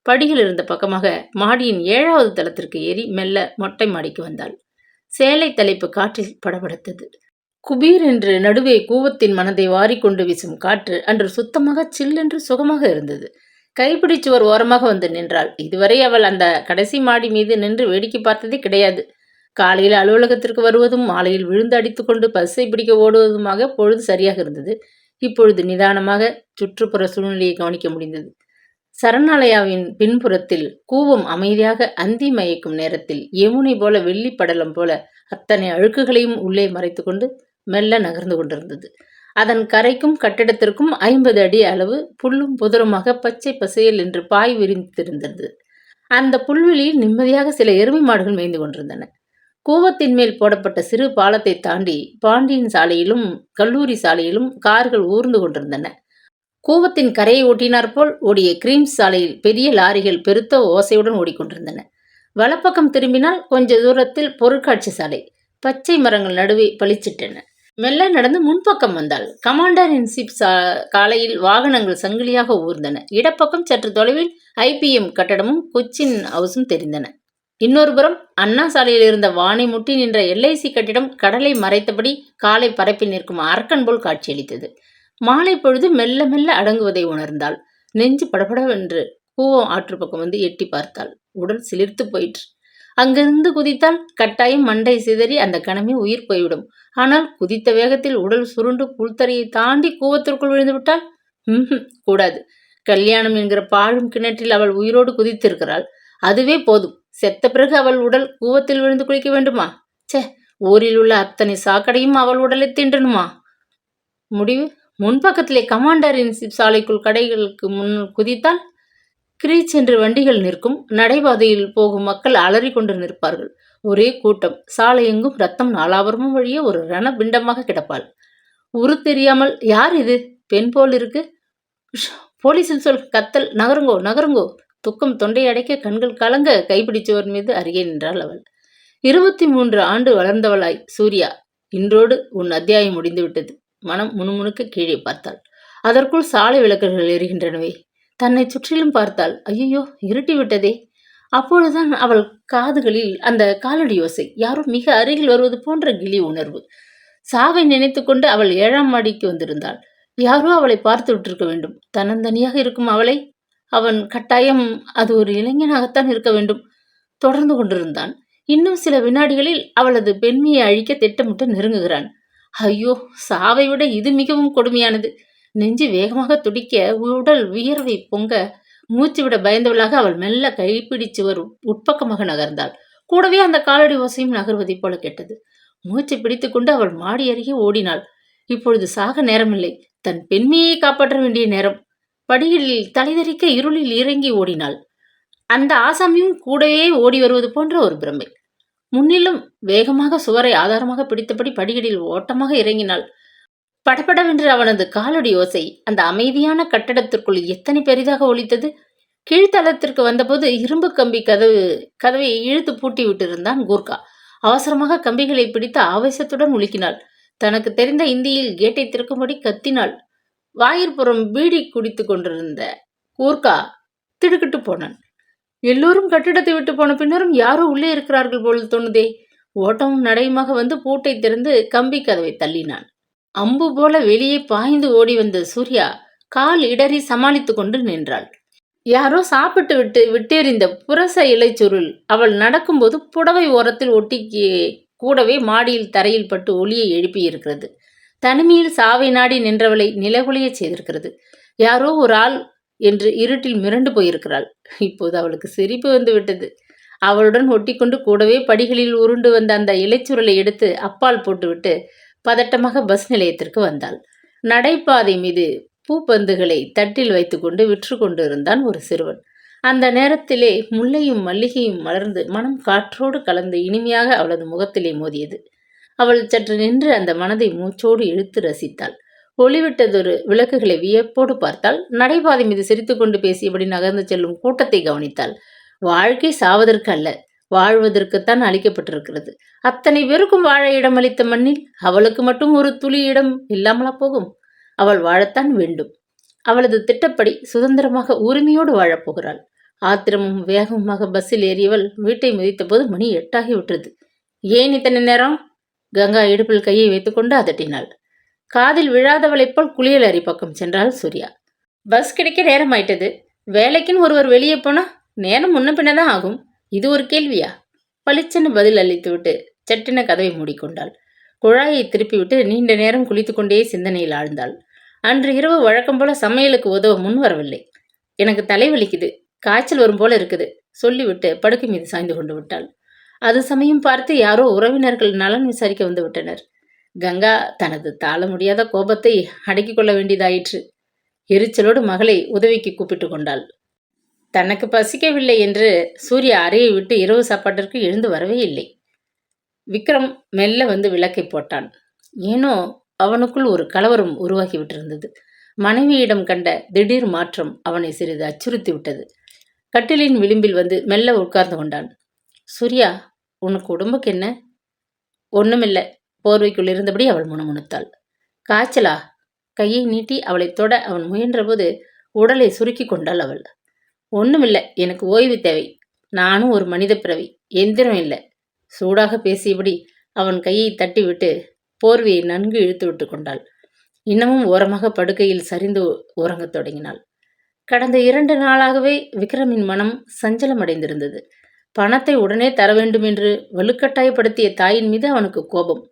படிகள் இருந்த பக்கமாக மாடியின் 7வது தளத்திற்கு ஏறி மெல்ல மொட்டை மாடிக்கு வந்தாள். சேலை தலைப்பு காற்றில் படபடத்தது. குபீர் என்று நடுவே கூவத்தின் மனதை வாரிக்கொண்டு வீசும் காற்று அன்று சுத்தமாக சில்லென்று சுகமாக இருந்தது. கைப்பிடிச்சுவர் ஓரமாக வந்து நின்றாள். இதுவரை அவள் அந்த கடைசி மாடி மீது நின்று வேடிக்கை பார்த்ததே கிடையாது. காலையில் அலுவலகத்திற்கு வருவதும் மாலையில் விழுந்து அடித்துக்கொண்டு பஸ்ஸை பிடிக்க ஓடுவதுமாக பொழுது சரியாக இருந்தது. இப்பொழுது நிதானமாக சுற்றுப்புற சூழ்நிலையை கவனிக்க முடிந்தது. சரணாலயாவின் பின்புறத்தில் கூவம் அமைதியாக அந்தி மயக்கும் நேரத்தில் யமுனை போல வெள்ளி படலம் போல அத்தனை அழுக்குகளையும் உள்ளே மறைத்து கொண்டு மெல்ல நகர்ந்து கொண்டிருந்தது. அதன் கரைக்கும் கட்டிடத்திற்கும் 50 அடி அளவு புல்லும் புதருமாக பச்சை பசையல் என்று பாய் விரிந்திருந்தது. அந்த புல்வெளியில் நிம்மதியாக சில எருமை மாடுகள் மேய்ந்து கொண்டிருந்தன. கூவத்தின் மேல் போடப்பட்ட சிறு பாலத்தை தாண்டி பாண்டியன் சாலையிலும் கல்லூரி சாலையிலும் கார்கள் ஊர்ந்து கொண்டிருந்தன. கூவத்தின் கரையை ஒட்டினாற்போல் ஓடிய கிரீம்ஸ் சாலையில் பெரிய லாரிகள் பெருத்த ஓசையுடன் ஓடிக்கொண்டிருந்தன. வலப்பக்கம் திரும்பினால் கொஞ்ச தூரத்தில் பொருட்காட்சி சாலை. பச்சை மரங்கள் நடுவே பளிச்சிட்டன. மெல்ல நடந்து முன்பக்கம் வந்தாள். கமாண்டர் இன் சீஃப் காலையில் வாகனங்கள் சங்கிலியாக ஊர்ந்தன. இடப்பக்கம் சற்று தொலைவில் IPM கட்டடமும் கொச்சின் ஹவுஸும் தெரிந்தன. இன்னொரு புறம் அண்ணா சாலையில் இருந்த வானை முட்டி நின்ற LIC கட்டிடம் கடலை மறைத்தபடி காலை பரப்பில் நிற்கும் அரக்கன் போல் காட்சியளித்தது. மாலை பொழுது மெல்ல மெல்ல அடங்குவதை உணர்ந்தாள். நெஞ்சு படபடவென்று கூவம் ஆற்று பக்கம் வந்து எட்டி பார்த்தாள். உடல் சிலிர்த்து போயிற்று. அங்கிருந்து குதித்தால் கட்டாயம் மண்டை சிதறி அந்த கணமே உயிர் போய்விடும். ஆனால் குதித்த வேகத்தில் உடல் சுருண்டு புல்தரையை தாண்டி கூவத்திற்குள் விழுந்து விட்டால் கூடாது. கல்யாணம் என்கிற பாழும் கிணற்றில் அவள் உயிரோடு குதித்திருக்கிறாள். அதுவே போதும். செத்த பிறகு அவள் உடல் கூவத்தில் விழுந்து குளிக்க வேண்டுமா? ஊரில் உள்ள அத்தனை சாக்கடையும் அவள் உடலை தீண்டணுமா? முடிவு முன்பக்கத்திலே கமாண்டர் இன் சீஃப் சாலைக்குள் கடைகளுக்கு முன் குதித்தால் கிரீச் என்று வண்டிகள் நிற்கும். நடைபாதையில் போகும் மக்கள் அலறி கொண்டு நிற்பார்கள். ஒரே கூட்டம். சாலை எங்கும் ரத்தம் நாலாபுரமும் வழியே ஒரு ரணபிண்டமாக கிடப்பாள். உரு தெரியாமல், யார் இது? பெண் போல் இருக்கு. போலீஸில் சொல். கத்தல். நகருங்கோ நகருங்கோ. துக்கம் தொண்டை அடைக்க கண்கள் கலங்க கைப்பிடிச்சவர் மீது அருகே நின்றாள் அவள். 23 ஆண்டு வளர்ந்தவளாய் சூர்யா, இன்றோடு உன் அத்தியாயம் முடிந்துவிட்டது. மனம் முணுமுணுக்க கீழே பார்த்தாள். அதற்குள் சாலை விளக்குகள் எரிகின்றனவே. தன்னை சுற்றிலும் பார்த்தாள். ஐயோ, இருட்டி விட்டதே. அப்பொழுதுதான் அவள் காதுகளில் அந்த காலடி யோசை. யாரோ மிக அருகில் வருவது போன்ற கிளி உணர்வு. சாவை நினைத்து கொண்டு அவள் 7ஆம் மாடிக்கு வந்திருந்தாள். யாரோ அவளை பார்த்து விட்டிருக்க வேண்டும். தன்னந்தனியாக இருக்கும் அவளை அவன் கட்டாயம் அது ஒரு இளைஞனாகத்தான் இருக்க வேண்டும். தொடர்ந்து கொண்டிருந்தான். இன்னும் சில வினாடிகளில் அவளது பெண்மையை அழிக்க திட்டமிட்டு நெருங்குகிறான். ஐயோ, சாவை விட இது மிகவும் கொடுமையானது. நெஞ்சு வேகமாக துடிக்க, உடல் வியர்வை பொங்க, மூச்சு விட பயந்தவளாக அவள் மெல்ல கைப்பிடிச்சு வரும் உட்பக்கமாக நகர்ந்தாள். கூடவே அந்த காலடி ஓசையும் நகர்வதைப் போல கேட்டது. மூச்சை பிடித்துக்கொண்டு அவள் மாடி அருகே ஓடினாள். இப்பொழுது சாக நேரமில்லை. தன் பெண்மையை காப்பாற்ற வேண்டிய நேரம். படிகளில் தலைதறிக்க இருளில் இறங்கி ஓடினாள். அந்த ஆசாமியும் கூடவே ஓடி வருவது போன்ற ஒரு பிரமை. முன்னிலும் வேகமாக சுவரை ஆதாரமாக பிடித்தபடி படிகளில் ஓட்டமாக இறங்கினாள். படபடவென்று அவனது காலடி ஓசை அந்த அமைதியான கட்டடத்திற்குள் எத்தனை பெரிதாக ஒலித்தது. கீழ்த்தளத்திற்கு வந்தபோது இரும்பு கம்பி கதவை இழுத்து பூட்டி விட்டிருந்தான் கூர்கா. அவசரமாக கம்பிகளை பிடித்து ஆவேசத்துடன் உலுக்கினாள். தனக்கு தெரிந்த இந்தியில் கேட்டை திறக்கும்படி கத்தினாள். வாயிற்புறம் பீடி குடித்து கொண்டிருந்த கூர்கா திடுக்கிட்டு போனான். எல்லோரும் கட்டிடத்தை விட்டு போன பின்னரும் யாரோ உள்ளே இருக்கிறார்கள் போல் தோணுதே. ஓட்டமும் நடையுமாக வந்து பூட்டை திறந்து கம்பி கதவை தள்ளினான். அம்பு போல வெளியே பாய்ந்து ஓடி வந்த சூர்யா கால் இடறி சமாளித்து கொண்டு நின்றாள். யாரோ சாப்பிட்டு விட்டு விட்டெறிந்த புரச இலைச்சுருள் அவள் நடக்கும்போது புடவை ஓரத்தில் ஒட்டி கூடவே மாடியில் தரையில் பட்டு ஒளியை எழுப்பியிருக்கிறது. தனிமையில் சாவை நாடி நின்றவளை நிலகுலைய செய்திருக்கிறது. யாரோ ஒரு ஆள் என்று இருட்டில் மிரண்டு போயிருக்கிறாள். இப்போது அவளுக்கு சிரிப்பு வந்து விட்டது. அவளுடன் ஒட்டிக்கொண்டு கூடவே படிகளில் உருண்டு வந்த அந்த இலைச்சுருளை எடுத்து அப்பால் போட்டுவிட்டு பதட்டமாக பஸ் நிலையத்திற்கு வந்தாள். நடைபாதை மீது பூப்பந்துகளை தட்டில் வைத்துக்கொண்டு விற்று கொண்டு இருந்தான் ஒரு சிறுவன். அந்த நேரத்திலே முல்லையும் மல்லிகையும் மலர்ந்து மனம் காற்றோடு கலந்து இனிமையாக அவளது முகத்திலே மோதியது. அவள் சற்று நின்று அந்த மனதை மூச்சோடு இழுத்து ரசித்தாள். ஒளிவிட்டதொரு விளக்குகளை வியப்போடு பார்த்தாள். நடைபாதை மீது சிரித்து கொண்டு பேசியபடி நகர்ந்து செல்லும் கூட்டத்தை கவனித்தாள். வாழ்க்கை சாவதற்கு அல்ல, வாழ்வதற்குத்தான் அளிக்கப்பட்டிருக்கிறது. அத்தனை பேருக்கும் வாழ இடம் அளித்த மண்ணில் அவளுக்கு மட்டும் ஒரு துளி இடம் இல்லாமலா போகும்? அவள் வாழத்தான் வேண்டும். அவளது திட்டப்படி சுதந்திரமாக உரிமையோடு வாழப்போகிறாள். ஆத்திரமும் வேகமாக பஸ்ஸில் ஏறியவள் வீட்டை மிதித்த போது மணி 8 ஆகிவிட்டது. ஏன் இத்தனை நேரம்? கங்கா இடுப்பில் கையை வைத்துக்கொண்டு அதட்டினாள். காதில் விழாதவளைப் போல் குளியல் அறை பக்கம் சென்றாள் சூர்யா. பஸ் கிடைக்க நேரம் ஆயிட்டது. வேலைக்குன்னு ஒருவர் வெளியே போனா நேரம் முன்ன பின்னதான் ஆகும். இது ஒரு கேள்வியா? பளிச்சென்று பதில் அளித்துவிட்டு சட்டென கதவை மூடிக்கொண்டாள். குழாயை திருப்பிவிட்டு நீண்ட நேரம் குளித்து கொண்டே சிந்தனையில் ஆழ்ந்தாள். அன்று இரவு வழக்கம் போல சமையலுக்கு உதவ முன் வரவில்லை. எனக்கு தலைவலிக்குது, காய்ச்சல் வரும் போல இருக்குது சொல்லிவிட்டு படுக்கை மீது சாய்ந்து கொண்டு விட்டாள். அது சமயம் பார்த்து யாரோ உறவினர்கள் நலன் விசாரிக்க வந்து விட்டனர். கங்கா தனது தாழ முடியாத கோபத்தை அடக்கிக் கொள்ள வேண்டியதாயிற்று. எரிச்சலோடு மகளை உதவிக்கு கூப்பிட்டு கொண்டாள். தனக்கு பசிக்கவில்லை என்று சூர்யா அறையை விட்டு இரவு சாப்பாட்டிற்கு எழுந்து வரவே இல்லை. விக்ரம் மெல்ல வந்து விளக்கை போட்டான். ஏனோ அவனுக்குள் ஒரு கலவரம் உருவாகிவிட்டிருந்தது. மனைவியிடம் கண்ட திடீர் மாற்றம் அவனை சிறிது அச்சுறுத்தி விட்டது. கட்டிலின் விளிம்பில் வந்து மெல்ல உட்கார்ந்து கொண்டான். சூர்யா, உனக்கு உடம்புக்கு என்ன? ஒண்ணுமில்ல, போர்வைக்குள் இருந்தபடி அவள் முணுமுணுத்தாள். காய்ச்சலா? கையை நீட்டி அவளை தொட அவன் முயன்றபோது உடலை சுருக்கி கொண்டாள் அவள். ஒண்ணுமில்ல, எனக்கு ஓய்வு தேவை. நானும் ஒரு மனித பிறவி, எந்திரம் இல்லை. சூடாக பேசியபடி அவன் கையை தட்டிவிட்டு போர்வையை நன்கு இழுத்து விட்டு கொண்டாள். இன்னமும் ஓரமாக படுக்கையில் சரிந்து உறங்கத் தொடங்கினாள். கடந்த 2 நாளாகவே விக்ரமின் மனம் சஞ்சலமடைந்திருந்தது. பணத்தை உடனே தர வேண்டும் என்று வலுக்கட்டாயப்படுத்திய தாயின் மீது அவனுக்கு கோபம்.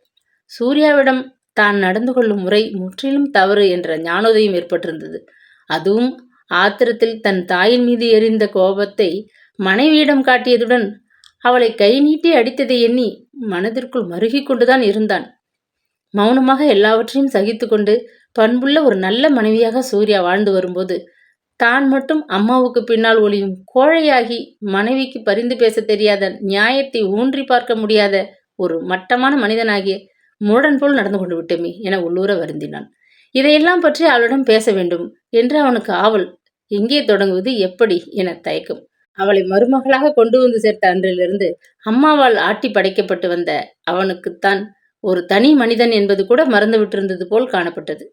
சூர்யாவிடம் தான் நடந்து கொள்ளும் முறை முற்றிலும் தவறு என்ற ஞானோதயம் ஏற்பட்டிருந்தது. அதுவும் ஆத்திரத்தில் தன் தாயின் மீது எரிந்த கோபத்தை மனைவியிடம் காட்டியதுடன் அவளை கை நீட்டி அடித்ததை எண்ணி மனதிற்குள் மருகி கொண்டுதான் இருந்தான். மௌனமாக எல்லாவற்றையும் சகித்து கொண்டு பண்புள்ள ஒரு நல்ல மனைவியாக சூர்யா வாழ்ந்து வரும்போது தான் மட்டும் அம்மாவுக்கு பின்னால் ஒளியும் கோழையாகி மனைவிக்கு பரிந்து பேச தெரியாத, நியாயத்தை ஊன்றி பார்க்க முடியாத ஒரு மட்டமான மனிதனாகிய மூடன் போல் நடந்து கொண்டு விட்டோமே என உள்ளூர வருந்தினான். இதையெல்லாம் பற்றி அவளிடம் பேச வேண்டும் என்று அவனுக்கு ஆவல். எங்கே தொடங்குவது, எப்படி என தயக்கம். அவளை மருமகளாக கொண்டு வந்து சேர்த்த அன்றிலிருந்து அம்மாவால் ஆட்டி படைக்கப்பட்டு வந்த அவனுக்குத்தான் ஒரு தனி மனிதன் என்பது கூட மறந்து விட்டிருந்தது போல் காணப்பட்டது.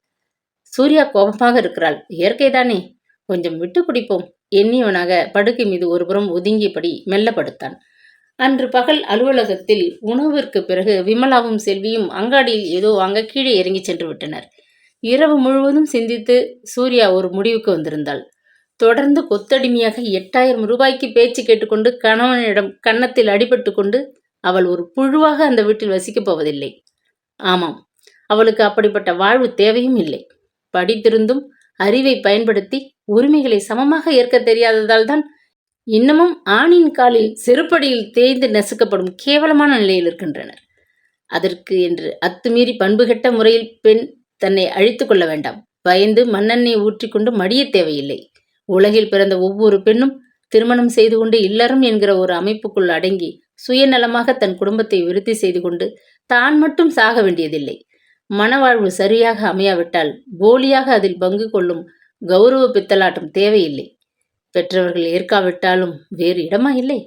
சூர்யா கோபமாக இருக்கிறாள், இயற்கைதானே, கொஞ்சம் விட்டு பிடிப்போம் எண்ணியவனாக படுக்கை மீது ஒருபுறம் ஒதுங்கியபடி மெல்ல படுத்தான். அன்று பகல் அலுவலகத்தில் உணவிற்கு பிறகு விமலாவும் செல்வியும் அங்காடியில் ஏதோ வாங்க கீழே இறங்கி சென்று விட்டனர். இரவு முழுவதும் சிந்தித்து சூர்யா ஒரு முடிவுக்கு வந்திருந்தாள். தொடர்ந்து கொத்தடிமையாக 8000 ரூபாய்க்கு பேச்சு கேட்டுக்கொண்டு கணவனிடம் கன்னத்தில் அடிபட்டு கொண்டு அவள் ஒரு புழுவாக அந்த வீட்டில் வசிக்கப் போவதில்லை. ஆமாம், அவளுக்கு அப்படிப்பட்ட வாழ்வு தேவையும் இல்லை. படித்திருந்தும் அறிவை பயன்படுத்தி உரிமைகளை சமமாக ஏற்க தெரியாததால் தான் இன்னமும் ஆணின் காலில் செருப்படியில் தேய்ந்து நசுக்கப்படும் கேவலமான நிலையில் இருக்கின்றனர். அதற்கு என்று அத்துமீறி பண்புகெட்ட முறையில் பெண் தன்னை அழித்து கொள்ள வேண்டாம். பயந்து மண்ணெண்ணெய் ஊற்றிக்கொண்டு மடிய தேவையில்லை. உலகில் பிறந்த ஒவ்வொரு பெண்ணும் திருமணம் செய்து கொண்டு இல்லறம் என்கிற ஒரு அமைப்புக்குள் அடங்கி சுயநலமாக தன் குடும்பத்தை விருத்தி செய்து கொண்டு தான் மட்டும் சாக வேண்டியதில்லை. மனவாழ்வு சரியாக அமையாவிட்டால் போலியாக அதில் பங்கு கொள்ளும் கௌரவ பித்தலாட்டம் தேவையில்லை. பெற்றவர்கள் ஏற்காவிட்டாலும் வேறு இடமா இல்லை?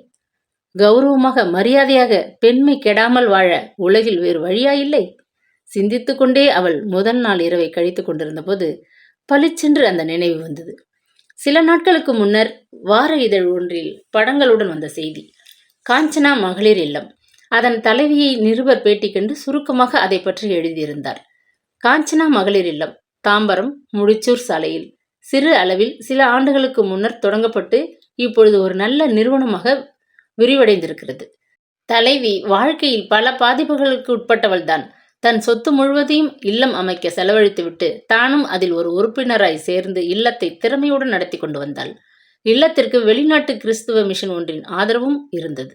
கௌரவமாக மரியாதையாக பெண்மை கெடாமல் வாழ உலகில் வேறு வழியா இல்லை? சிந்தித்து கொண்டே அவள் முதல் நாள் இரவை கழித்து கொண்டிருந்த போது பளிச்சென்று அந்த நினைவு வந்தது. சில நாட்களுக்கு முன்னர் வார இதழ் ஒன்றில் படங்களுடன் வந்த செய்தி. காஞ்சனா மகளிர் இல்லம். அதன் தலைவியை நிருபர் பேட்டி கண்டு சுருக்கமாக அதை பற்றி எழுதியிருந்தார். காஞ்சனா மகளிர் இல்லம் தாம்பரம் முடிச்சூர் சாலையில் சிறு அளவில் சில ஆண்டுகளுக்கு முன்னர் தொடங்கப்பட்டு இப்பொழுது ஒரு நல்ல நிறுவனமாக விரிவடைந்திருக்கிறது. தலைவி வாழ்க்கையில் பல பாதிப்புகளுக்கு உட்பட்டவள்தான். தன் சொத்து முழுவதையும் இல்லம் அமைக்க செலவழித்துவிட்டு தானும் அதில் ஒரு உறுப்பினராய் சேர்ந்து இல்லத்தை திறமையுடன் நடத்தி கொண்டு வந்தாள். இல்லத்திற்கு வெளிநாட்டு கிறிஸ்துவ மிஷன் ஒன்றின் ஆதரவும் இருந்தது.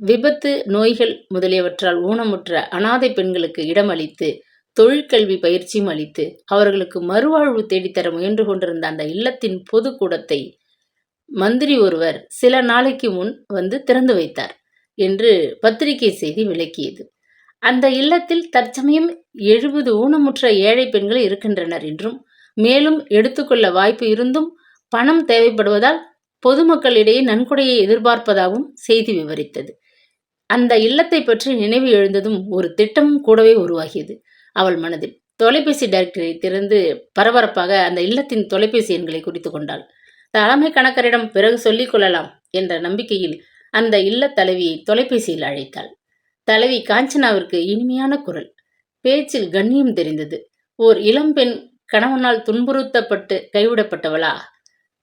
விபத்து, நோய்கள் முதலியவற்றால் ஊனமுற்ற அனாதை பெண்களுக்கு இடமளித்து தொழிற்கல்வி பயிற்சியும் அளித்து அவர்களுக்கு மறுவாழ்வு தேடித்தர முயன்று கொண்டிருந்த அந்த இல்லத்தின் பொது கூடத்தை மந்திரி ஒருவர் சில நாளைக்கு முன் வந்து திறந்து வைத்தார் என்று பத்திரிகை செய்தி விளக்கியது. அந்த இல்லத்தில் தற்சமயம் 70 ஊனமுற்ற ஏழை பெண்கள் இருக்கின்றனர் என்றும், மேலும் எடுத்துக்கொள்ள வாய்ப்பு இருந்தும் பணம் தேவைப்படுவதால் பொதுமக்களிடையே நன்கொடையை எதிர்பார்ப்பதாகவும் செய்தி விவரித்தது. அந்த இல்லத்தை பற்றி நினைவு எழுந்ததும் ஒரு திட்டமும் கூடவே உருவாகியது அவள் மனதில். தொலைபேசி டைரக்டரை திறந்து பரபரப்பாக அந்த இல்லத்தின் தொலைபேசி எண்களை குறித்து கொண்டாள். தலைமை கணக்கரிடம் பிறகு சொல்லிக் கொள்ளலாம் என்ற நம்பிக்கையில் அந்த இல்ல தலைவியை தொலைபேசியில் அழைத்தாள். தலைவி காஞ்சனாவிற்கு இனிமையான குரல், பேச்சில் கண்ணியம் தெரிந்தது. ஓர் இளம்பெண் கணவனால் துன்புறுத்தப்பட்டு கைவிடப்பட்டவளா?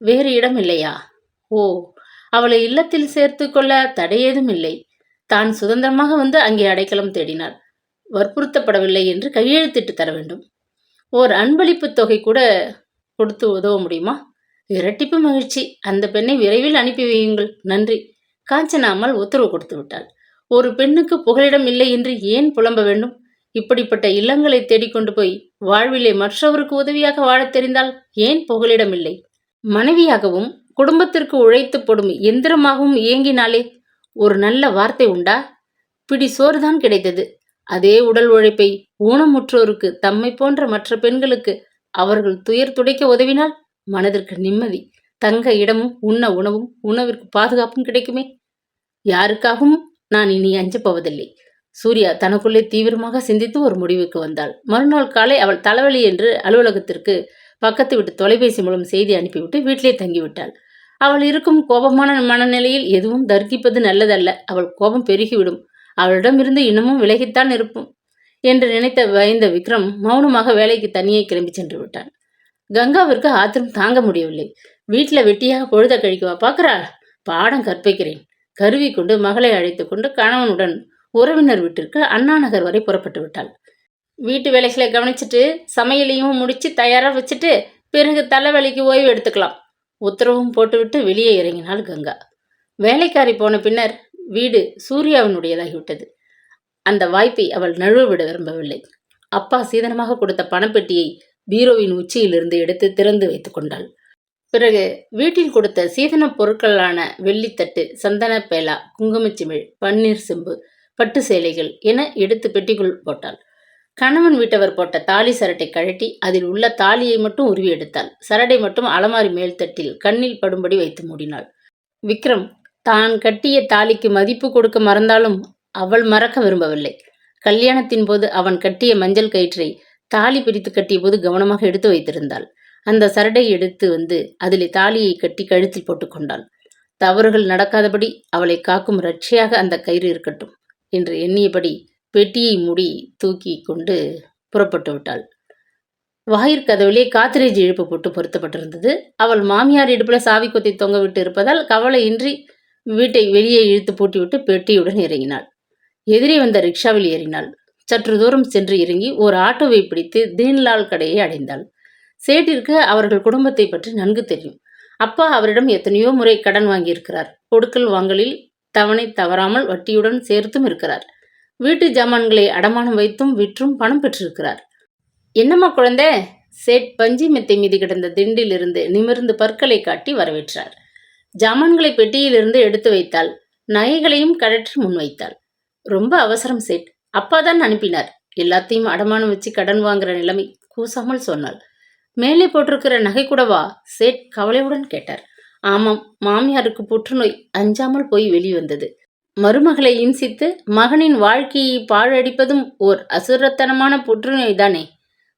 வேறு இடம் இல்லையா? ஓ, அவளை இல்லத்தில் சேர்த்து கொள்ள தடையேதும் இல்லை. தான் சுதந்திரமாக வந்து அங்கே அடைக்கலம் தேடினாள். வற்புறுத்தப்படவில்லை என்று கையெழுத்திட்டு தர வேண்டும். ஓர் அன்பளிப்பு தொகை கூட கொடுத்து உதவ முடியுமா? இரட்டிப்பு மகிழ்ச்சி. அந்த பெண்ணை விரைவில் அனுப்பி வையுங்கள். நன்றி. காஞ்சனாமல் உத்தரவு கொடுத்து விட்டாள். ஒரு பெண்ணுக்கு புகலிடம் இல்லை என்று ஏன் புலம்ப வேண்டும்? இப்படிப்பட்ட இல்லங்களை தேடிக்கொண்டு போய் வாழ்விலே மற்றவருக்கு உதவியாக வாழத் தெரிந்தால் ஏன் புகலிடம் இல்லை? மனைவியாகவும் குடும்பத்திற்கு உழைத்து போடும் எந்திரமாகவும் இயங்கினாலே ஒரு நல்ல வார்த்தை உண்டா? பிடி சோறுதான் கிடைத்தது. அதே உடல் உழைப்பை ஊனமுற்றோருக்கு, தம்மை போன்ற மற்ற பெண்களுக்கு அவர்கள் துயர் துடைக்க உதவினால் மனதிற்கு நிம்மதி, தங்க இடமும், உண்ண உணவும், உணவிற்கு பாதுகாப்பும் கிடைக்குமே. யாருக்காகவும் நான் இனி அஞ்சப் போவதில்லை. சூர்யா தனக்குள்ளே தீவிரமாக சிந்தித்து ஒரு முடிவுக்கு வந்தாள். மறுநாள் காலை அவள் தலைவலி என்று அலுவலகத்திற்கு பக்கத்து விட்டு தொலைபேசி மூலம் செய்தி அனுப்பிவிட்டு வீட்டிலே தங்கிவிட்டாள். அவள் இருக்கும் கோபமான மனநிலையில் எதுவும் தர்க்கிப்பது நல்லதல்ல. அவள் கோபம் பெருகிவிடும். அவளிடமிருந்து இன்னமும் விலகித்தான் இருப்போம் என்று நினைத்த பயந்த விக்ரம் மௌனமாக வேலைக்கு தனியே கிளம்பி சென்று விட்டான். கங்காவிற்கு ஆத்திரம் தாங்க முடியவில்லை. வீட்டில் வெட்டியாக பொழுத கழிக்கவா பார்க்கிறாள்? பாடம் கற்பிக்கிறேன். கருவி கொண்டு மகளை அழைத்து கொண்டு கணவனுடன் உறவினர் வீட்டிற்கு அண்ணா நகர் வரை புறப்பட்டு விட்டாள். வீட்டு வேலைகளை கவனிச்சுட்டு சமையலையும் முடிச்சு தயாராக வச்சுட்டு பிறகு தலைவலிக்கு ஓய்வு எடுத்துக்கலாம் உத்தரவும் போட்டுவிட்டு வெளியே இறங்கினாள் கங்கா. வேலைக்காரி போன பின்னர் வீடு சூர்யாவினுடையதாகிவிட்டது. அந்த வாய்ப்பை அவள் நழுவவிட விரும்பவில்லை. அப்பா சீதனமாக கொடுத்த பணப்பெட்டியை பீரோவின் உச்சியிலிருந்து எடுத்து திறந்து வைத்துக் கொண்டாள். பிறகு வீட்டில் கொடுத்த சீதன பொருட்களான வெள்ளித்தட்டு, சந்தன பேலா, குங்குமச்சிமிழ், பன்னீர் செம்பு, பட்டு சேலைகள் என எடுத்து பெட்டிக்குள் போட்டாள். கணவன் வீட்டவர் போட்ட தாலி சரட்டை கழட்டி அதில் உள்ள தாலியை மட்டும் உருவி எடுத்தாள். சரடை மட்டும் அலமாரி மேல்தட்டில் கண்ணில் படும்படி வைத்து மூடினாள். விக்ரம் தான் கட்டிய தாலிக்கு மதிப்பு கொடுக்க மறந்தாலும் அவள் மறக்க விரும்பவில்லை. கல்யாணத்தின் போது அவன் கட்டிய மஞ்சள் கயிற்றை தாலி பிரித்து கட்டிய போது கவனமாக எடுத்து வைத்திருந்தாள். அந்த சரடை எடுத்து வந்து அதிலே தாலியை கட்டி கழுத்தில் போட்டுக்கொண்டாள். தவறுகள் நடக்காதபடி அவளை காக்கும் ரட்சையாக அந்த கயிறு இருக்கட்டும் என்று எண்ணியபடி பெட்டியை மூடி தூக்கி கொண்டு புறப்பட்டு விட்டாள். வாயிற்கதவிலே காத்திரேஜ் இழுப்பு போட்டு பொருத்தப்பட்டிருந்தது. அவள் மாமியார் இடுப்புல சாவி கொத்தி தொங்க விட்டு இருப்பதால் கவலையின்றி வீட்டை வெளியே இழுத்து பூட்டிவிட்டு பெட்டியுடன் இறங்கினாள். எதிரே வந்த ரிக்ஷாவில் ஏறினாள். சற்று தூரம் சென்று இறங்கி ஒரு ஆட்டோவை பிடித்து தீன்லால் கடையை அடைந்தாள். சேட்டிற்கு அவர்கள் குடும்பத்தை பற்றி நன்கு தெரியும். அப்பா அவரிடம் எத்தனையோ முறை கடன் வாங்கியிருக்கிறார். கொடுக்கல் வாங்கலில் தவணை தவறாமல் வட்டியுடன் சேர்த்தும் இருக்கிறார். வீட்டு ஜாமான்களை அடமானம் வைத்தும் விற்றும் பணம் பெற்றிருக்கிறார். என்னம்மா குழந்தை? சேட் பஞ்சி மெத்தை மீது கிடந்த திண்டிலிருந்து நிமிர்ந்து பற்களை காட்டி வரவேற்றார். ஜாமான்களை பெட்டியிலிருந்து எடுத்து வைத்தாள். நகைகளையும் கழற்றி முன்வைத்தாள். ரொம்ப அவசரம் சேட், அப்பாதான் அனுப்பினார் எல்லாத்தையும் அடமானம் வச்சு கடன் வாங்குற நிலைமை. கூசாமல் சொன்னாள். மேலே போட்டிருக்கிற நகை கூடவா? சேட் கவலையுடன் கேட்டார். ஆமாம், மாமியாருக்கு புற்றுநோய். அஞ்சாமல் போய் வெளிவந்தது. மருமகளை இம்சித்து மகனின் வாழ்க்கையை பாழடிப்பதும் ஓர் அசுரத்தனமான புற்றுநோய் தானே.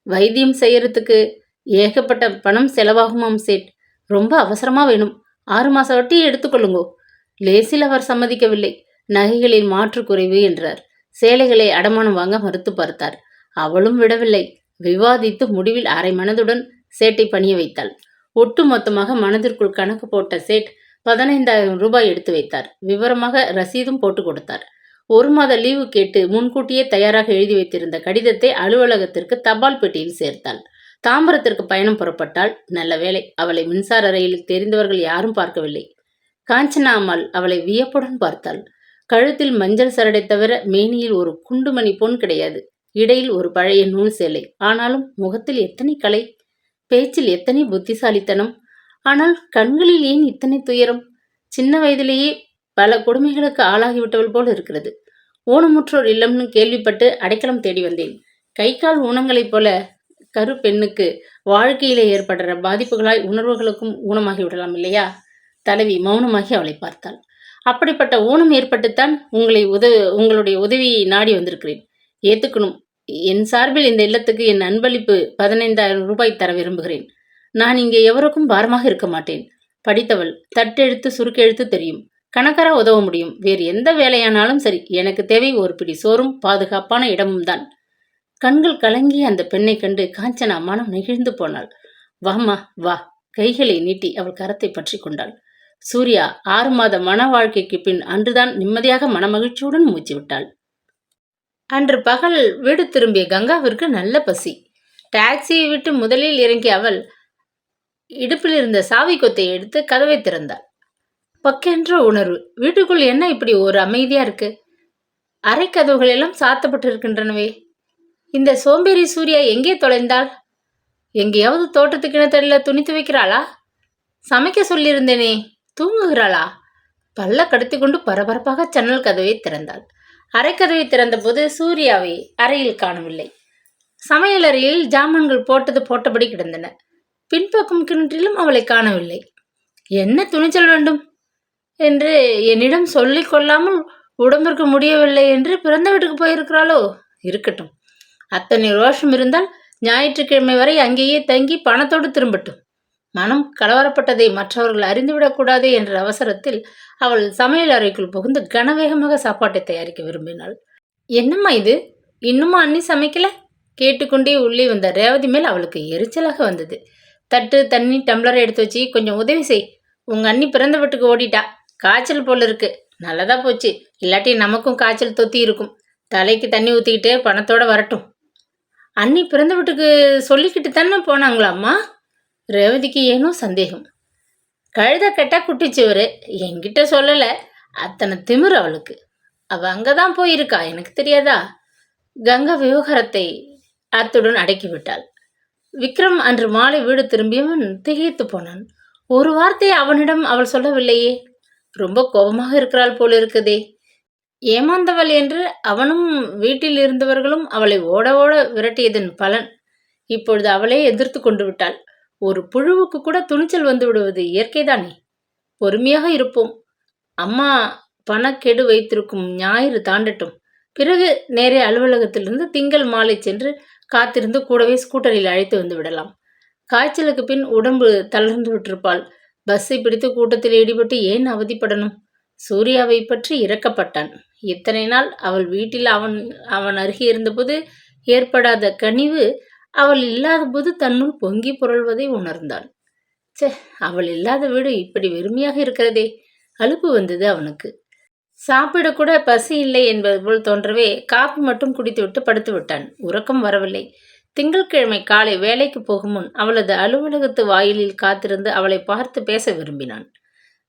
வைத்தியம் செய்யறதுக்கு ஏகப்பட்ட பணம் செலவாகுமாம் சேட். ரொம்ப அவசரமா வேணும். 6 மாச வட்டியை எடுத்துக்கொள்ளுங்கோ. லேசில் அவர் சம்மதிக்கவில்லை. நகைகளில் மாற்று குறைவு என்றார். சேலைகளை அடமானம் வாங்க மறுத்து பார்த்தார். அவளும் விடவில்லை. விவாதித்து முடிவில் அரை மனதுடன் சேட்டை பணிய வைத்தாள். ஒட்டு மொத்தமாக மனதிற்குள் கணக்கு போட்ட சேட் 15,000 ரூபாய் எடுத்து வைத்தார். விவரமாக ரசீதும் போட்டு கொடுத்தார். 1 மாத லீவு கேட்டு முன்கூட்டியே தயாராக எழுதி வைத்திருந்த கடிதத்தை அலுவலகத்திற்கு தபால் பெட்டியில் சேர்த்தாள். தாம்பரத்திற்கு பயணம் புறப்பட்டாள். நல்ல வேளை, அவளை மின்சார ரயிலில் தெரிந்தவர்கள் யாரும் பார்க்கவில்லை. காஞ்சனா அம்மாள் அவளை வியப்புடன் பார்த்தாள். கழுத்தில் மஞ்சள் சரடை தவிர மேனியில் ஒரு குண்டுமணி பொன் கிடையாது. இடையில் ஒரு பழைய நூல் சேலை. ஆனாலும் முகத்தில் எத்தனை கலை, பேச்சில் எத்தனை புத்திசாலித்தனம். ஆனால் கண்களில் ஏன் இத்தனை துயரம்? சின்ன வயதிலேயே பல கொடுமைகளுக்கு ஆளாகிவிட்டவள் போல் இருக்கிறது. ஊனமுற்றோர் இல்லம்னு கேள்விப்பட்டு அடைக்கலம் தேடி வந்தேன். கை கால் ஊனங்களைப் போல கரு பெண்ணுக்கு வாழ்க்கையிலே ஏற்படுற பாதிப்புகளாய் உணர்வுகளுக்கும் ஊனமாகி விடலாம் இல்லையா? தலைவி மௌனமாகி அவளை பார்த்தாள். அப்படிப்பட்ட ஊனம் ஏற்பட்டுத்தான் உங்களுடைய உதவியை நாடி வந்திருக்கிறேன். ஏத்துக்கணும். என் சார்பில் இந்த இல்லத்துக்கு என் அன்பளிப்பு 15,000 ரூபாய் தர விரும்புகிறேன். நான் இங்கே எவருக்கும் பாரமாக இருக்க மாட்டேன். படித்தவள், தட்டெழுத்து சுருக்கெழுத்து தெரியும். கணக்கரா உதவ முடியும். வேறு எந்த வேலையானாலும் சரி, எனக்கு தேவை ஒரு பிடி சோறும் பாதுகாப்பான இடமும் தான். கண்கள் கலங்கிய அந்த பெண்ணை கண்டு காஞ்சனா மனம் நெகிழ்ந்து போனாள். வாமா வா. கைகளை நீட்டி அவள் கரத்தை பற்றி கொண்டாள். சூர்யா 6 மாத மன வாழ்க்கைக்கு பின் அன்றுதான் நிம்மதியாக மனமகிழ்ச்சியுடன் மூச்சு விட்டாள். அன்று பகல் வீடு திரும்பிய கங்காவிற்கு நல்ல பசி. டாக்ஸியை விட்டு முதலில் இறங்கிய அவள் இடுப்பில் இருந்த சாவி கொத்தை எடுத்து கதவை திறந்தாள். பக்கென்ற உணர்வு. வீட்டுக்குள் என்ன இப்படி ஒரு அமைதியா இருக்கு? அரை கதவுகள் எல்லாம் சாத்தப்பட்டு இருக்கின்றனவே. இந்த சோம்பேறி சூர்யா எங்கே தொலைந்தாள்? எங்கேயாவது தோட்டத்து கிணத்தடில துணி துவைக்கிறாளா? சமைக்க சொல்லியிருந்தேனே, தூங்குகிறாளா? பல்ல கடுத்தி கொண்டு பரபரப்பாக ஜன்னல் கதவை திறந்தாள். அரைக்கதவை திறந்த போது சூர்யாவை அறையில் காணவில்லை. சமையலறையில் ஜாமான்கள் போட்டபடி கிடந்தன. பின்பக்கம் கிணற்றிலும் அவளை காணவில்லை. என்ன துணிச்சல் வேண்டும் என்று என்னிடம் சொல்லிக் கொள்ளாமல் உடம்பிற்கு முடியவில்லை என்று பிறந்த வீட்டுக்கு போயிருக்கிறாளோ? இருக்கட்டும். அத்தனை ரோஷம் இருந்தால் ஞாயிற்றுக்கிழமை வரை அங்கேயே தங்கி பணத்தோடு திரும்பட்டும். மனம் கலவரப்பட்டதை மற்றவர்கள் அறிந்துவிடக்கூடாது என்ற அவசரத்தில் அவள் சமையல் அறைக்குள் புகுந்து கனவேகமாக சாப்பாட்டை தயாரிக்க விரும்பினாள். என்னம்மா இது, இன்னுமா அண்ணி சமைக்கல? கேட்டுக்கொண்டே உள்ளே வந்த ரேவதி மேல் அவளுக்கு எரிச்சலாக வந்தது. தட்டு, தண்ணி, டம்ளரை எடுத்து வச்சு கொஞ்சம் உதவி செய். உங்க அண்ணி பிறந்த வீட்டுக்கு ஓடிட்டா. காய்ச்சல் போல இருக்கு. நல்லதா போச்சு. இல்லாட்டி நமக்கும் காய்ச்சல் தொத்தி இருக்கும். தலைக்கு தண்ணி ஊற்றிக்கிட்டு பணத்தோட வரட்டும். அண்ணி பிறந்த வீட்டுக்கு சொல்லிக்கிட்டு தானே போனாங்களாம்மா? ரேவதிக்கு ஏனோ சந்தேகம். கழுத கட்டா குட்டிச்சுவரு, என்கிட்ட சொல்லலை. அத்தனை திமிரு அவளுக்கு. அவள் அங்கே தான் போயிருக்கா, எனக்கு தெரியாதா? கங்கா விவகாரத்தை அத்துடன் அடக்கிவிட்டாள். விக்ரம் அன்று மாலை வீடு திரும்பியவன் திகைத்து போனான். ஒரு வார்த்தை அவனிடம் அவள் சொல்லவில்லையே. ரொம்ப கோபமாக இருக்கிறாள் போல இருக்குதே. ஏமாந்தவள் என்று அவனும் வீட்டில் இருந்தவர்களும் அவளை ஓட ஓட விரட்டியதன் பலன். இப்பொழுது அவளே எதிர்த்து கொண்டு விட்டாள். ஒரு புழுவுக்கு கூட துணிச்சல் வந்து விடுவது இயற்கைதானே. பொறுமையாக இருப்போம். அம்மா பணக்கெடு வைத்திருக்கும் ஞாயிறு தாண்டட்டும். பிறகு நேரே அலுவலகத்திலிருந்து திங்கள் மாலை சென்று காத்திருந்து கூடவே ஸ்கூட்டரில் அழைத்து வந்து விடலாம். காய்ச்சலுக்கு பின் உடம்பு தளர்ந்து விட்டிருப்பாள். பஸ்ஸை பிடித்து கூட்டத்தில் ஈடுபட்டு ஏன் அவதிப்படணும்? சூர்யாவை பற்றி இறக்கப்பட்டான். இத்தனை நாள் அவள் வீட்டில் அவன் அருகே இருந்தபோது ஏற்படாத கனிவு அவள் இல்லாத போது தன்னுள் பொங்கி புரள்வதை உணர்ந்தான். அவள் இல்லாத வீடு இப்படி வெறுமையாக இருக்கிறதே. அலுப்பு வந்தது அவனுக்கு. சாப்பிடக்கூட பசி இல்லை என்பது போல் தோன்றவே காப்பி மட்டும் குடித்துவிட்டு படுத்து விட்டான். உறக்கம் வரவில்லை. திங்கட்கிழமை காலை வேலைக்கு போகும் முன் அவளது அலுவலகத்து வாயிலில் காத்திருந்து அவளை பார்த்து பேச விரும்பினான்.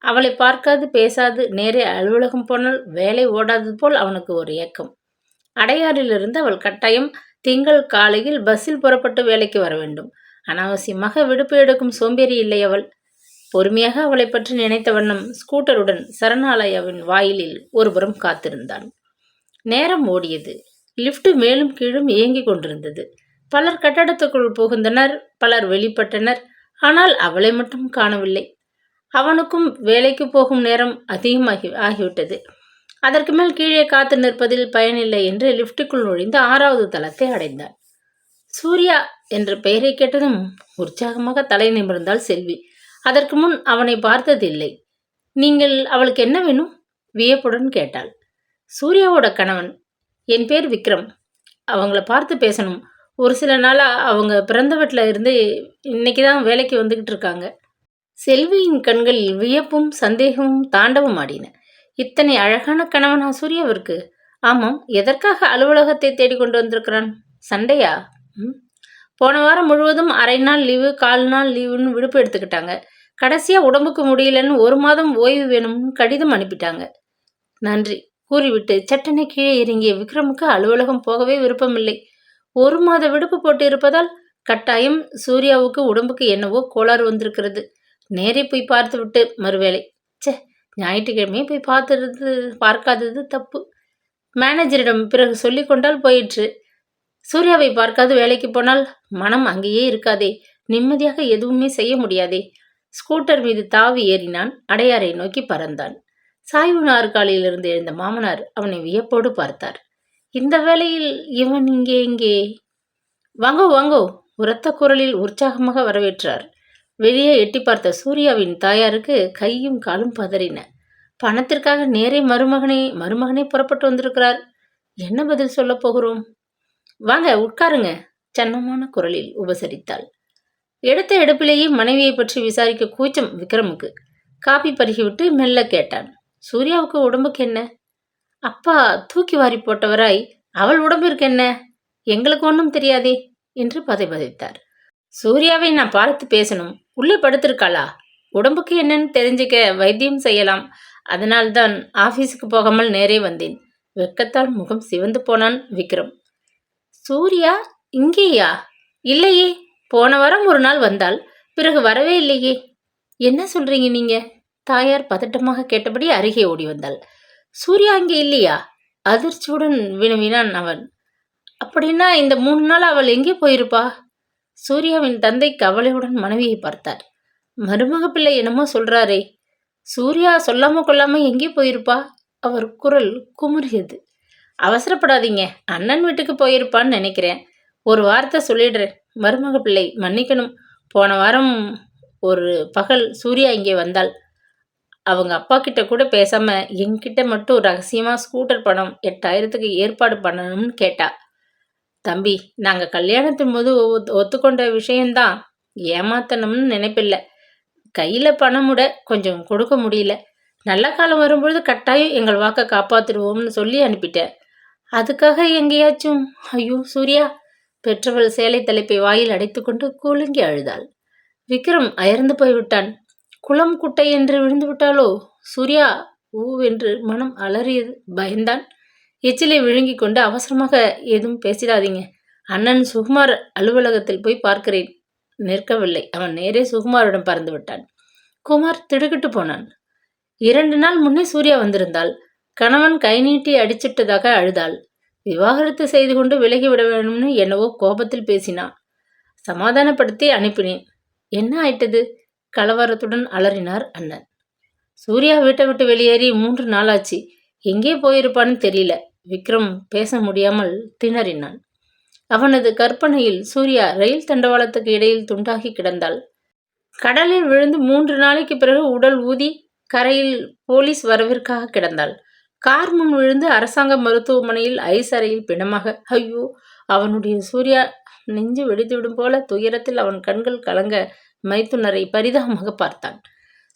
அவளை பார்க்காது பேசாது நேரே அலுவலகம் போனால் வேலை ஓடாதது போல் அவனுக்கு ஒரு ஏக்கம். அடையாறிலிருந்து அவள் கட்டாயம் திங்கள் காலையில் பஸ்ஸில் புறப்பட்டு வேலைக்கு வர வேண்டும். அனாவசியமாக விடுப்பு எடுக்கும் சோம்பேறி இல்லை அவள். பொறுமையாக அவளை பற்றி நினைத்த வண்ணம் ஸ்கூட்டருடன் சரணாலயாவின் வாயிலில் ஒருபுறம் காத்திருந்தான். நேரம் ஓடியது. லிப்ட் மேலும் கீழும் இயங்கிக் கொண்டிருந்தது. பலர் கட்டடத்துக்குள் புகுந்தனர், பலர் வெளிப்பட்டனர். ஆனால் அவளை மட்டும் காணவில்லை. அவனுக்கும் வேலைக்கு போகும் நேரம் ஆகிவிட்டது. அதற்கு மேல் கீழே காத்து நிற்பதில் பயனில்லை என்று லிப்டுக்குள் நுழைந்து 6வது தளத்தை அடைந்தான். சூர்யா என்ற பெயரை கேட்டதும் உற்சாகமாக தலை நிமிர்ந்தாள் செல்வி. அதற்கு முன் அவனை பார்த்ததில்லை. நீங்கள் அவளுக்கு என்ன வேணும்? வியப்புடன் கேட்டாள். சூர்யாவோட கணவன். என் பேர் விக்ரம். அவங்கள பார்த்து பேசணும். ஒரு சில நாளாக அவங்க பிறந்த வீட்டில் இருந்து இன்னைக்கு தான் வேலைக்கு வந்துக்கிட்டு இருக்காங்க. செல்வியின் கண்களில் வியப்பும் சந்தேகமும் தாண்டவம் ஆடின. இத்தனை அழகான கணவனா சூர்யாவிற்கு? ஆமாம், எதற்காக அலுவலகத்தை தேடிக்கொண்டு வந்திருக்கிறான்? சண்டையா? போன வாரம் முழுவதும் அரை நாள் லீவு, 4 நாள் லீவுன்னு விடுப்பு எடுத்துக்கிட்டாங்க. கடைசியாக உடம்புக்கு முடியலன்னு 1 மாதம் ஓய்வு வேணும்னு கடிதம் அனுப்பிட்டாங்க. நன்றி கூறிவிட்டு சட்டனை கீழே இறங்கிய விக்ரமுக்கு அலுவலகம் போகவே விருப்பமில்லை. 1 மாத விடுப்பு போட்டு இருப்பதால் கட்டாயம் சூர்யாவுக்கு உடம்புக்கு என்னவோ கோளாறு வந்திருக்கிறது. நேரே போய் பார்த்து விட்டு மறுவேளை. ஞாயிற்றுக்கிழமையே போய் பார்க்காதது தப்பு. மேனேஜரிடம் பிறகு சொல்லி கொண்டால் போயிற்று. சூர்யாவை பார்க்காது வேலைக்கு போனால் மனம் அங்கேயே இருக்காதே, நிம்மதியாக எதுவுமே செய்ய முடியாதே. ஸ்கூட்டர் மீது தாவி ஏறினான். அடையாரை நோக்கி பறந்தான். சாய்வு நாற்காலியிலிருந்து எழுந்த மாமனார் அவனை வியப்போடு பார்த்தார். இந்த வேளையில் இவன் இங்கே? வாங்கோ வாங்கோ, உரத்த குரலில் உற்சாகமாக வரவேற்றார். வெளியே எட்டி பார்த்த சூர்யாவின் தாயாருக்கு கையும் காலும் பதறின. பணத்திற்காக நேரே மருமகனே புறப்பட்டு வந்திருக்கிறார். என்ன பதில் சொல்ல போகிறோம்? வாங்க உட்காருங்க, சன்னமான குரலில் உபசரித்தாள். எடுத்த எடுப்பிலேயே மனைவியை பற்றி விசாரிக்க கூச்சம் விக்ரமுக்கு. காப்பி பருகிவிட்டு மெல்ல கேட்டான். சூர்யாவுக்கு உடம்புக்கு என்ன? அப்பா தூக்கி வாரி போட்டவராய் அவள் உடம்பிற்கு என்ன? எங்களுக்கு ஒன்றும் தெரியாதே என்று பதைத்தார். சூர்யாவை நான் பார்த்து பேசணும். உள்ளே படுத்திருக்காளா? உடம்புக்கு என்னன்னு தெரிஞ்சுக்க வைத்தியம் செய்யலாம். அதனால்தான் ஆபீஸுக்கு போகாமல் நேரே வந்தேன். வெக்கத்தால் முகம் சிவந்து போனான் விக்ரம். சூர்யா இங்கேயா? இல்லையே, போன வாரம் ஒரு நாள் வந்தாள், பிறகு வரவே இல்லையே. என்ன சொல்றீங்க நீங்க? தாயார் பதட்டமாக கேட்டபடி அருகே ஓடி வந்தாள். சூர்யா அங்கே இல்லையா? அதிர்ச்சியுடன் வினவினான் அவன். அப்படின்னா இந்த 3 நாள் அவள் எங்கே போயிருப்பா? சூர்யாவின் தந்தை கவலையுடன் மனைவியை பார்த்தார். மருமக பிள்ளை என்னமோ சொல்றாரே, சூர்யா சொல்லாம கொள்ளாம எங்கே போயிருப்பா? அவர் குரல் குமுறியது. அவசரப்படாதீங்க, அண்ணன் வீட்டுக்கு போயிருப்பான்னு நினைக்கிறேன். ஒரு வார்த்தை சொல்லிடுறேன். மருமக பிள்ளை மன்னிக்கணும். போன வாரம் ஒரு பகல் சூர்யா இங்கே வந்தாள். அவங்க அப்பா கிட்ட கூட பேசாம என்கிட்ட மட்டும் ரகசியமா ஸ்கூட்டர் பணம் 8000க்கு ஏற்பாடு பண்ணணும்னு கேட்டா. தம்பி, நாங்க கல்யாணத்தின் போது ஒத்துக்கொண்ட விஷயம்தான். ஏமாத்தணும்னு நினைப்பில்லை. கையில பணமுட கொஞ்சம் கொடுக்க முடியல. நல்ல காலம் வரும்பொழுது கட்டாயம் எங்கள் வாக்கை காப்பாத்திடுவோம்னு சொல்லி அனுப்பிட்டேன். அதுக்காக எங்கேயாச்சும்? ஐயோ சூர்யா! பெற்றவள் சேலை தலைப்பை வாயில் அடைத்துக்கொண்டு குலுங்கி அழுதாள். விக்ரம் அயர்ந்து போய்விட்டான். குளம் குட்டை என்று விழுந்து விட்டாளோ? சூர்யா ஊவென்று மனம் அலறியது. பயந்தான். எச்சிலை விழுங்கி கொண்டு அவசரமாக எதுவும் பேசிடாதீங்க. அண்ணன் சுகுமார் அலுவலகத்தில் போய் பார்க்கிறேன். நிற்கவில்லை. அவன் நேரே சுகுமாரிடம் பறந்து விட்டான். குமார் திடுக்கிட்டு போனான். 2 நாள் முன்னே சூர்யா வந்திருந்தாள். கணவன் கை நீட்டி அடிச்சிட்டதாக அழுதாள். விவாகரத்து செய்து கொண்டு விலகிவிட வேணும்னு என்னவோ கோபத்தில் பேசினான். சமாதானப்படுத்தி அனுப்பினேன். என்ன ஆயிட்டது? கலவரத்துடன் அலறினார் அண்ணன். சூர்யா வீட்டை விட்டு வெளியேறி 3 நாளாச்சு. எங்கே போயிருப்பான்னு தெரியல. விக்ரம் பேச முடியாமல் திணறினான். அவனது கற்பனையில் சூர்யா ரயில் தண்டவாளத்துக்கு இடையில் துண்டாகி கிடந்தாள். கடலில் விழுந்து 3 நாளைக்கு பிறகு உடல் ஊதி கரையில் போலீஸ் வரவிற்காக கிடந்தாள். கார் முன் விழுந்து அரசாங்க மருத்துவமனையில் ஐஸ் அறையில் பிணமாக. ஐயோ! அவனுடைய சூர்யா! நெஞ்சு வெடித்துவிடும் போல துயரத்தில் அவன் கண்கள் கலங்க மைத்துனரை பரிதாபமாக பார்த்தான்.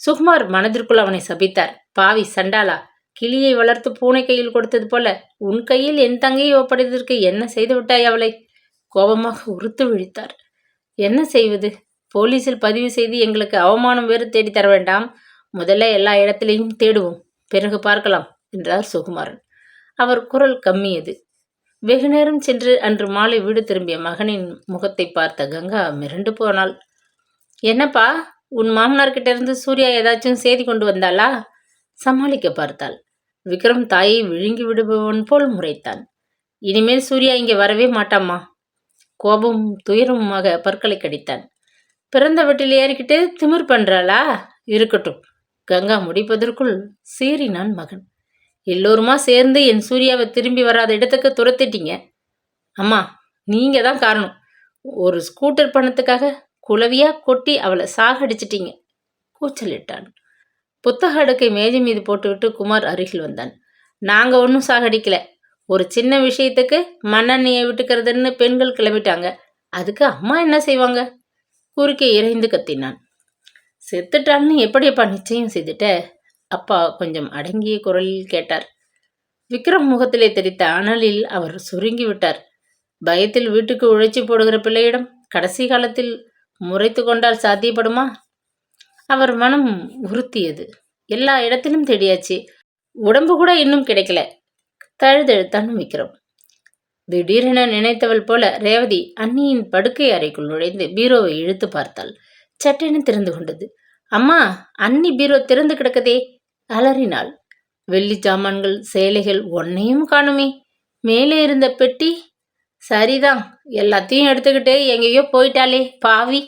சுகுமார் மனதிற்குள் அவனை சபித்தார். பாவி சண்டாளா! கிளியை வளர்த்து பூனை கையில் கொடுத்தது போல உன் கையில் என் தங்கையை ஒப்படைத்ததற்கு என்ன செய்து விட்டாய் அவளை? கோபமாக உறுத்து விழித்தார். என்ன செய்வது? போலீஸில் பதிவு செய்து எங்களுக்கு அவமானம் வேறு தேடி தர வேண்டாம். முதல்ல எல்லா இடத்திலையும் தேடுவோம், பிறகு பார்க்கலாம் என்றார் சுகுமாரன். அவர் குரல் கம்மியது. வெகு நேரம் சென்று அன்று மாலை வீடு திரும்பிய மகனின் முகத்தை பார்த்த கங்கா மிரண்டு போனாள். என்னப்பா, உன் மாமனார்கிட்ட இருந்து சூர்யா ஏதாச்சும் செய்தி கொண்டு வந்தாளா? சமாளிக்க பார்த்தாள். விக்ரம் தாயை விழுங்கி விடுபவன் போல் முறைத்தான். இனிமேல் சூர்யா இங்கே வரவே மாட்டாம்மா. கோபமும் துயரமுமாக பற்களை கடித்தான். பிறந்த வீட்டில் ஏறிக்கிட்டு திமிர் பண்றாளா? இருக்கட்டும். கங்கா முடிப்பதற்குள் சீறினான் மகன். எல்லோருமா சேர்ந்து என் சூர்யாவை திரும்பி வராத இடத்துக்கு துரத்திட்டீங்க. அம்மா, நீங்க தான் காரணம். ஒரு ஸ்கூட்டர் பணத்துக்காக குலவியா கொட்டி அவளை சாகடிச்சிட்டீங்க, கூச்சலிட்டான். புத்தக அடுக்கை மேஜை மீது போட்டுவிட்டு குமார் அருகில் வந்தான். நாங்க ஒன்றும் சாகடிக்கல. ஒரு சின்ன விஷயத்துக்கு மண்ணெண்ணெயை விட்டுக்கிறதுன்னு பெண்கள் கிளம்பிட்டாங்க. அதுக்கு அம்மா என்ன செய்வாங்க? குறுக்கே இறைந்து கத்தினான். செத்துட்டான்னு எப்படியப்பா நிச்சயம் செய்துட்ட? அப்பா கொஞ்சம் அடங்கிய குரலில் கேட்டார். விக்ரம் முகத்திலே தெரித்த அனலில் அவர் சுருங்கி விட்டார். பயத்தில் வீட்டுக்கு உழைச்சி போடுகிற பிள்ளையிடம் கடைசி காலத்தில் முறைத்து கொண்டால் சாத்தியப்படுமா? அவர் மனம் உறுத்தியது. எல்லா இடத்திலும் தேடியாச்சு, உடம்பு கூட இன்னும் கிடைக்கல. தழுதழுத்தான் விக்ரம். திடீரென நினைத்தவள் போல ரேவதி அண்ணியின் படுக்கை அறைக்குள் நுழைந்து பீரோவை இழுத்து பார்த்தாள். சட்டென திறந்து கொண்டது. அம்மா, அண்ணி பீரோ திறந்து கிடக்கதே, அலறினாள். வெள்ளி சாமான்கள், சேலைகள் ஒன்னையும் காணுமே. மேலே இருந்த பெட்டி? சரிதான், எல்லாத்தையும் எடுத்துக்கிட்டு எங்கேயோ போயிட்டாளே பாவி,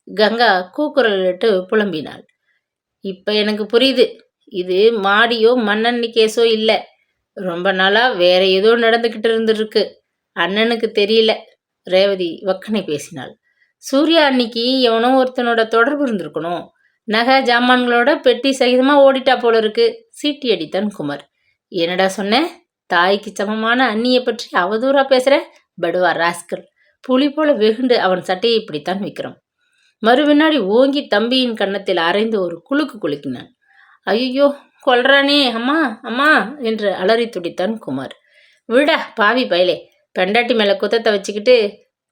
கங்கா கூக்குரலிட்டு புலம்பினாள். இப்ப எனக்கு புரியுது, இது மாடியோ மண்ணெண்ணி கேஸோ இல்லை. ரொம்ப நாளா வேற ஏதோ நடந்துக்கிட்டு இருந்திருக்கு. அண்ணனுக்கு தெரியல. ரேவதி வக்கனை பேசினாள். சூர்யா அன்னிக்கு எவனோ ஒருத்தனோட தொடர்பு இருந்திருக்கணும். நகை ஜாமான்களோட பெட்டி சகிதமா ஓடிட்டா போல இருக்கு, சீட்டி அடித்தான் குமார். என்னடா சொன்ன? தாய்க்கு சமமான அண்ணியை பற்றி அவதூறா பேசுற படுவா ராஸ்கல். புலி போல வெகுண்டு அவன் சட்டையை பிடித்தான் விக்ரம். மறுவினாடி ஓங்கி தம்பியின் கன்னத்தில் அரைந்து ஒரு குலுக்கு குலுக்கினான். ஐயோ, கொல்றானே, அம்மா அம்மா என்று அலறி துடித்தான் குமார். விடா பாவி பயலே, பெண்டாட்டி மேல குத்தத்தை வச்சுக்கிட்டு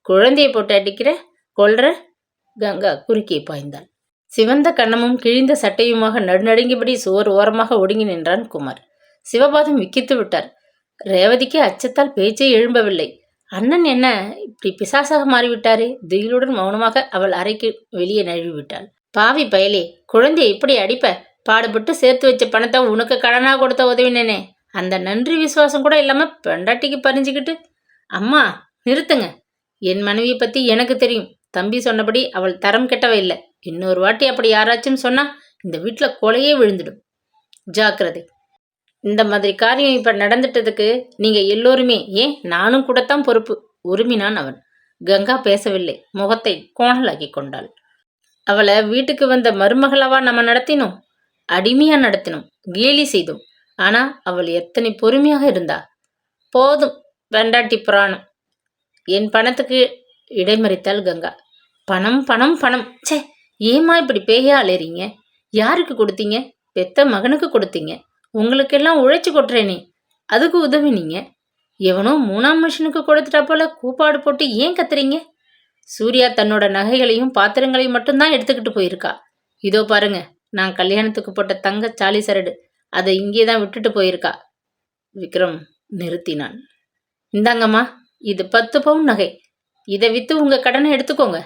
குழந்தையை போட்டு அடிக்கிற, கொல்ற. கங்கா குறுக்கே பாய்ந்தாள். சிவந்த கன்னமும் கிழிந்த சட்டையுமாக நடுநடுங்கிபடி சுவர் ஓரமாக ஒடுங்கி நின்றான் குமார். சிவபாதம் விக்கித்து விட்டார். ரேவதிக்கு அச்சத்தால் பேச்சே எழும்பவில்லை. அண்ணன் என்ன இப்படி பிசாசாக மாறிவிட்டாரே? திகிலுடன் மௌனமாக அவள் அறைக்கு வெளியே நழுவிவிட்டாள். பாவி பயலே, குழந்தையை இப்படி அடிப்ப? பாடுபட்டு சேர்த்து வச்ச பணத்தை உனக்கு கடனா கொடுத்த உதவினேனே, அந்த நன்றி விசுவாசம் கூட இல்லாம பெண்டாட்டிக்கு பறிஞ்சுக்கிட்டு. அம்மா நிறுத்துங்க. என் மனைவியை பத்தி எனக்கு தெரியும். தம்பி சொன்னபடி அவள் தரம் கெட்டவ இல்லை. இன்னொரு வாட்டி அப்படி யாராச்சும் சொன்னா இந்த வீட்டுல கொலையே விழுந்துடும். ஜாக்கிரதை. இந்த மாதிரி காரியம் இப்ப நடந்துட்டதுக்கு நீங்க எல்லோருமே, ஏன் நானும் கூடத்தான் பொறுப்பு, உருமினான் அவன். கங்கா பேசவில்லை. முகத்தை கோணலாக்கி கொண்டாள். அவளை வீட்டுக்கு வந்த மருமகளவா நம்ம நடத்தினோம்? அடிமையா நடத்தினோம், கேலி செய்தோம். ஆனா அவள் எத்தனை பொறுமையாக இருந்தா. போதும் வெண்டாட்டி புராணம். என் பணத்துக்கு இடைமறித்தாள் கங்கா. பணம் பணம் பணம், சே, ஏமா இப்படி பேயா அலைறீங்க? யாருக்கு கொடுத்தீங்க? பெத்த மகனுக்கு கொடுத்தீங்க. உங்களுக்கெல்லாம் உழைச்சி கொட்டுறேனே, அதுக்கு உதவினீங்க. எவனோ 3ஆம் மனுஷனுக்கு கொடுத்துட்டா போல கூப்பாடு போட்டு ஏன் கத்துறீங்க? சூர்யா தன்னோட நகைகளையும் பாத்திரங்களையும் மட்டும்தான் எடுத்துக்கிட்டு போயிருக்கா. இதோ பாருங்க, நான் கல்யாணத்துக்கு போட்ட தங்க சாலி சரடு, அதை இங்கே தான் விட்டுட்டு போயிருக்கா. விக்ரம் நிறுத்தினான். இந்தாங்கம்மா, இது 10 பவுன் நகை. இதை விற்று உங்கள் கடனை எடுத்துக்கோங்க.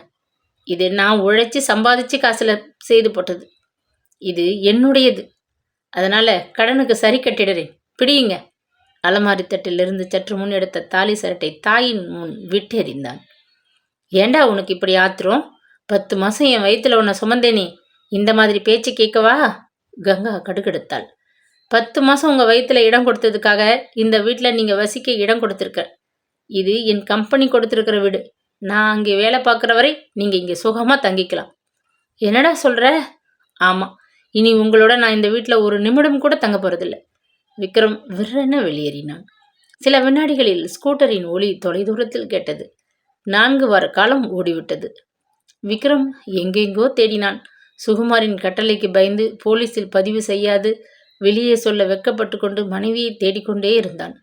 இது நான் உழைச்சி சம்பாதிச்சு காசில் செய்து போட்டது. இது என்னுடையது. அதனால கடனுக்கு சரி கட்டிடுறேன், பிடியுங்க. அலமாரி தட்டிலிருந்து சற்று முன் எடுத்த தாலி சரட்டை தாயின் முன் விட்டெறிந்தான். ஏண்டா உனக்கு இப்படி ஆத்திரம்? 10 மாசம் என் வயிற்றுல உன்னை சுமந்தேனே, இந்த மாதிரி பேச்சு கேட்கவா? கங்கா கடுகெடுத்தாள். 10 மாசம் உங்க வயிற்றுல இடம் கொடுத்ததுக்காக இந்த வீட்டில் நீங்க வசிக்க இடம் கொடுத்துருக்க. இது என் கம்பெனி கொடுத்துருக்கிற வீடு. நான் அங்கே வேலை பார்க்குற வரை நீங்க இங்கே சுகமா தங்கிக்கலாம். என்னடா சொல்ற? ஆமா, இனி உங்களோட நான் இந்த வீட்டில் ஒரு நிமிடம் கூட தங்க போறதில்லை. விக்ரம் விற்றென வெளியேறினான். சில வினாடிகளில் ஸ்கூட்டரின் ஒலி தொலைதூரத்தில் கேட்டது. 4 வார காலம் ஓடிவிட்டது. விக்ரம் எங்கெங்கோ தேடினான். சுகுமாரின் கட்டளைக்கு பயந்து போலீஸில் பதிவு செய்யாது வெளியே சொல்ல வெக்கப்பட்டு கொண்டு மனைவியை தேடிக்கொண்டே இருந்தான்.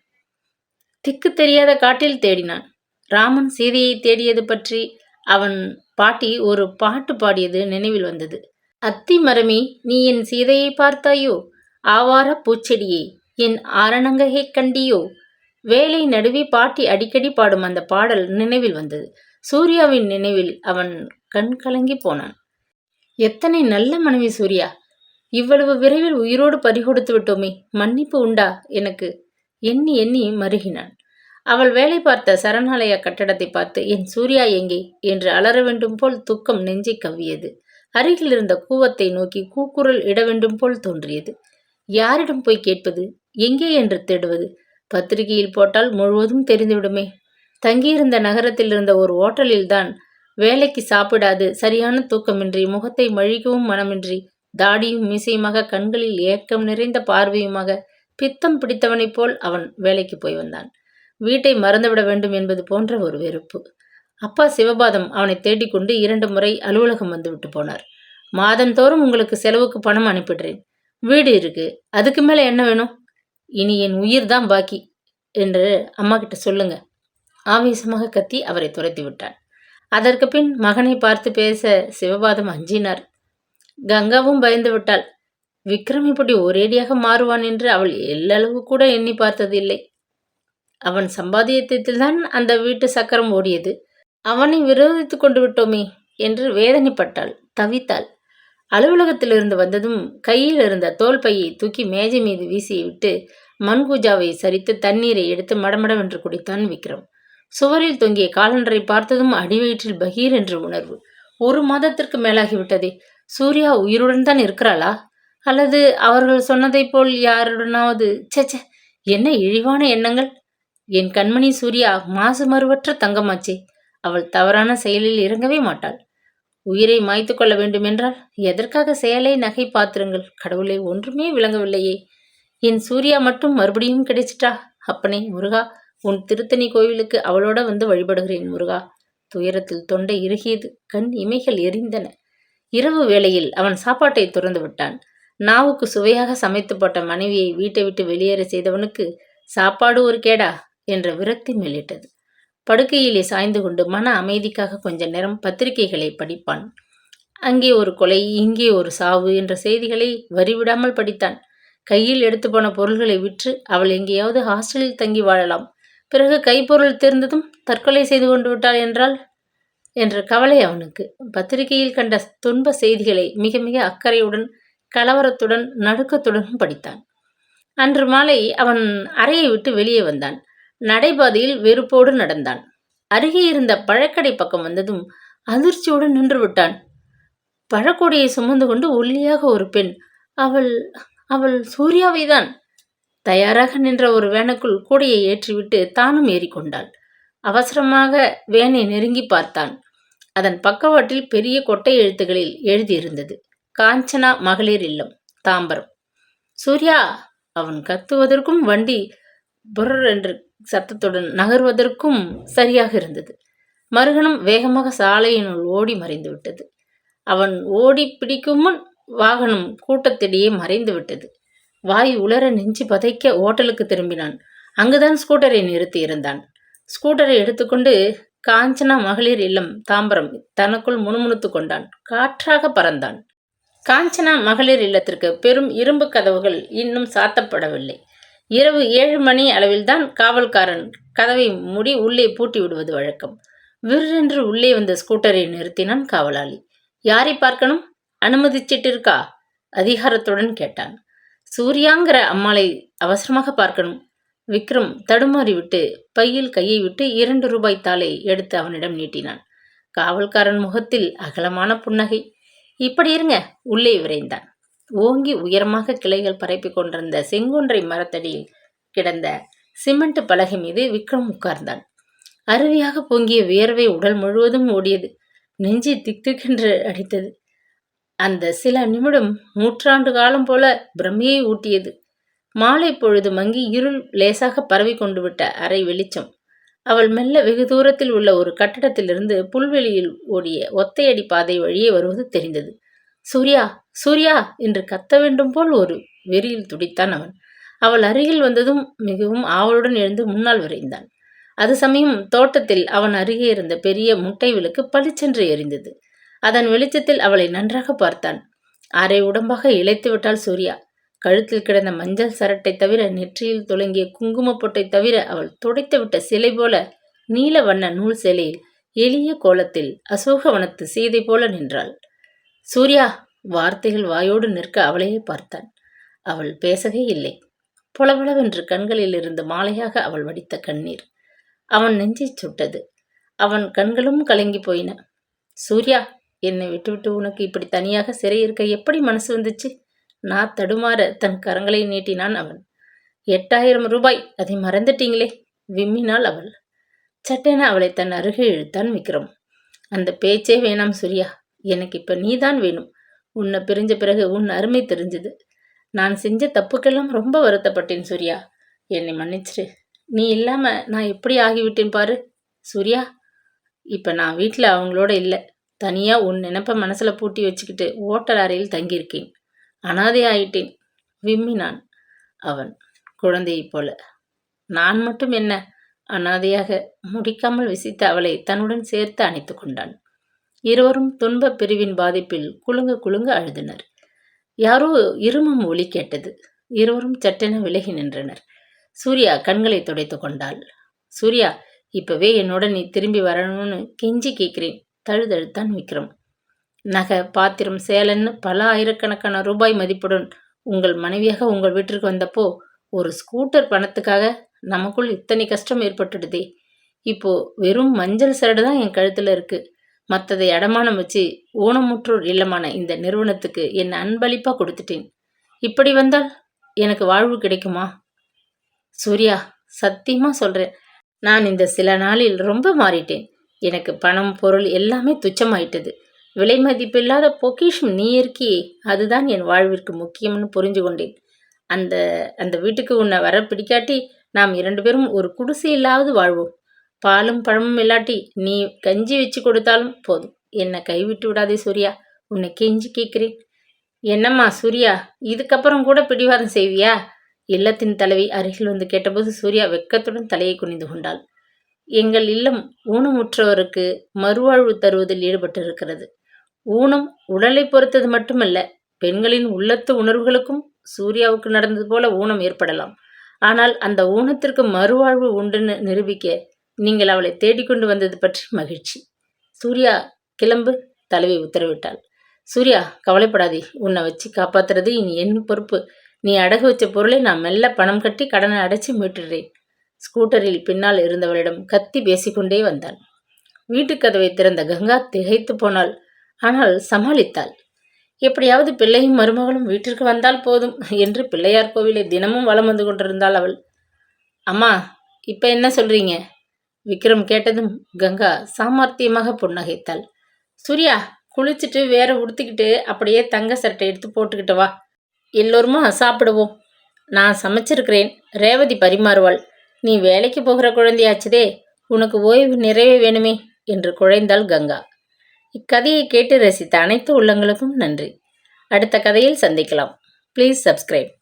திக்கு தெரியாத காட்டில் தேடினான். ராமன் சீதையை தேடியது பற்றி அவன் பாட்டி ஒரு பாட்டு பாடியது நினைவில் வந்தது. அத்தி மரமே, நீ என் சீதையை பார்த்தாயோ? ஆவார பூச்செடியே, என் ஆரணங்கையை கண்டியோ? வேலை நடுவே பாட்டி அடிக்கடி பாடும் அந்த பாடல் நினைவில் வந்தது. சூர்யாவின் நினைவில் அவன் கண் கலங்கி போனான். எத்தனை நல்ல மனைவி சூர்யா! இவ்வளவு விரைவில் உயிரோடு பறிகொடுத்து விட்டோமே, மன்னிப்பு உண்டா எனக்கு? எண்ணி எண்ணி மருகினான். அவள் வேலை பார்த்த சரணாலய கட்டடத்தை பார்த்து என் சூர்யா எங்கே என்று அலற வேண்டும் போல் துக்கம் நெஞ்சை கவ்வியது. அருகில் இருந்த கூவத்தை நோக்கி கூக்குரல் இட வேண்டும் போல் தோன்றியது. யாரிடம் போய் கேட்பது? எங்கே என்று தேடுவது? பத்திரிகையில் போட்டால் முழுவதும் தெரிந்துவிடுமே. தங்கியிருந்த நகரத்தில் இருந்த ஒரு ஓட்டலில்தான் வேலைக்கு சாப்பிடாது, சரியான தூக்கமின்றி, முகத்தை மழிக்கவும் மனமின்றி, தாடியும் மீசையுமாக, கண்களில் ஏக்கம் நிறைந்த பார்வையுமாக, பித்தம் பிடித்தவனைப் போல் அவன் வேலைக்கு போய் வந்தான். வீட்டை மறந்துவிட வேண்டும் என்பது போன்ற ஒரு வெறுப்பு. அப்பா சிவபாதம் அவனை தேடிக்கொண்டு 2 முறை அலுவலகம் வந்துவிட்டு போனார். மாதந்தோறும் உங்களுக்கு செலவுக்கு பணம் அனுப்பிடுறேன். வீடு இருக்கு, அதுக்கு மேலே என்ன வேணும்? இனி என் உயிர் தான் பாக்கி என்று அம்மா கிட்ட சொல்லுங்க. ஆவேசமாக கத்தி அவரை துரத்தி விட்டான். அதற்கு பின் மகனை பார்த்து பேச சிவபாதம் அஞ்சினார். கங்காவும் பயந்து விட்டாள். விக்ரம் இப்படி ஒரேடியாக மாறுவான் என்று அவள் எல்லளவு கூட எண்ணி பார்த்தது இல்லை. அவன் சம்பாதியத்தில்தான் அந்த வீட்டு சக்கரம் ஓடியது. அவனை விரோதித்து கொண்டு விட்டோமே என்று வேதனைப்பட்டாள், தவித்தாள். அலுவலகத்திலிருந்து வந்ததும் கையில் இருந்த தோல் பையை தூக்கி மேஜை மீது வீசிவிட்டு மண்கூஜாவை சரித்து தண்ணீரை எடுத்து மடமடவென்று குடித்தான் விக்ரம். சுவரில் தொங்கிய காலண்டரை பார்த்ததும் அடிவயிற்றில் பகீர் என்று உணர்வு. 1 மாதத்திற்கு மேலாகிவிட்டதே. சூர்யா உயிருடன் தான் இருக்கிறாளா? அல்லது அவர்கள் சொன்னதைப் போல் யாருடனாவது? சேச்சே, என்ன இழிவான எண்ணங்கள்! என் கண்மணி சூர்யா மாசு மறுவற்ற தங்கமாச்சே. அவள் தவறான செயலில் இறங்கவே மாட்டாள். உயிரை மாய்த்து கொள்ள வேண்டுமென்றால் எதற்காக சேலை, நகை, பாத்திரங்கள்? கடவுளை, ஒன்றுமே விளங்கவில்லையே. என் சூர்யா மட்டும் மறுபடியும் கிடைச்சிட்டா? அப்பனே முருகா, உன் திருத்தணி கோவிலுக்கு அவளோட வந்து வழிபடுகிறேன் முருகா. துயரத்தில் தொண்டை இறுகியது, கண் இமைகள் எரிந்தன. இரவு வேளையில் அவன் சாப்பாட்டை துறந்து விட்டான். நாவுக்கு சுவையாக சமைத்து போட்ட மனைவியை வீட்டை விட்டு வெளியேற செய்தவனுக்கு சாப்பாடு ஒரு கேடா என்ற விரக்தி மேலிட்டது. படுக்கையிலே சாய்ந்து கொண்டு மன அமைதிக்காக கொஞ்ச நேரம் பத்திரிகைகளை படிப்பான். அங்கே ஒரு கொலை, இங்கே ஒரு சாவு என்ற செய்திகளை வரிவிடாமல் படித்தான். கையில் எடுத்து போன பொருள்களை விற்று அவள் எங்கேயாவது ஹாஸ்டலில் தங்கி வாழலாம். பிறகு கைப்பொருள் தெரிந்ததும் தற்கொலை செய்து கொண்டு விட்டாள் என்றால் என்ற கவலை அவனுக்கு. பத்திரிகையில் கண்ட துன்ப செய்திகளை மிக மிக அக்கறையுடன், கலவரத்துடன், நடுக்கத்துடனும் படித்தான். அன்று மாலை அவன் அறையை விட்டு வெளியே வந்தான். நடைபாதையில் வெறுப்போடு நடந்தான். அருகே இருந்த பழக்கடை பக்கம் வந்ததும் அதிர்ச்சியுடன் நின்று விட்டான். பழக்கூடையை சுமந்து கொண்டு ஒல்லியாக ஒரு பெண். அவள் அவள் சூர்யாவைதான். தயாராக நின்ற ஒரு வேனுக்குள் கூடையை ஏற்றிவிட்டு தானும் ஏறிக்கொண்டாள். அவசரமாக வேனை நெருங்கி பார்த்தான். அதன் பக்கவாட்டில் பெரிய கொட்டை எழுத்துகளில் எழுதியிருந்தது, காஞ்சனா மகளிர் இல்லம், தாம்பரம். சூர்யா! அவன் கத்துவதற்கும் வண்டி புர் என்று சத்தத்துடன் நகர்வதற்கும் சரியாக இருந்தது. மறுகணம் வேகமாக சாலையினுள் ஓடி மறைந்து விட்டது. அவன் ஓடி பிடிக்கும் முன் வாகனம் கூட்டத்திடையே மறைந்து விட்டது. வாய் உலர நெஞ்சு பதைக்க ஓட்டலுக்கு திரும்பினான். அங்குதான் ஸ்கூட்டரை நிறுத்தி இருந்தான். ஸ்கூட்டரை எடுத்துக்கொண்டு காஞ்சனா மகளிர் இல்லம், தாம்பரம் தனக்குள் முணுமுணுத்து கொண்டான். காற்றாக பறந்தான். காஞ்சனா மகளிர் இல்லத்திற்கு பெரும் இரும்பு கதவுகள் இன்னும் சாத்தப்படவில்லை. இரவு 7 மணி அளவில்தான் காவல்காரன் கதவை மூடி உள்ளே பூட்டி விடுவது வழக்கம். விற்றென்று உள்ளே வந்த ஸ்கூட்டரை நிறுத்தினான் காவலாளி. யாரை பார்க்கணும்? அனுமதிச்சிட்டு இருக்கா? அதிகாரத்துடன் கேட்டான். சூர்யாங்கிற அம்மாளை அவசரமாக பார்க்கணும். விக்ரம் தடுமாறிவிட்டு பையில் கையை விட்டு 2 ரூபாய் தாளை எடுத்து அவனிடம் நீட்டினான். காவல்காரன் முகத்தில் அகலமான புன்னகை. இப்படி இருங்க, உள்ளே விரைந்தான். ஓங்கி உயரமாக கிளைகள் பரப்பி கொண்டிருந்த செங்கொன்றை மரத்தடியில் கிடந்த சிமெண்ட் பலகை மீது விக்ரம் உட்கார்ந்தான். அருவியாக பொங்கிய வியர்வை உடல் முழுவதும் ஓடியது. நெஞ்சு திக் திக்கென்று அடித்தது. அந்த சில நிமிடம் 100 காலம் போல பிரமையை ஊட்டியது. மாலை பொழுது மங்கி இருள் லேசாக பரவி கொண்டு விட்ட அரை வெளிச்சம். அவள் மெல்ல வெகு தூரத்தில் உள்ள ஒரு கட்டடத்திலிருந்து புல்வெளியில் ஓடிய ஒத்தையடி பாதை வழியே வருவது தெரிந்தது. சூர்யா, சூர்யா என்று கத்த வேண்டும் போல் ஒரு வெறியில் துடித்தான் அவன். அவள் அருகில் வந்ததும் மிகவும் ஆவலுடன் எழுந்து முன்னால் விரைந்தான். அது சமயம் தோட்டத்தில் அவன் அருகே இருந்த பெரிய முட்டை விளக்கு பளிச்சென்று எரிந்தது. அதன் வெளிச்சத்தில் அவளை நன்றாக பார்த்தான். அரை உடம்பாக இழைத்து விட்டாள் சூர்யா. கழுத்தில் கிடந்த மஞ்சள் சரட்டை தவிர, நெற்றியில் துளங்கிய குங்கும பொட்டை தவிர அவள் துடைத்து விட்ட சிலை போல நீல வண்ண நூல் சேலையில் எளிய கோலத்தில் அசோகவனத்து சீதை போல நின்றாள். சூர்யா! வார்த்தைகள் வாயோடு நிற்க அவளையே பார்த்தான். அவள் பேசவே இல்லை. பொலபொலவென்று கண்களில் இருந்து மாலையாக அவள் வடித்த கண்ணீர். அவன் நெஞ்சைச் சுட்டது. அவன் கண்களும் கலங்கி போயின. சூர்யா, என்னை விட்டுவிட்டு உனக்கு இப்படி தனியாக சிறை இருக்க எப்படி மனசு வந்துச்சு? நான் தடுமாற தன் கரங்களை நீட்டினான் அவன். 8000 ரூபாய், அதை மறந்துட்டீங்களே, விம்மினாள் அவள். சட்டென அவளை தன் அருகே இழுத்தான் விக்ரம். அந்த பேச்சே வேணாம் சூர்யா, எனக்கு இப்ப நீதான் வேணும். உன்னை பிரிஞ்ச பிறகு உன் அருமை தெரிஞ்சது. நான் செஞ்ச தப்புக்கெல்லாம் ரொம்ப வருத்தப்பட்டேன் சூர்யா, என்னை மன்னிச்சிரு. நீ இல்லாம நான் எப்படி ஆகிவிட்டேன் பாரு. சூர்யா, இப்ப நான் வீட்டில் அவங்களோட இல்லை. தனியா உன் நினைப்ப மனசுல பூட்டி வச்சுக்கிட்டு ஓட்டல் அறையில் தங்கியிருக்கேன். அனாதை ஆயிட்டேன், விம்மினான் அவன் குழந்தையைப் போல. நான் மட்டும் என்ன அனாதையாக? முடிக்காமல் விசித்த அவளை தன்னுடன் சேர்த்து அணைத்து கொண்டான். இருவரும் துன்பப் பிரிவின் பாதிப்பில் குலுங்க குலுங்க அழுதனர். யாரோ இருமும் ஒலி கேட்டது. இருவரும் சட்டென விலகி நின்றனர். சூர்யா கண்களை துடைத்து கொண்டாள். சூர்யா, இப்பவே என்னோட நீ திரும்பி வரணும்னு கெஞ்சி கேட்கிறேன், தழுதழுத்தான் விக்ரம். நகை, பாத்திரம், சேலன்னு பல ஆயிரக்கணக்கான ரூபாய் மதிப்புடன் உங்கள் மனைவியாக உங்கள் வீட்டிற்கு வந்தப்போ ஒரு ஸ்கூட்டர் பணத்துக்காக நமக்குள் இத்தனை கஷ்டம் ஏற்பட்டுடுதே. இப்போ வெறும் மஞ்சள் சரடு தான் என் கழுத்துல இருக்கு. மற்றதை அடமானம் வச்சு ஊனமுற்றோர் இல்லமான இந்த நிறுவனத்துக்கு என்னை அன்பளிப்பா கொடுத்துட்டேன். இப்படி வந்தால் எனக்கு வாழ்வு கிடைக்குமா? சூர்யா, சத்தியமா சொல்றேன், நான் இந்த சில நாளில் ரொம்ப மாறிட்டேன். எனக்கு பணம், பொருள் எல்லாமே துச்சமாயிட்டது. விலை மதிப்பில்லாத பொக்கிஷம் நீ இருக்கியே, அதுதான் என் வாழ்விற்கு முக்கியம்னு புரிஞ்சு கொண்டேன். அந்த அந்த வீட்டுக்கு உன்னை வர பிடிக்காட்டி நாம் 2 பேரும் ஒரு குடிசையில்லாவது வாழ்வோம். பாலும் பழமும் இல்லாட்டி நீ கஞ்சி வச்சு கொடுத்தாலும் போதும். என்னை கைவிட்டு விடாதே சூர்யா, உன்னை கெஞ்சி கேட்கிறேன். என்னம்மா சூர்யா, இதுக்கப்புறம் கூட பிடிவாதம் செய்வியா? இல்லத்தின் தலைவி அருகில் வந்து கேட்டபோது சூர்யா வெட்கத்துடன் தலையை குனிந்து கொண்டாள். எங்கள் இல்லம் ஊனமுற்றவருக்கு மறுவாழ்வு தருவதில் ஈடுபட்டிருக்கிறது. ஊனம் உடலை பொறுத்தது மட்டுமல்ல, பெண்களின் உள்ளத்து உணர்வுகளுக்கும் சூர்யாவுக்கு நடந்தது போல ஊனம் ஏற்படலாம். ஆனால் அந்த ஊனத்திற்கு மறுவாழ்வு உண்டுன்னு நிரூபிக்க நீங்கள் அவளை தேடிக்கொண்டு வந்தது பற்றி மகிழ்ச்சி. சூர்யா, கிளம்பு, தலைவி உத்தரவிட்டாள். சூர்யா, கவலைப்படாதே, உன்னை வச்சு காப்பாத்துறது இனி என் பொறுப்பு. நீ அடகு வச்ச பொருளை நான் மெல்ல பணம் கட்டி கடனை அடைச்சி மீட்டுடுறேன். ஸ்கூட்டரில் பின்னால் இருந்தவளிடம் கத்தி பேசிக்கொண்டே வந்தான். வீட்டுக்கதவை திறந்த கங்கா திகைத்து போனாள். ஆனால் சமாளித்தாள். எப்படியாவது பிள்ளையும் மருமகளும் வீட்டிற்கு வந்தால் போதும் என்று பிள்ளையார் கோவிலை தினமும் வலம் வந்து கொண்டிருந்தாள் அவள். அம்மா, இப்ப என்ன சொல்றீங்க? விக்ரம் கேட்டதும் கங்கா சாமர்த்தியமாக புன்னகைத்தாள். சூர்யா, குளிச்சுட்டு வேற உடுத்திக்கிட்டு அப்படியே தங்க சட்டை எடுத்து போட்டுக்கிட்டு வா. எல்லோருமா சாப்பிடுவோம். நான் சமைச்சிருக்கிறேன், ரேவதி பரிமாறுவாள். நீ வேலைக்கு போகிற குழந்தையாச்சுதே, உனக்கு ஓய்வு நிறைவே வேணுமே என்று குழைந்தாள் கங்கா. இக்கதையை கேட்டு ரசித்த அனைத்து உள்ளங்களுக்கும் நன்றி. அடுத்த கதையில் சந்திக்கலாம். Please subscribe.